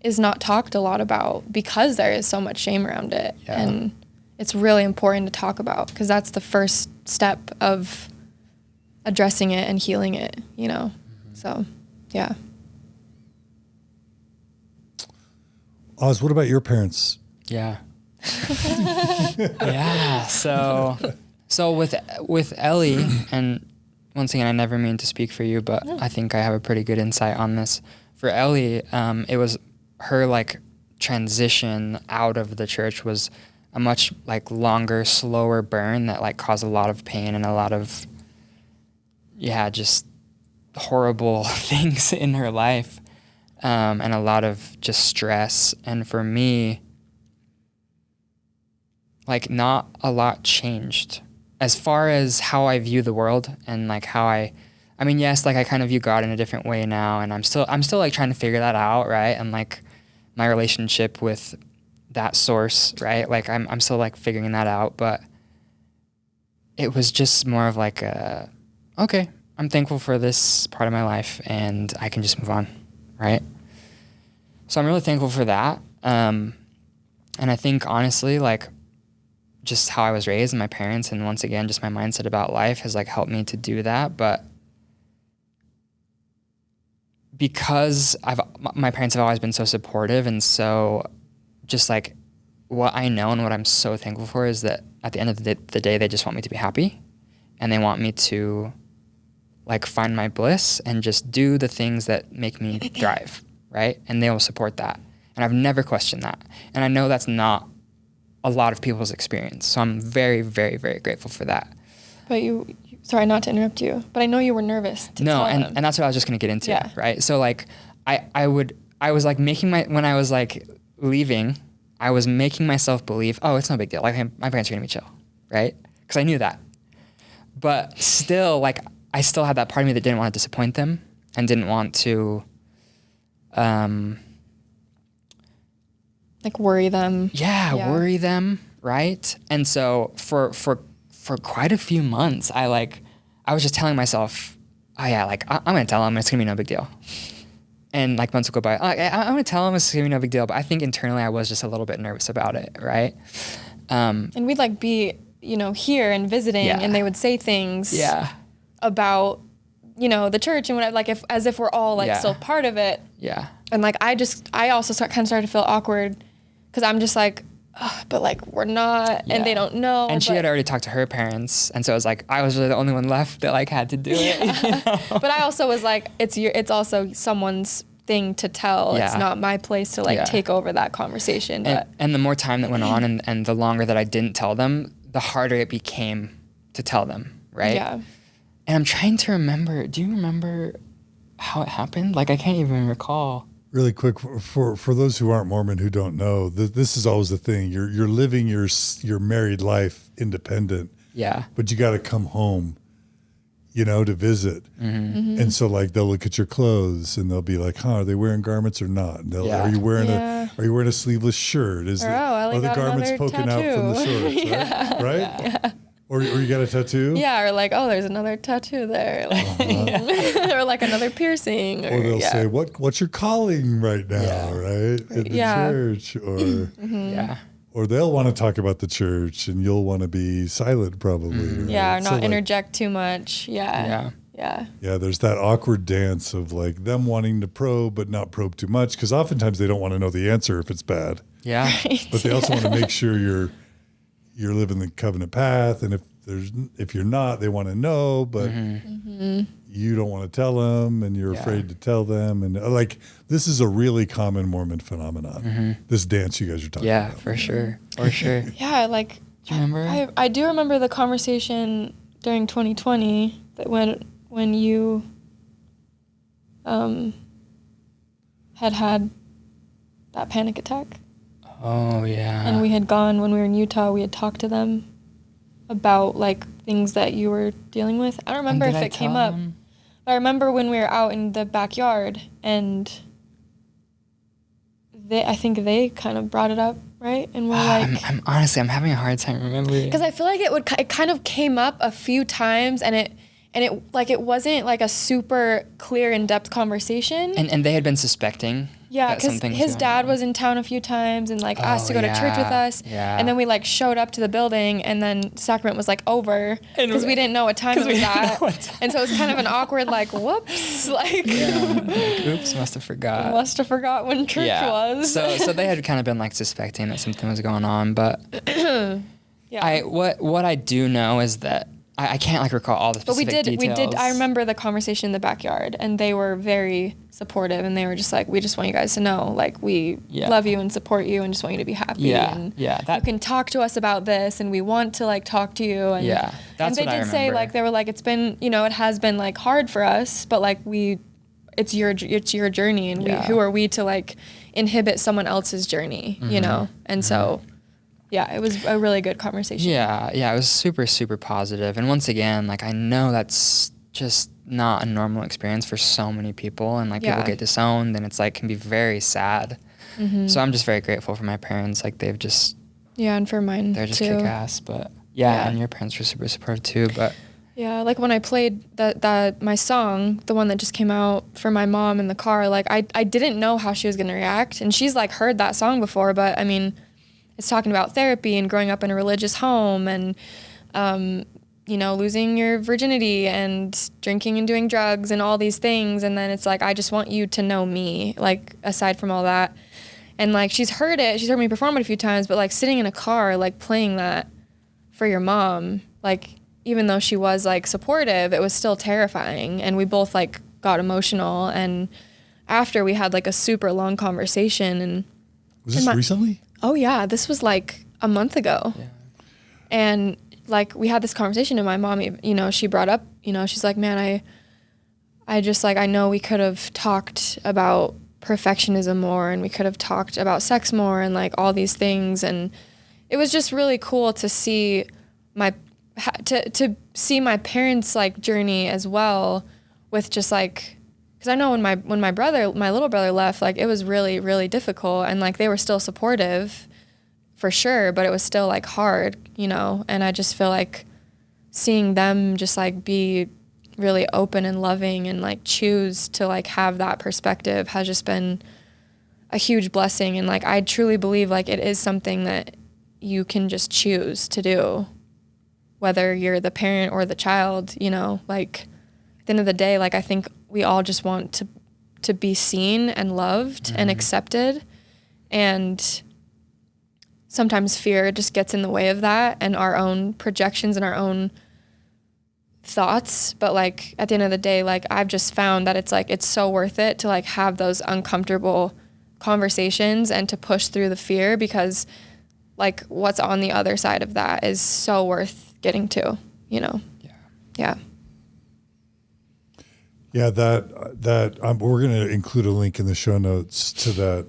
S2: is not talked a lot about because there is so much shame around it. Yeah. And it's really important to talk about because that's the first step of addressing it and healing it, you know? So, yeah.
S1: Auz, what about your parents?
S4: Yeah. Yeah. So with Ellee, and once again, I never mean to speak for you, but I think I have a pretty good insight on this. For Ellee, it was her like transition out of the church was a much like longer, slower burn that like caused a lot of pain and a lot of, just horrible things in her life. And a lot of just stress. And for me, like not a lot changed as far as how I view the world and like how I mean, yes, like I kind of view God in a different way now, and I'm still like trying to figure that out, right? And like my relationship with that source, right? Like I'm still like figuring that out, but it was just more of like okay, I'm thankful for this part of my life and I can just move on, right? So I'm really thankful for that. And I think honestly, like just how I was raised and my parents, and once again, just my mindset about life has like helped me to do that. But because my parents have always been so supportive, and so just like what I know and what I'm so thankful for is that at the end of the day, they just want me to be happy, and they want me to like find my bliss and just do the things that make me thrive, right? And they will support that. And I've never questioned that. And I know that's not a lot of people's experience. So I'm very, very, very grateful for that.
S2: But sorry not to interrupt you, but I know you were nervous to tell them.
S4: And that's what I was just going to get into, right? So like I was like when I was like leaving, I was making myself believe, oh, it's no big deal. Like my parents are going to be chill, right? Because I knew that. But still, like I still had that part of me that didn't want to disappoint them and didn't want to
S2: like worry them.
S4: Yeah, worry them, right? And so for quite a few months, I was just telling myself, oh yeah, like I'm gonna tell them it's gonna be no big deal. And like months would go by, I'm gonna tell them it's gonna be no big deal. But I think internally I was just a little bit nervous about it, right?
S2: And we'd like be, here and visiting, and they would say things about, the church and whatever, like as if we're all like still part of it.
S4: Yeah.
S2: And like I also started to feel awkward because I'm just like, but like we're not, and they don't know.
S4: And she had already talked to her parents, and so it was like I was really the only one left that like had to do it.
S2: But I also was like, it's also someone's thing to tell. It's not my place to like take over that conversation.
S4: And the more time that went on, and the longer that I didn't tell them, the harder it became to tell them, right? Yeah. And I'm trying to remember. Do you remember how it happened? Like I can't even recall.
S1: Really quick, for those who aren't Mormon who don't know, this is always the thing. You're living your married life independent.
S4: Yeah.
S1: But you got to come home. to visit. And so like they'll look at your clothes and they'll be like, huh, are they wearing garments or not? And are you wearing a sleeveless shirt? Are the garments poking out from the shorts? Right? Yeah. Or you got a tattoo?
S2: Yeah, or like, oh, there's another tattoo there. Like, or like another piercing.
S1: Or they'll say, what's your calling right now, right? In the church. Or or they'll want to talk about the church and you'll want to be silent probably. Right?
S2: Yeah, or not interject too much. Yeah, there's that awkward dance of like them wanting to probe but not probe too much, because oftentimes they don't want to know the answer if it's bad.
S4: Yeah.
S2: Right.
S1: But they also want to make sure you're living the covenant path, and if you're not, they want to know, but you don't want to tell them, and you're afraid to tell them, and like this is a really common Mormon phenomenon. This dance you guys are talking about.
S4: Yeah, for sure.
S2: Yeah, like
S4: do you remember?
S2: I do remember the conversation during 2020 that when you had that panic attack.
S4: Oh yeah.
S2: And we had gone, when we were in Utah, we had talked to them about like things that you were dealing with. I don't remember if it came up. But I remember when we were out in the backyard and I think they kind of brought it up, right? And we're like,
S4: I'm honestly having a hard time remembering.
S2: Because I feel like it kind of came up a few times, and it wasn't like a super clear, in-depth conversation.
S4: And they had been suspecting.
S2: Yeah, because his dad was in town a few times and like asked to go to church with us. Yeah. And then we like showed up to the building, and then sacrament was like over because we didn't know what time it was at. And so it was kind of an awkward like, whoops, like.
S4: Oops, must have forgot.
S2: Must have forgot when church was.
S4: So they had kind of been like suspecting that something was going on, but what I do know is that I can't like recall all the specific details.
S2: We did. I remember the conversation in the backyard, and they were very supportive, and they were just like, we just want you guys to know, like, we love you and support you and just want you to be happy. You can talk to us about this, and we want to like talk to you. And,
S4: that's
S2: what I remember. And they did say like, they were like, it's been, it has been like hard for us, but like it's your journey, and who are we to like inhibit someone else's journey, And so. Yeah, it was a really good conversation.
S4: Yeah, it was super, super positive. And once again, like I know that's just not a normal experience for so many people, and like people get disowned, and it's like can be very sad. So I'm just very grateful for my parents. Like they've just
S2: and for mine
S4: they're just
S2: too.
S4: kick ass. But and your parents were super supportive too. But
S2: like when I played that my song, the one that just came out for my mom in the car, like I didn't know how she was gonna react, and she's like heard that song before, but I mean. It's talking about therapy and growing up in a religious home and, losing your virginity and drinking and doing drugs and all these things. And then it's like, I just want you to know me, like, aside from all that. And, like, she's heard it. She's heard me perform it a few times. But, like, sitting in a car, like, playing that for your mom, like, even though she was, like, supportive, it was still terrifying. And we both, like, got emotional. And after we had, like, a super long conversation. And
S1: was this recently?
S2: Oh, yeah. This was like a month ago. Yeah. And like we had this conversation, and my mom, she brought up, she's like, man, I just like, I know we could have talked about perfectionism more, and we could have talked about sex more, and like all these things. And it was just really cool to see to see my parents' like journey as well, with just like, because I know when my little brother left, like it was really, really difficult, and like they were still supportive for sure, but it was still like hard, and I just feel like seeing them just like be really open and loving and like choose to like have that perspective has just been a huge blessing. And like I truly believe like it is something that you can just choose to do, whether you're the parent or the child, like at the end of the day, like I think we all just want to be seen and loved and accepted. And sometimes fear just gets in the way of that, and our own projections and our own thoughts. But like at the end of the day, like I've just found that it's like, it's so worth it to like have those uncomfortable conversations and to push through the fear, because like what's on the other side of that is so worth getting to, Yeah.
S1: Yeah, that we're going to include a link in the show notes to that.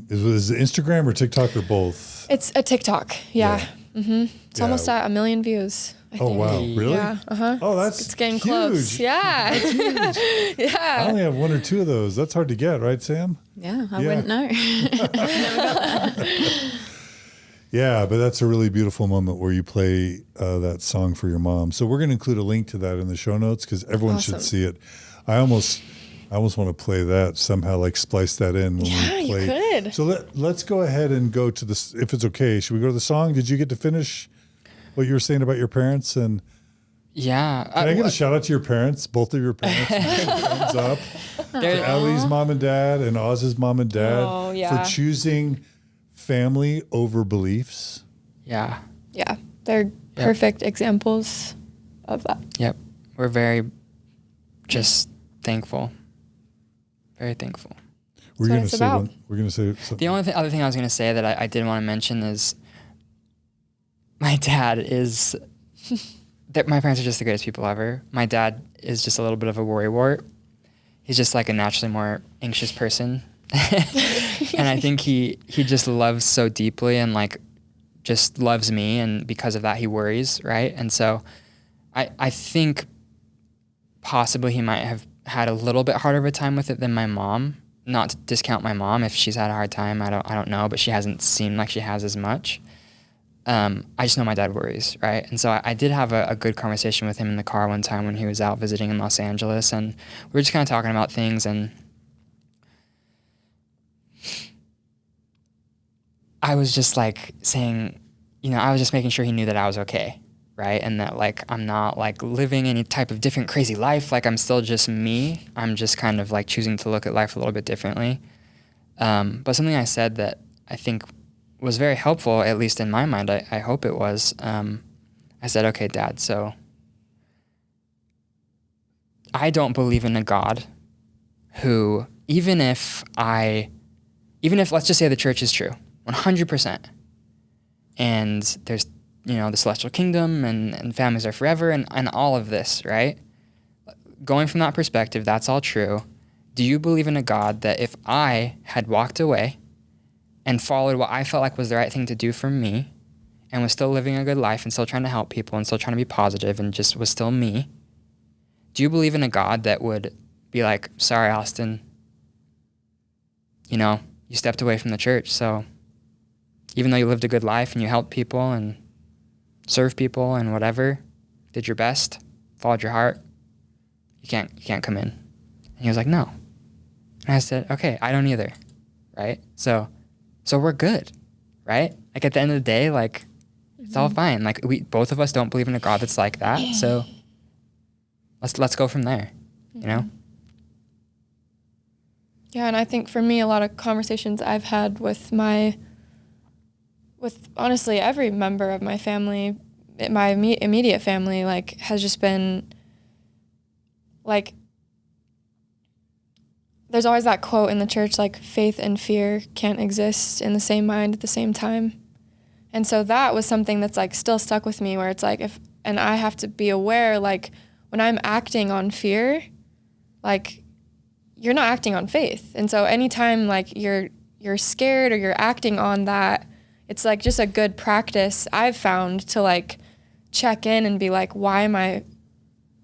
S1: Is it Instagram or TikTok or both?
S2: It's a TikTok. Yeah. It's almost at 1 million views,
S1: Oh, wow. Really?
S2: Yeah.
S1: Oh, that's
S2: It's getting
S1: huge.
S2: close. Yeah.
S1: That's huge.
S2: Yeah.
S1: I only have 1 or 2 of those. That's hard to get, right, Sam?
S3: Yeah, I
S1: Yeah.
S3: wouldn't know.
S1: Yeah, but that's a really beautiful moment where you play that song for your mom. So we're going to include a link to that in the show notes because everyone should see it. I almost want to play that somehow, like splice that in when we play.
S2: You could.
S1: So let's go ahead and go to this. If it's okay, should we go to the song? Did you get to finish what you were saying about your parents? And
S4: Yeah.
S1: can I get a shout out to your parents, both of your parents? Thumbs up to Ellie's mom and dad and Auz's mom and dad for choosing family over beliefs.
S4: Yeah.
S2: Yeah. They're perfect examples of that.
S4: Yep. We're very just thankful. Very thankful.
S1: We're going to
S2: it's
S1: say
S2: about.
S1: we're going to say something.
S4: The only other thing I was going to say that I did want to mention is my dad is that my parents are just the greatest people ever. My dad is just a little bit of a worrywart. He's just like a naturally more anxious person. And I think he just loves so deeply and like just loves me, and because of that he worries, right? And so I think possibly he might have had a little bit harder of a time with it than my mom. Not to discount my mom if she's had a hard time, I don't know, but she hasn't seemed like she has as much. I just know my dad worries, right? And so I did have a good conversation with him in the car one time when he was out visiting in Los Angeles, and we were just kind of talking about things, and I was just like saying, I was just making sure he knew that I was okay, right? And that like I'm not like living any type of different crazy life, like I'm still just me. I'm just kind of like choosing to look at life a little bit differently. But something I said that I think was very helpful, at least in my mind, I hope it was, I said, okay, Dad, so I don't believe in a God who, even if let's just say the church is true, 100%, and there's, the celestial kingdom and families are forever and all of this, right? Going from that perspective, that's all true. Do you believe in a God that if I had walked away and followed what I felt like was the right thing to do for me and was still living a good life and still trying to help people and still trying to be positive and just was still me, do you believe in a God that would be like, sorry, Austin, you stepped away from the church, so even though you lived a good life and you helped people and served people and whatever, did your best, followed your heart, you can't come in. And he was like, no. And I said, okay, I don't either, right? So we're good, right? Like at the end of the day, like it's all fine. Like both of us don't believe in a God that's like that. So let's go from there,
S2: Yeah, and I think for me, a lot of conversations I've had with honestly every member of my family, my immediate family, like has just been like, there's always that quote in the church, like faith and fear can't exist in the same mind at the same time. And so that was something that's like still stuck with me, where it's like and I have to be aware, like when I'm acting on fear, like you're not acting on faith. And so anytime like you're scared or you're acting on that, it's like just a good practice I've found to like check in and be like, why am I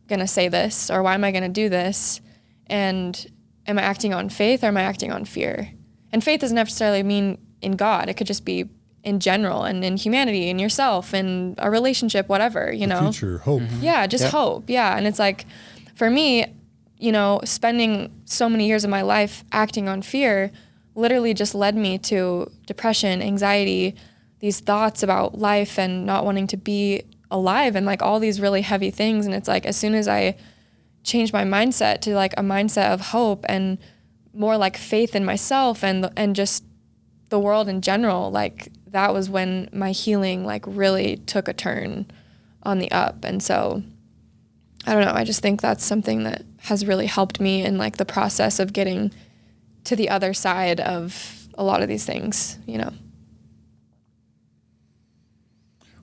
S2: gonna say this, or why am I gonna do this? And am I acting on faith or am I acting on fear? And faith doesn't necessarily mean in God. It could just be in general and in humanity, in yourself, in a relationship, whatever,
S1: Future, hope.
S2: Mm-hmm. Yeah, just hope. Yeah. And it's like, for me, spending so many years of my life acting on fear literally just led me to depression, anxiety, these thoughts about life and not wanting to be alive, and like all these really heavy things. And it's like, as soon as I changed my mindset to like a mindset of hope and more like faith in myself and just the world in general, like that was when my healing like really took a turn on the up. And so I don't know, I just think that's something that has really helped me in like the process of getting to the other side of a lot of these things,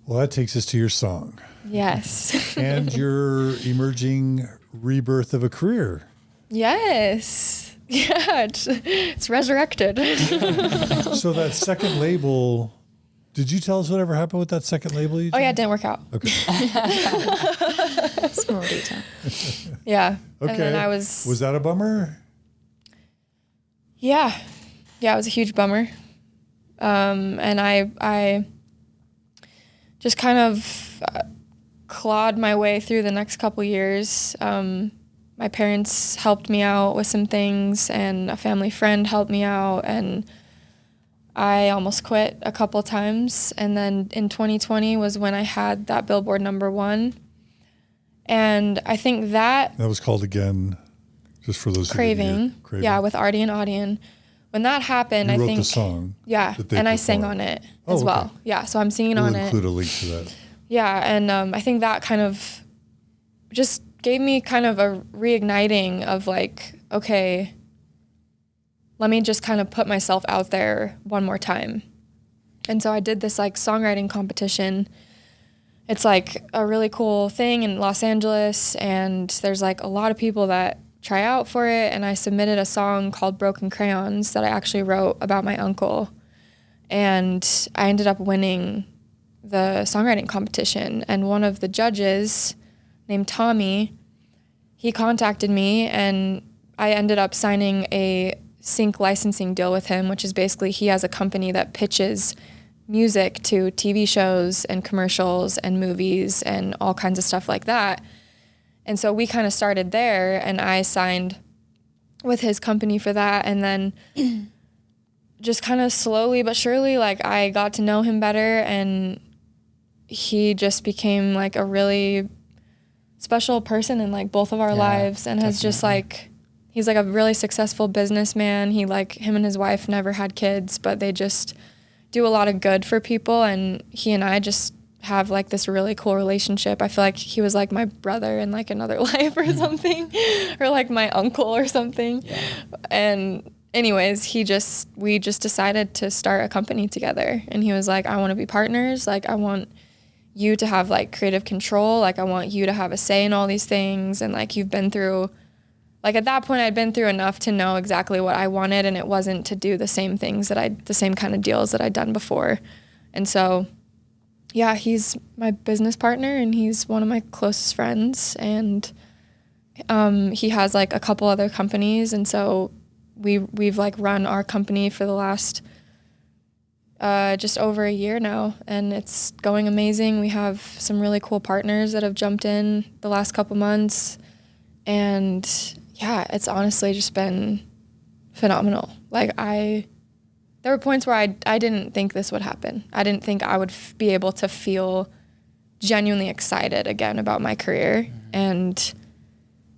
S1: Well, that takes us to your song.
S2: Yes.
S1: And your emerging rebirth of a career.
S2: Yes. Yeah, it's resurrected.
S1: So that second label, Did you tell us whatever happened with that second label you
S2: Oh, yeah, it
S1: did?
S2: didn't work out.
S1: Okay.
S3: Small detail.
S2: Yeah.
S1: Okay.
S2: And then I was
S1: that a bummer?
S2: Yeah. Yeah, it was a huge bummer. And I just kind of clawed my way through the next couple years. My parents helped me out with some things, and a family friend helped me out, and I almost quit a couple times. And then in 2020 was when I had that Billboard #1. And I think that
S1: was called again, just for those
S2: Craving.
S1: Craving.
S2: Yeah, with Artie and Audion. When that happened,
S1: You
S2: I
S1: wrote
S2: think
S1: the song.
S2: Yeah,
S1: that they
S2: and I sang
S1: performed.
S2: on it
S1: Oh,
S2: as
S1: okay.
S2: well. Yeah, so I'm singing
S1: We'll
S2: on it.
S1: include a link to that.
S2: Yeah, and I think that kind of just gave me kind of a reigniting of like, okay, let me just kind of put myself out there one more time. And so I did this like songwriting competition. It's like a really cool thing in Los Angeles, and there's like a lot of people that try out for it. And I submitted a song called Broken Crayons that I actually wrote about my uncle. And I ended up winning the songwriting competition. And one of the judges named Tommy, he contacted me, and I ended up signing a sync licensing deal with him, which is basically he has a company that pitches music to TV shows and commercials and movies and all kinds of stuff like that. And so we kind of started there, and I signed with his company for that. And then just kind of slowly but surely, like I got to know him better, and he just became like a really special person in like both of our lives, and has just like, he's like a really successful businessman. He like, him and his wife never had kids, but they just do a lot of good for people. And he and I just have like this really cool relationship. I feel like he was like my brother in like another life or something, or like my uncle or something. Yeah. And anyways, we just decided to start a company together. And he was like, I want to be partners. Like, I want you to have like creative control. Like, I want you to have a say in all these things. And like, you've been through, like at that point I'd been through enough to know exactly what I wanted. And it wasn't to do the same things the same kind of deals that I'd done before. And so, yeah, he's my business partner, and he's one of my closest friends. And he has like a couple other companies. And so we've like run our company for the last just over a year now, and it's going amazing. We have some really cool partners that have jumped in the last couple months, and yeah, it's honestly just been phenomenal. Like there were points where I didn't think this would happen. I didn't think I would be able to feel genuinely excited again about my career, and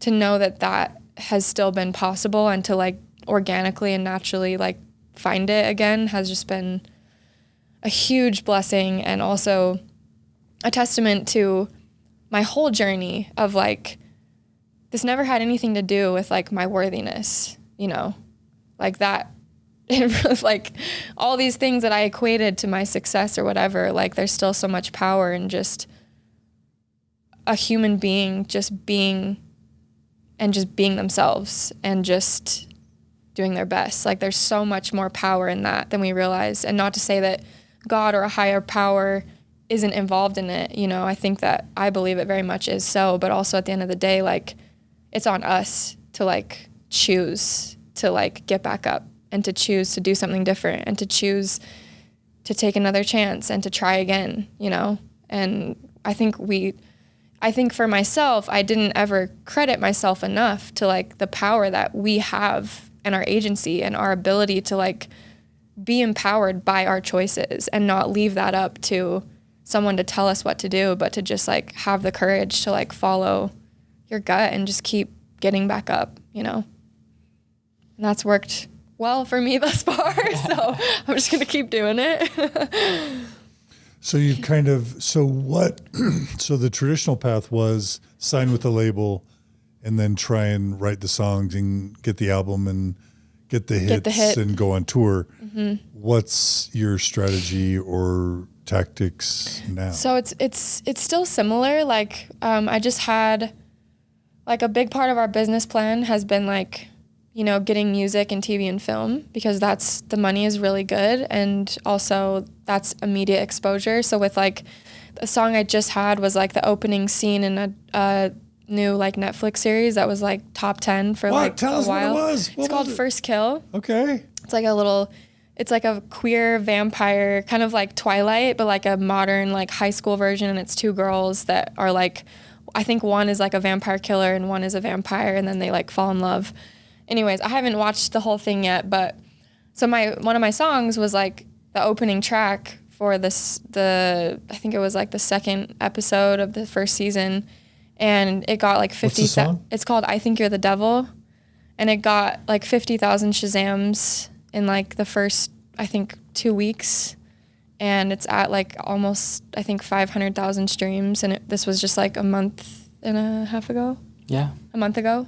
S2: to know that has still been possible, and to like organically and naturally like find it again has just been a huge blessing, and also a testament to my whole journey of like, this never had anything to do with like my worthiness, you know, like that, like all these things that I equated to my success or whatever, like there's still so much power in just a human being just being themselves and just doing their best. Like there's so much more power in that than we realize. And not to say that God or a higher power isn't involved in it. You know, I think that I believe it very much is so, but also at the end of the day, like it's on us to like choose to like get back up, and to choose to do something different, and to choose to take another chance and to try again, you know? And I think for myself, I didn't ever credit myself enough to like the power that we have and our agency and our ability to like be empowered by our choices, and not leave that up to someone to tell us what to do, but to just like have the courage to like follow your gut and just keep getting back up, you know? And that's worked well for me thus far. So I'm just going to keep doing it.
S1: So you've kind of, so the traditional path was sign with the label and then try and write the songs and get the album and get the hits and go on tour. Mm-hmm. What's your strategy or tactics now?
S2: So it's still similar. Like I just had like a big part of our business plan has been like getting music and TV and film, because the money is really good. And also that's immediate exposure. So with like a song I just had was like the opening scene in a new like Netflix series that was like top 10 for like
S1: Tell
S2: a
S1: us
S2: while.
S1: what it was.
S2: It's called First Kill.
S1: Okay.
S2: It's like a queer vampire, kind of like Twilight, but like a modern like high school version. And it's two girls that are like, I think one is like a vampire killer and one is a vampire, and then they like fall in love. Anyways, I haven't watched the whole thing yet, but so one of my songs was like the opening track for I think it was like the second episode of the first season, and it got like 50.
S1: What's the song?
S2: It's called I Think You're the Devil, and it got like 50,000 Shazams in like the first, I think, 2 weeks, and it's at like almost, I think, 500,000 streams, and this was just like a month and a half ago.
S4: Yeah.
S2: A month ago.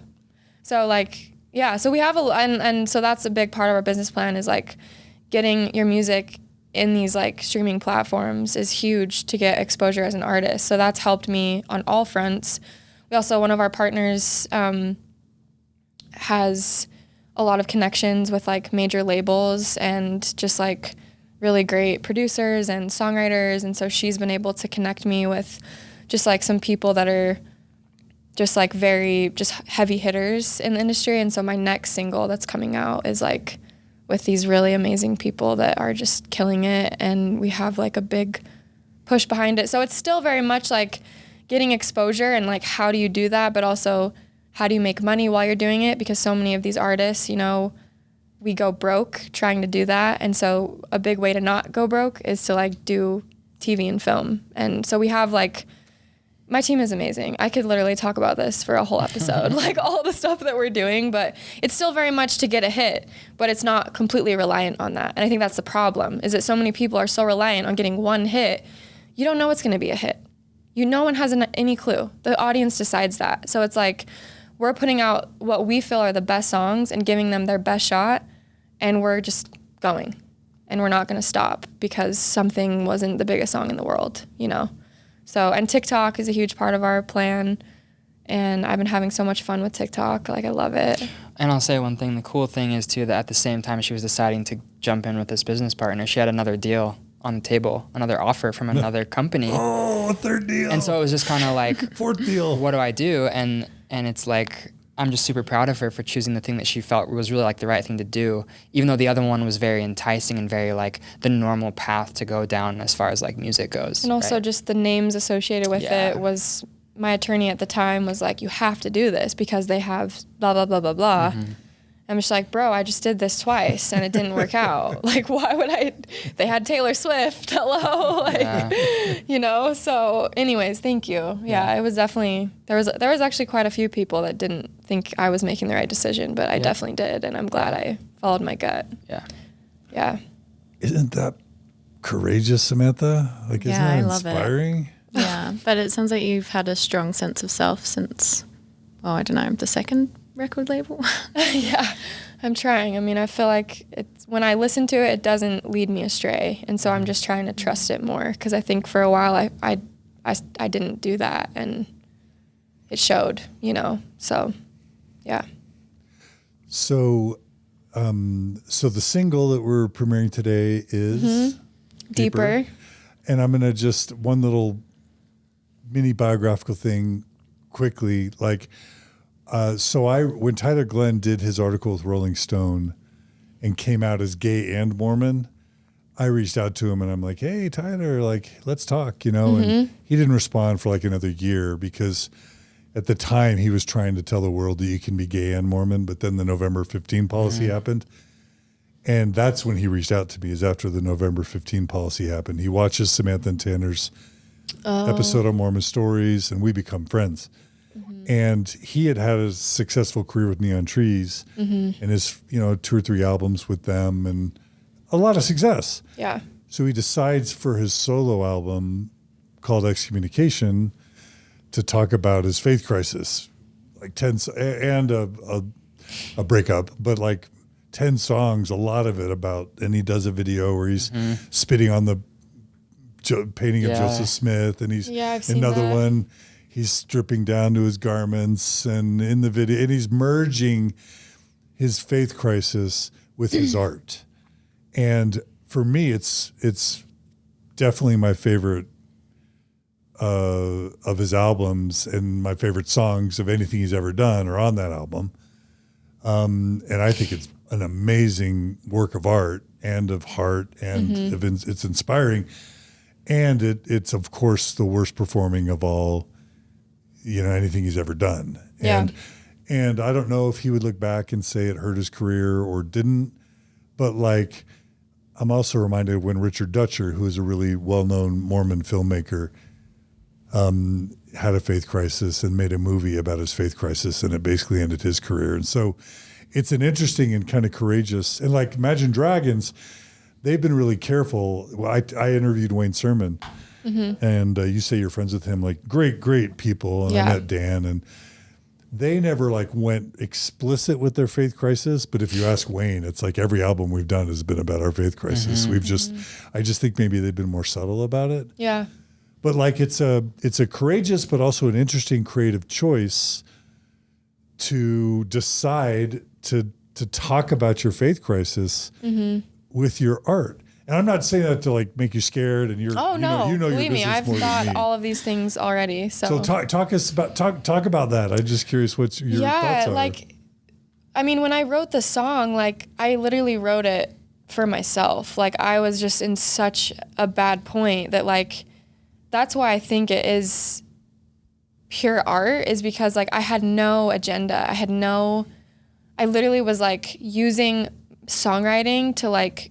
S2: So like, yeah, so we have and so that's a big part of our business plan, is like getting your music in these like streaming platforms is huge to get exposure as an artist. So that's helped me on all fronts. We also, one of our partners has a lot of connections with like major labels and just like really great producers and songwriters. And so she's been able to connect me with just like some people that are just like very just heavy hitters in the industry. And so my next single that's coming out is like with these really amazing people that are just killing it, and we have like a big push behind it. So it's still very much like getting exposure and like how do you do that, but also how do you make money while you're doing it, because so many of these artists, we go broke trying to do that. And so a big way to not go broke is to like do TV and film. And so we have like, my team is amazing. I could literally talk about this for a whole episode, like all the stuff that we're doing, but it's still very much to get a hit, but it's not completely reliant on that. And I think that's the problem, is that so many people are so reliant on getting one hit. You don't know it's going to be a hit. No one has any clue. The audience decides that. So it's like, we're putting out what we feel are the best songs and giving them their best shot, and we're just going. And we're not going to stop because something wasn't the biggest song in the world, So, and TikTok is a huge part of our plan, and I've been having so much fun with TikTok. Like, I love it.
S4: And I'll say one thing, the cool thing is too, that at the same time she was deciding to jump in with this business partner, she had another deal on the table, another offer from another company.
S1: Oh, a third deal.
S4: And so it was just kind of like,
S1: fourth deal.
S4: What do I do? And it's like, I'm just super proud of her for choosing the thing that she felt was really like the right thing to do, even though the other one was very enticing and very like the normal path to go down as far as like music goes.
S2: And also just the names associated with it was, my attorney at the time was like, you have to do this because they have blah, blah, blah, blah, blah. Mm-hmm. I'm just like, bro, I just did this twice and it didn't work out. Like, why would they had Taylor Swift, hello, like, so anyways, thank you. Yeah, it was definitely, there was actually quite a few people that didn't think I was making the right decision, but I definitely did. And I'm glad I followed my gut. Yeah. Yeah.
S1: Isn't that courageous, Samantha? Like, isn't that inspiring?
S3: Yeah. But it sounds like you've had a strong sense of self since, I don't know, the second record label.
S2: Yeah, I'm trying. I mean, I feel like when I listen to it, it doesn't lead me astray, and so I'm just trying to trust it more, because I think for a while I didn't do that, and it showed, So, yeah.
S1: So, so the single that we're premiering today is
S2: Deeper.
S1: And I'm gonna just one little mini biographical thing quickly, like. So when Tyler Glenn did his article with Rolling Stone and came out as gay and Mormon, I reached out to him and I'm like, hey, Tyler, like, let's talk, and he didn't respond for like another year, because at the time he was trying to tell the world that you can be gay and Mormon, but then the November 15 policy happened. And that's when he reached out to me, is after the November 15 policy happened. He watches Samantha and Tanner's episode on MormonStories, and we become friends. And he had a successful career with Neon Trees and his, 2 or 3 albums with them and a lot of success.
S2: Yeah.
S1: So he decides for his solo album called Excommunication to talk about his faith crisis, like 10 and a breakup, but like 10 songs, a lot of it about, and he does a video where he's spitting on the painting of Joseph Smith, and he's another one. He's stripping down to his garments, and in the video, and he's merging his faith crisis with his art. And for me, it's definitely my favorite of his albums and my favorite songs of anything he's ever done are on that album. And I think it's an amazing work of art and of heart, and it's inspiring. And it's of course the worst performing of all, anything he's ever done.
S2: Yeah.
S1: And I don't know if he would look back and say it hurt his career or didn't, but like, I'm also reminded of when Richard Dutcher, who is a really well-known Mormon filmmaker, had a faith crisis and made a movie about his faith crisis, and it basically ended his career. And so it's an interesting and kind of courageous, and like Imagine Dragons, they've been really careful. Well, I interviewed Wayne Sermon, and you say you're friends with him, like great people. And I met Dan, and they never like went explicit with their faith crisis. But if you ask Wayne, it's like every album we've done has been about our faith crisis. I just think maybe they've been more subtle about it.
S2: Yeah.
S1: But like it's a courageous but also an interesting creative choice to decide to talk about your faith crisis with your art. And I'm not saying that to like make you scared, and you're
S2: believe me, I've thought all of these things already. So
S1: talk about that. I'm just curious what your thoughts are.
S2: Like, I mean, when I wrote the song, like I literally wrote it for myself. Like I was just in such a bad point that like, that's why I think it is pure art, is because like I had no agenda. I literally was like using songwriting to like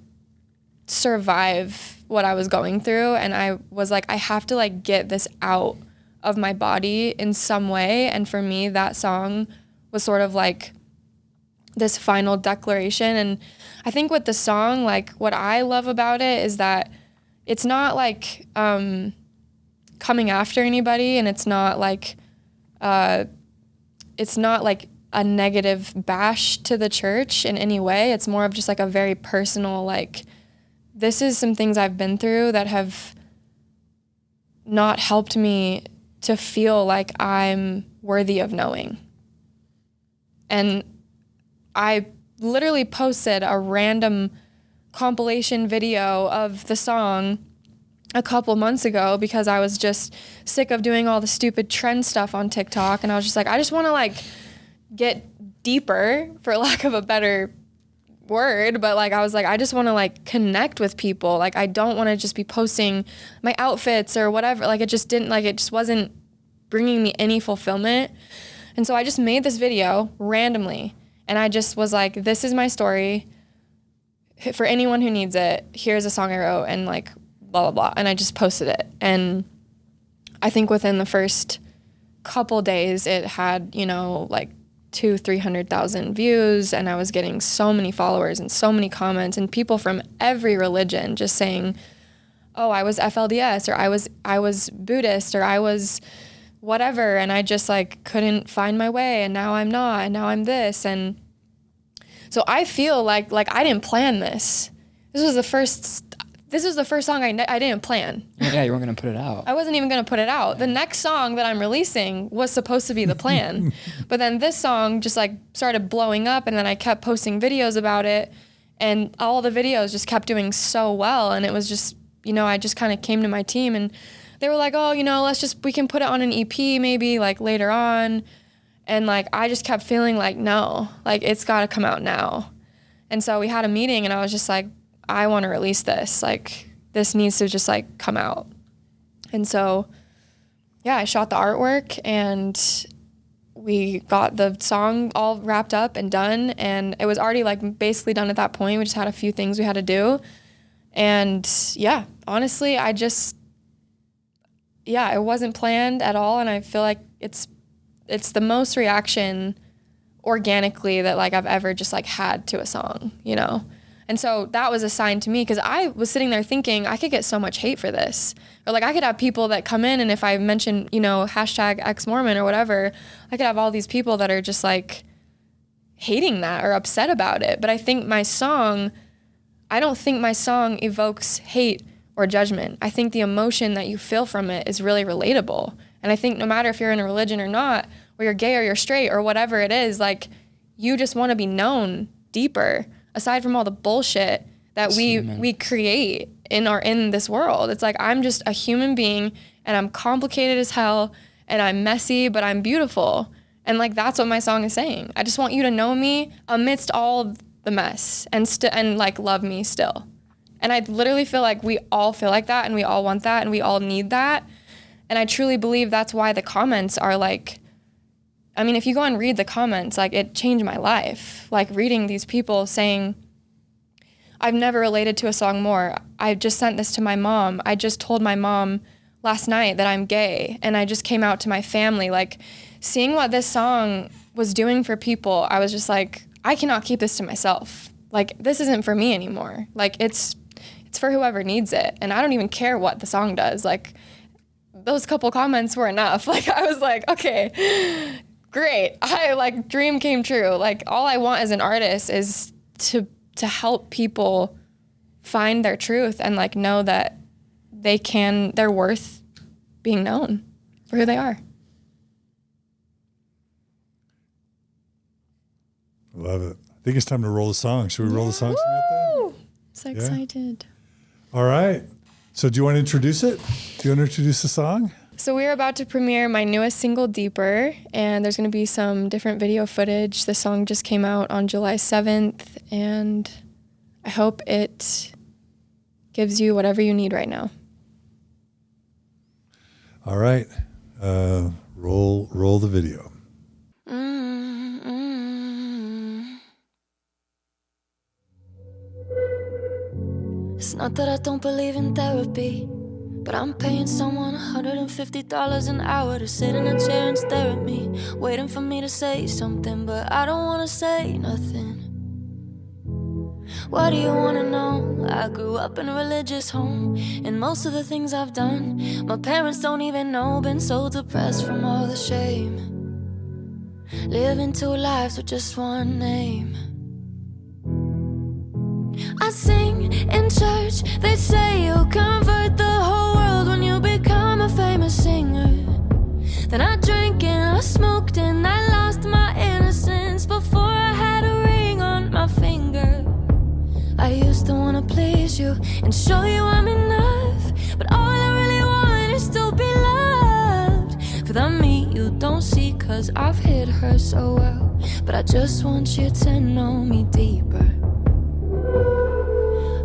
S2: survive what I was going through. And I was like, I have to like get this out of my body in some way. And for me, that song was sort of like this final declaration. And I think with the song, like what I love about it is that it's not like, coming after anybody, and it's not like a negative bash to the church in any way. It's more of just like a very personal, like, this is some things I've been through that have not helped me to feel like I'm worthy of knowing. And I literally posted a random compilation video of the song a couple months ago because I was just sick of doing all the stupid trend stuff on TikTok. And I was just like, I just want to like get deeper, for lack of a better word. But like, I was like, I just want to like connect with people. Like, I don't want to just be posting my outfits or whatever. Like, it just wasn't bringing me any fulfillment. And so I just made this video randomly. And I just was like, this is my story. For anyone who needs it, here's a song I wrote, and like, blah, blah, blah. And I just posted it. And I think within the first couple days, it had, like 200,000-300,000 views. And I was getting so many followers and so many comments, and people from every religion just saying, oh, I was FLDS, or I was Buddhist, or I was whatever. And I just like couldn't find my way. And now I'm not. And now I'm this. And so I feel like I didn't plan this. This was the first song I didn't plan.
S4: Yeah, you weren't going to put it out.
S2: I wasn't even going to put it out. The next song that I'm releasing was supposed to be the plan. But then this song just like started blowing up, and then I kept posting videos about it, and all the videos just kept doing so well. And it was just, I just kind of came to my team, and they were like, oh, we can put it on an EP maybe like later on. And like, I just kept feeling like, no, like it's got to come out now. And so we had a meeting, and I was just like, I want to release this. Like, this needs to just like come out. And so, yeah, I shot the artwork, and we got the song all wrapped up and done. And it was already like basically done at that point. We just had a few things we had to do. And yeah, honestly, it wasn't planned at all. And I feel like it's the most reaction organically that like I've ever just like had to a song, And so that was a sign to me, because I was sitting there thinking I could get so much hate for this. Or like I could have people that come in, and if I mention, hashtag ex-Mormon or whatever, I could have all these people that are just like hating that or upset about it. But I don't think my song evokes hate or judgment. I think the emotion that you feel from it is really relatable. And I think no matter if you're in a religion or not, or you're gay or you're straight or whatever it is, like you just want to be known deeper, aside from all the bullshit that we create in this world. It's like, I'm just a human being, and I'm complicated as hell, and I'm messy, but I'm beautiful. And like, that's what my song is saying. I just want you to know me amidst all the mess, and like love me still. And I literally feel like we all feel like that, and we all want that, and we all need that. And I truly believe that's why the comments are like, I mean, if you go and read the comments, like, it changed my life. Like, reading these people saying, I've never related to a song more. I just sent this to my mom. I just told my mom last night that I'm gay, and I just came out to my family. Like, seeing what this song was doing for people, I was just like, I cannot keep this to myself. Like, this isn't for me anymore. Like, it's for whoever needs it. And I don't even care what the song does. Like, those couple comments were enough. Like, I was like, okay, great. Dream came true. Like, all I want as an artist is to help people find their truth and like know that they're worth being known for who they are.
S1: Love it. I think it's time to roll the song. Should we roll the song, Samantha?
S3: So excited.
S1: All right. So do you want to introduce it? Do you want to introduce the song?
S2: So we're about to premiere my newest single, Deeper, and there's going to be some different video footage. The song just came out on July 7th, and I hope it gives you whatever you need right now.
S1: All right. Roll the video.
S5: It's not that I don't believe in therapy, but I'm paying someone $150 an hour to sit in a chair and stare at me, waiting for me to say something, but I don't want to say nothing. What do you want to know? I grew up in a religious home, and most of the things I've done, my parents don't even know. Been so depressed from all the shame, living two lives with just one name. I sing in church, they say you'll convert the whole world when you become a famous singer. Then I drank and I smoked and I lost my innocence before I had a ring on my finger. I used to wanna please you and show you I'm enough, but all I really want is to be loved. For the me you don't see, cause I've hid her so well, but I just want you to know me deeper.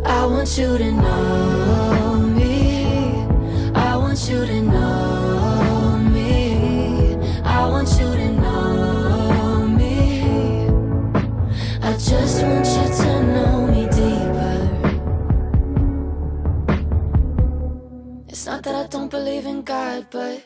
S5: I want you to know me. I want you to know me. I want you to know me. I just want you to know me deeper. It's not that I don't believe in God, but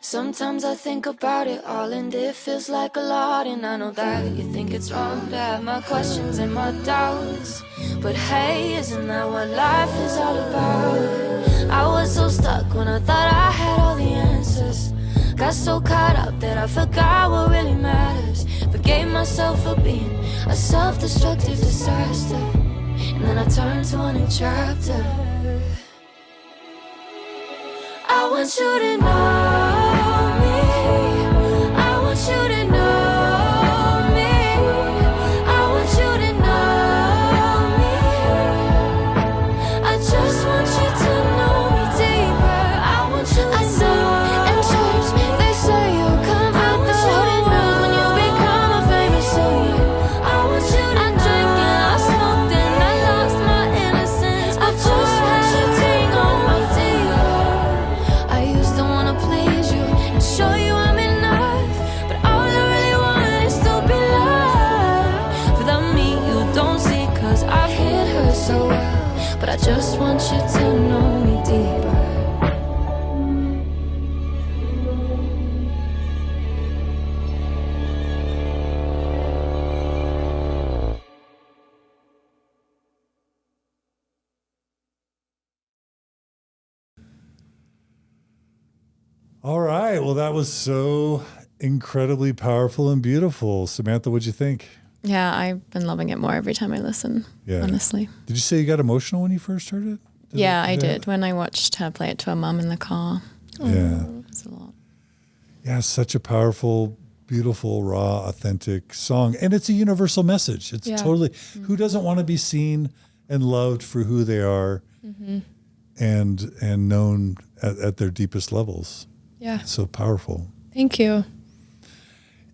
S5: sometimes I think about it all and it feels like a lot. And I know that you think it's wrong to have my questions and my doubts, but hey, isn't that what life is all about? I was so stuck when I thought I had all the answers. Got so caught up that I forgot what really matters. Forgave myself for being a self-destructive disaster, and then I turned to a new chapter. I want you to know me. I want you to know me. I want you to know me. I just want you to know me deeper. I want you to know. In church, they say you'll convert the whole world when you become a famous singer. I want you to know. I drank and I smoked and I lost my innocence. I just want you to know me deeper. I used to wanna please you and show you I'm enough, but all I really want is to be loved. For the me you don't see, cause I've hid her so well, but I just want you to know me deeper.
S1: All right. Well, that was so incredibly powerful and beautiful. Samantha, what'd you think?
S3: Yeah, I've been loving it more every time I listen, honestly.
S1: Did you say you got emotional when you first heard it?
S3: I did. When I watched her play it to her mum in the car.
S1: Yeah.
S3: It's a lot.
S1: Yeah, such a powerful beautiful, raw, authentic song. And it's a universal message. It's totally, who doesn't want to be seen and loved for who they are and known at their deepest levels.
S2: Yeah.
S1: It's so powerful.
S2: Thank you.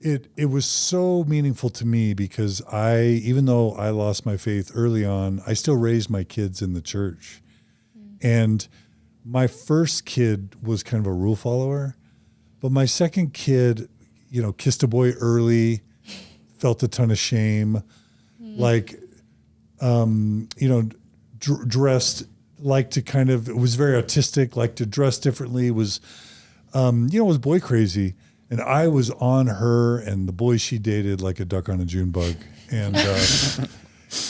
S1: It was so meaningful to me because even though I lost my faith early on, I still raised my kids in the church. And my first kid was kind of a rule follower, but my second kid, kissed a boy early, felt a ton of shame, dressed, liked to was very autistic, liked to dress differently, was boy crazy. And I was on her and the boys she dated like a duck on a June bug. And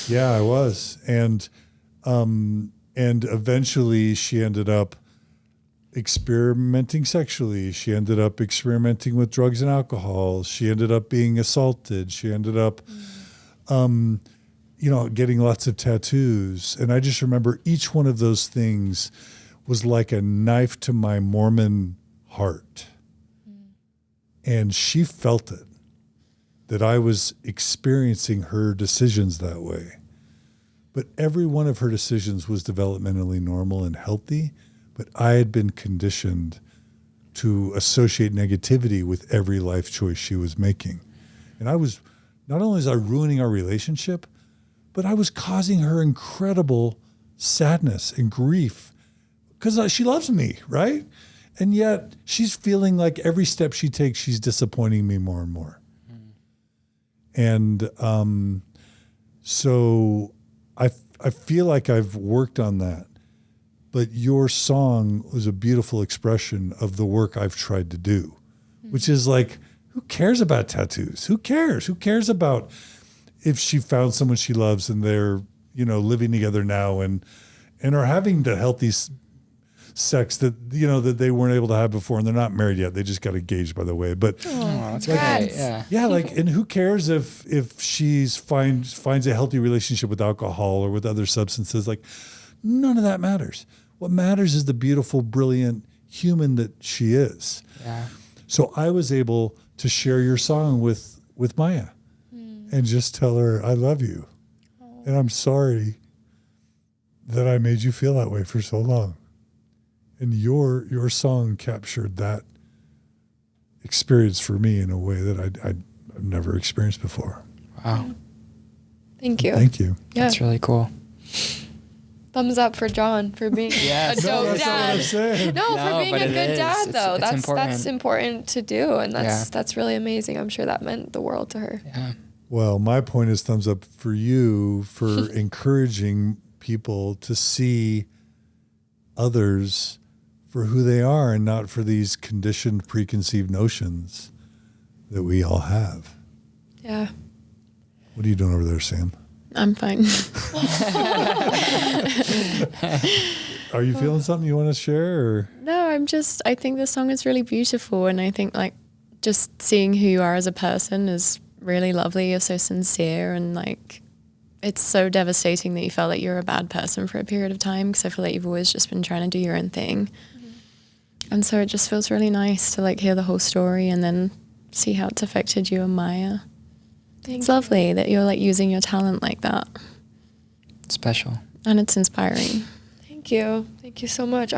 S1: yeah, I was. And eventually she ended up experimenting sexually. She ended up experimenting with drugs and alcohol. She ended up being assaulted. She ended up, getting lots of tattoos. And I just remember each one of those things was like a knife to my Mormon heart. And she felt it, that I was experiencing her decisions that way. But every one of her decisions was developmentally normal and healthy, but I had been conditioned to associate negativity with every life choice she was making. And not only was I ruining our relationship, but I was causing her incredible sadness and grief because she loves me, right? And yet she's feeling like every step she takes, she's disappointing me more and more. And so I feel like I've worked on that. But your song was a beautiful expression of the work I've tried to do, which is like, who cares about tattoos? Who cares? Who cares about if she found someone she loves and they're, living together now and are having the healthy sex that that they weren't able to have before, and they're not married yet. They just got engaged, by the way. But
S4: that's great. Yeah.
S1: And who cares if she's finds a healthy relationship with alcohol or with other substances? Like, none of that matters. What matters is the beautiful, brilliant human that she is.
S4: Yeah.
S1: So I was able to share your song with Maya and just tell her, I love you. And I'm sorry that I made you feel that way for so long. And your song captured that experience for me in a way that I've never experienced before.
S4: Wow.
S2: Thank you.
S1: Thank you.
S2: Yeah.
S4: That's really cool.
S2: Thumbs up for John for being a dope dad. No, for being a good dad though. That's important to do, and that's really amazing. I'm sure that meant the world to her.
S4: Yeah.
S1: Well, my point is thumbs up for you for encouraging people to see others for who they are and not for these conditioned, preconceived notions that we all have.
S2: Yeah.
S1: What are you doing over there, Sam?
S3: I'm fine.
S1: Are you feeling something you want to share? Or?
S3: No, I think the song is really beautiful, and I think just seeing who you are as a person is really lovely. You're so sincere, and it's so devastating that you felt like you're a bad person for a period of time, because I feel like you've always just been trying to do your own thing. And so it just feels really nice to hear the whole story and then see how it's affected you and Maya. It's lovely that you're using your talent like that.
S4: Special.
S3: And it's inspiring.
S2: Thank you. Thank you so much.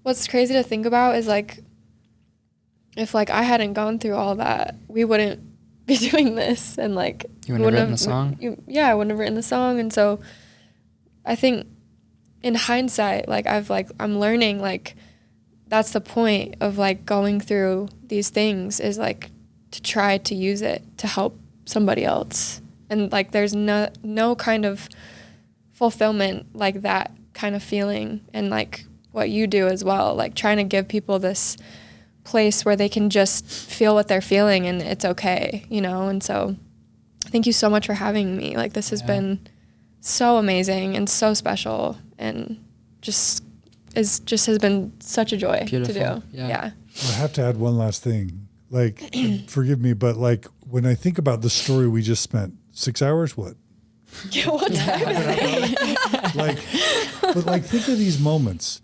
S2: What's crazy to think about is if I hadn't gone through all that, we wouldn't be doing this, and
S4: you wouldn't have written the song.
S2: I wouldn't have written the song, and so I think in hindsight, I'm learning that's the point of going through these things is to try to use it to help somebody else, and there's no kind of fulfillment like that kind of feeling, and what you do as well, trying to give people this place where they can just feel what they're feeling and it's okay, and so thank you so much for having me. This has been so amazing and so special, and just has been such a joy to do. Yeah.
S1: I have to add one last thing. Forgive me, but when I think about the story we just spent 6 hours, what?
S2: Yeah, what time is it?
S1: But think of these moments,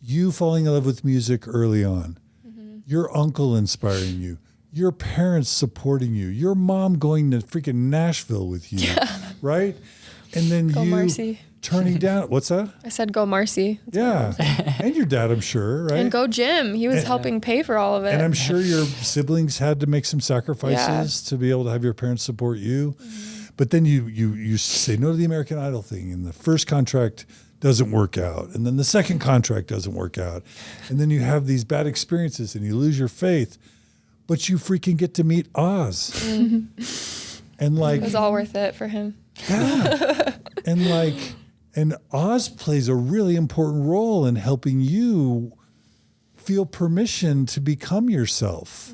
S1: you falling in love with music early on, your uncle inspiring you, your parents supporting you, your mom going to freaking Nashville with you, right? And then
S2: Go
S1: you
S2: Marcy.
S1: turning down, what's that?
S2: I said go Marcy.
S1: Yeah. And your dad, I'm sure, right?
S2: And go Jim. He was helping pay for all of it.
S1: And I'm sure your siblings had to make some sacrifices to be able to have your parents support you. But then you say no to the American Idol thing, and the first contract doesn't work out, and then the second contract doesn't work out, and then you have these bad experiences and you lose your faith, but you freaking get to meet Auz. And like,
S2: it was all worth it for him.
S1: yeah. And Auz plays a really important role in helping you feel permission to become yourself.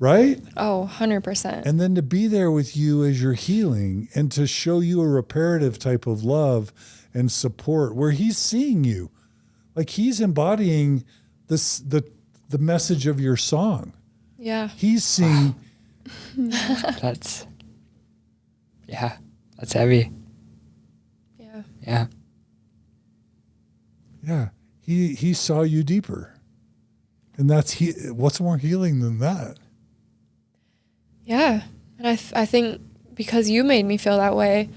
S1: Right?
S2: Oh, 100%.
S1: And then to be there with you as you're healing and to show you a reparative type of love and support where he's seeing you. Like he's embodying this, the message of your song.
S2: Yeah.
S1: He's seeing.
S4: That's heavy.
S2: Yeah.
S4: Yeah.
S1: Yeah. He saw you deeper. And what's more healing than that?
S2: Yeah. And I think because you made me feel that way,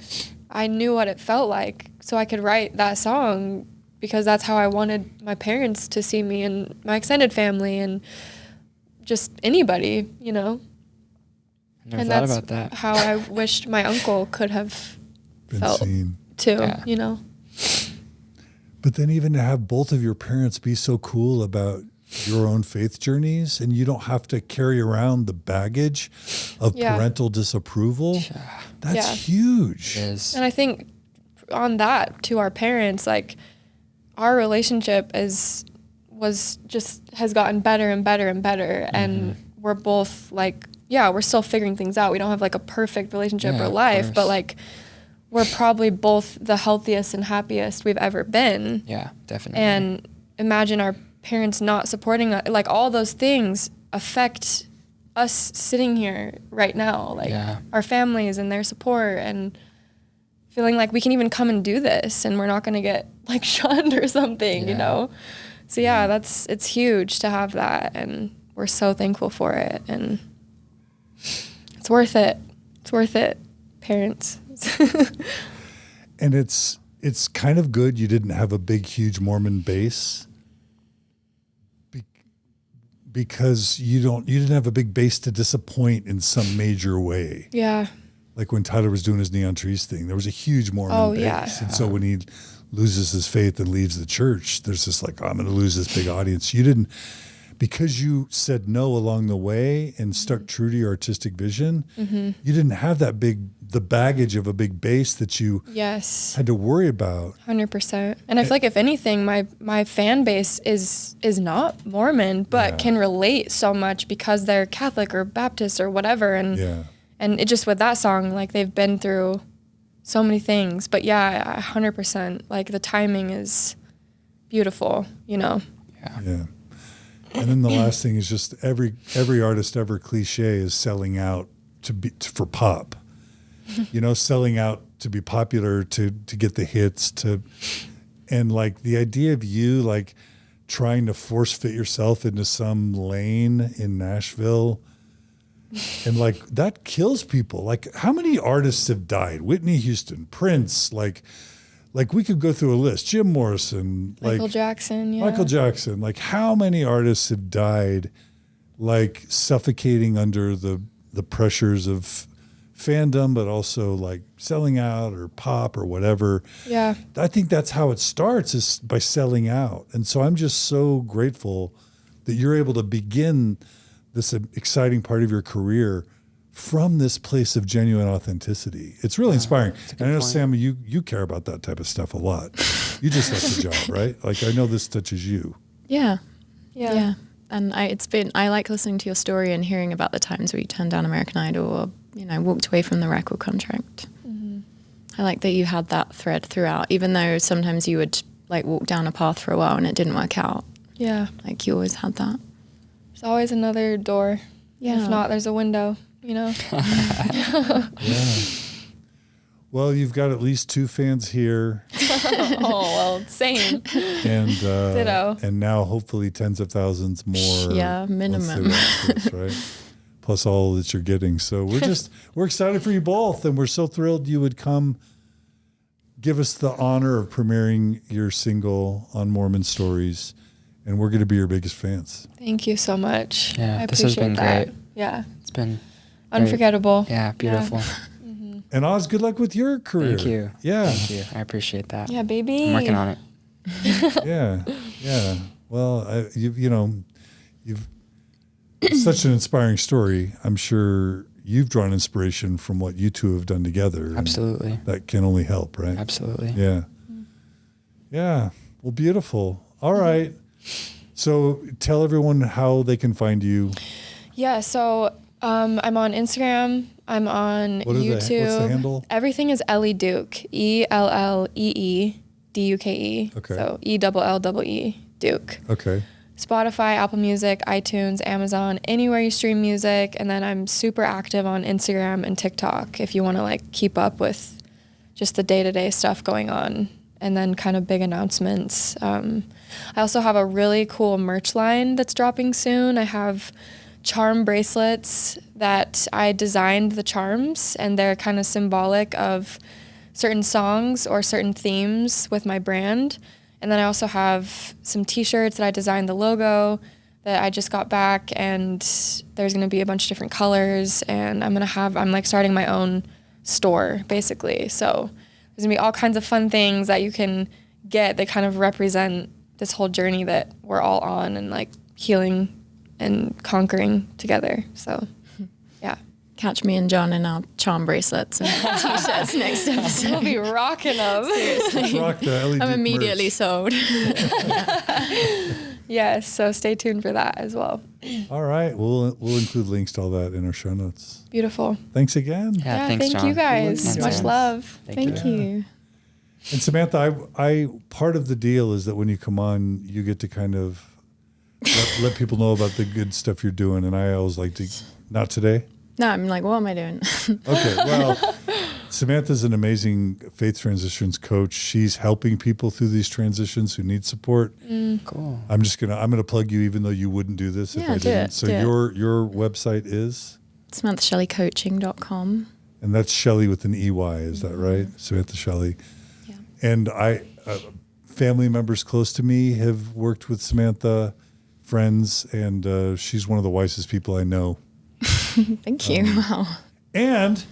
S2: I knew what it felt like. So I could write that song because that's how I wanted my parents to see me and my extended family and just anybody, you know?
S4: I never
S2: And
S4: thought
S2: that's
S4: about that.
S2: how I wished my uncle could have
S1: Been
S2: felt
S1: seen.
S2: too,
S4: Yeah.
S2: you know?
S1: But then even to have both of your parents be so cool about your own faith journeys, and you don't have to carry around the baggage of parental disapproval. That's huge.
S4: It is.
S2: And I think on that, to our parents, like our relationship has gotten better and better and better. And we're both like, we're still figuring things out. We don't have like a perfect relationship or life, but like we're probably both the healthiest and happiest we've ever been.
S4: Yeah, definitely.
S2: And imagine our parents not supporting us. Like all those things affect us sitting here right now. Like our families and their support and feeling like we can even come and do this and we're not going to get like shunned or something, you know? So it's huge to have that. And we're so thankful for it. And it's worth it. It's worth it, parents.
S1: And it's kind of good you didn't have a big, huge Mormon base because you didn't have a big base to disappoint in some major way.
S2: Yeah.
S1: Like when Tyler was doing his Neon Trees thing, there was a huge Mormon base.
S2: Yeah.
S1: And so when he loses his faith and leaves the church, there's this like, I'm going to lose this big audience. You didn't, because you said no along the way and stuck true to your artistic vision, you didn't have the baggage of a big base that you had to worry about.
S2: 100%. And I feel like if anything, my fan base is not Mormon, but can relate so much because they're Catholic or Baptist or whatever. And it just with that song, like they've been through so many things. But 100%. Like the timing is beautiful, you know?
S1: Yeah. And then the last thing is just every artist ever cliche is selling out for pop, you know, selling out to be popular, to get the hits, and like the idea of you like trying to force fit yourself into some lane in Nashville, and like that kills people. Like how many artists have died? Whitney Houston, Prince, like we could go through a list. Jim Morrison,
S2: Michael Jackson,
S1: Michael Jackson. Like how many artists have died like suffocating under the pressures of fandom, but also like selling out or pop or whatever.
S2: Yeah.
S1: I think that's how it starts, is by selling out. And so I'm just so grateful that you're able to begin this exciting part of your career from this place of genuine authenticity. It's really inspiring. And I know, Sam, you care about that type of stuff a lot. You just left the job, right? Like I know this touches you.
S3: Yeah. And I like listening to your story and hearing about the times where you turned down American Idol or, you know, walked away from the record contract. I like that you had that thread throughout, even though sometimes you would like walk down a path for a while and it didn't work out.
S2: Yeah.
S3: Like you always had that.
S2: There's always another door. Yeah. If not, there's a window, you know?
S1: Yeah. Well, you've got at least 2 fans here.
S2: Oh, well, same.
S1: And
S2: Ditto.
S1: and now hopefully tens of thousands more.
S3: Yeah,
S1: once they
S3: minimum.
S1: watch this, right? Plus all that you're getting. So we're excited for you both, and we're so thrilled you would come give us the honor of premiering your single on Mormon Stories, and we're going to be your biggest fans.
S2: Thank you so much.
S4: Yeah,
S2: I
S4: this has been
S2: appreciate that.
S4: great.
S2: Yeah.
S4: It's been
S2: Unforgettable.
S4: yeah, beautiful.
S1: And Oz, good luck with your career.
S4: Thank you.
S1: Yeah.
S4: Thank you. I appreciate that.
S2: Yeah, baby.
S4: I'm working on it.
S1: Yeah. Well, you've it's such an inspiring story. I'm sure you've drawn inspiration from what you two have done together. and
S4: Absolutely.
S1: That can only help, right?
S4: Absolutely.
S1: Yeah. Yeah. Well, beautiful. All right. So tell everyone how they can find you.
S2: Yeah, so I'm on Instagram. I'm on
S1: What is that?
S2: YouTube.
S1: What's the handle?
S2: Everything is Ellee Duke. ELLEEDUKE.
S1: Okay.
S2: So ELLEE Duke.
S1: Okay.
S2: Spotify, Apple Music, iTunes, Amazon, anywhere you stream music. And then I'm super active on Instagram and TikTok if you want to like keep up with just the day-to-day stuff going on and then kind of big announcements. I also have a really cool merch line that's dropping soon. I have charm bracelets that I designed the charms, and they're kind of symbolic of certain songs or certain themes with my brand. And then I also have some t-shirts that I designed the logo that I just got back, and there's going to be a bunch of different colors, and I'm like starting my own store basically. So there's going to be all kinds of fun things that you can get that kind of represent this whole journey that we're all on and like healing and conquering together. So yeah.
S3: Catch me and John in our charm bracelets and t-shirts next episode.
S2: We'll be rocking them.
S3: Seriously.
S1: Rock the LED
S3: I'm immediately
S1: merch.
S3: sold.
S2: Yes, so stay tuned for that as well.
S1: All right. We'll include links to all that in our show notes.
S2: Beautiful.
S1: Thanks again.
S4: Yeah, thanks,
S2: thank
S4: John.
S2: you guys.
S4: Thanks,
S2: Much
S4: man.
S2: love.
S3: Thank you.
S1: And Samantha, I part of the deal is that when you come on, you get to kind of let people know about the good stuff you're doing. And I always like to, not today.
S3: No, I'm like, what am I doing?
S1: Okay. Well, Samantha's an amazing faith transitions coach. She's helping people through these transitions who need support.
S4: Cool.
S1: I'm gonna plug you, even though you wouldn't do this if
S3: Yeah,
S1: I
S3: do
S1: didn't.
S3: it,
S1: So
S3: do it.
S1: your website is,
S3: SamanthaShelleyCoaching.com.
S1: and that's Shelley with an EY, is that right? Samantha Shelley.
S3: Yeah.
S1: And family members close to me have worked with Samantha, friends, and she's one of the wisest people I know.
S3: Thank you. Wow.
S1: And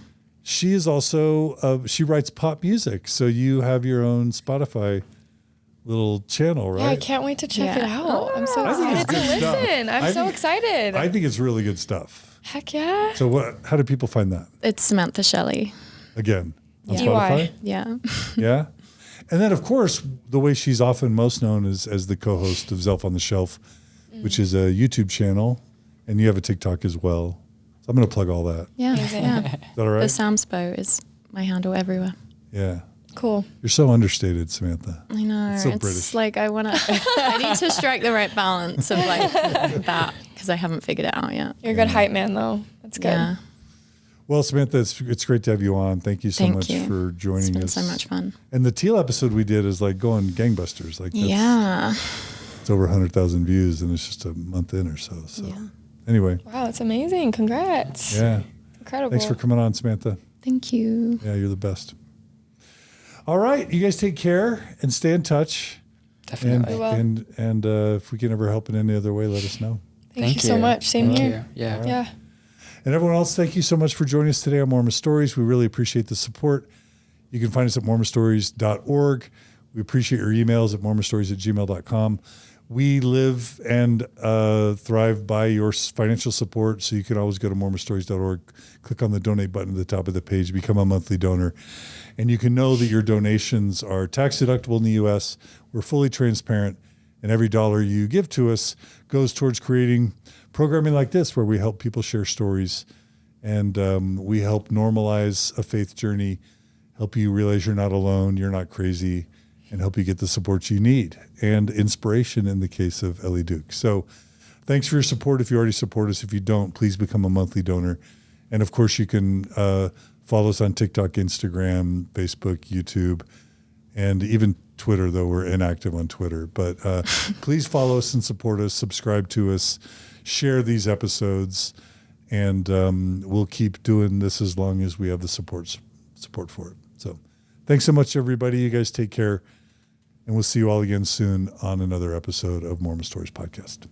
S1: she is also, she writes pop music. So you have your own Spotify little channel, right?
S2: Yeah, I can't wait to check it
S3: Yeah.
S2: out. I'm so
S1: I think it's
S2: excited to
S1: good stuff.
S2: listen. I'm
S1: I
S2: so
S1: think-
S2: excited.
S1: I think it's really good stuff.
S2: Heck yeah.
S1: So how do people find that?
S3: It's Samantha Shelley.
S1: Again, on
S3: Yeah.
S1: Spotify?
S3: Yeah.
S1: Yeah. And then, of course, the way she's often most known is as the co-host of Zelf on the Shelf, which is a YouTube channel. And you have a TikTok as well. So I'm going to plug all that.
S3: Yeah. Yeah.
S1: Is that all right?
S3: The Samspo is my handle everywhere.
S1: Yeah.
S2: Cool.
S1: You're so understated, Samantha.
S3: I know.
S1: It's so
S3: It's
S1: British.
S3: like I need to strike the right balance of like that because I haven't figured it out yet.
S2: You're a good hype man, though. That's good.
S3: Yeah.
S1: Well, Samantha, it's great to have you on. Thank you so
S3: Thank
S1: much
S3: you.
S1: for joining
S3: It's been
S1: us.
S3: so much fun.
S1: And the teal episode we did is like going gangbusters. Like that's,
S3: Yeah.
S1: it's over 100,000 views, and it's just a month in or so. So
S3: Yeah.
S1: anyway,
S2: Wow, it's amazing. Congrats.
S1: yeah.
S2: Incredible.
S1: Thanks for coming on, Samantha.
S3: Thank you.
S1: Yeah, you're the best. All right, you guys take care and stay in touch.
S4: Definitely.
S2: will.
S1: And if we can ever help in any other way, let us know.
S2: Thank you so much. Same
S4: Thank
S2: here.
S4: you. Yeah.
S2: Yeah.
S1: And everyone else, thank you so much for joining us today on Mormon Stories. We really appreciate the support. You can find us at mormonstories.org. We appreciate your emails at mormonstories@gmail.com. We live and thrive by your financial support, so you can always go to mormonstories.org, click on the donate button at the top of the page, become a monthly donor. And you can know that your donations are tax deductible in the U.S. We're fully transparent, and every dollar you give to us goes towards creating programming like this, where we help people share stories, and we help normalize a faith journey, help you realize you're not alone, you're not crazy, and help you get the support you need and inspiration in the case of Ellee Duke. So thanks for your support. If you already support us, if you don't, please become a monthly donor. And of course, you can Follow us on TikTok, Instagram, Facebook, YouTube, and even Twitter, though we're inactive on Twitter. But please follow us and support us, subscribe to us, share these episodes, and we'll keep doing this as long as we have the support for it. So thanks so much, everybody. You guys take care, and we'll see you all again soon on another episode of Mormon Stories Podcast.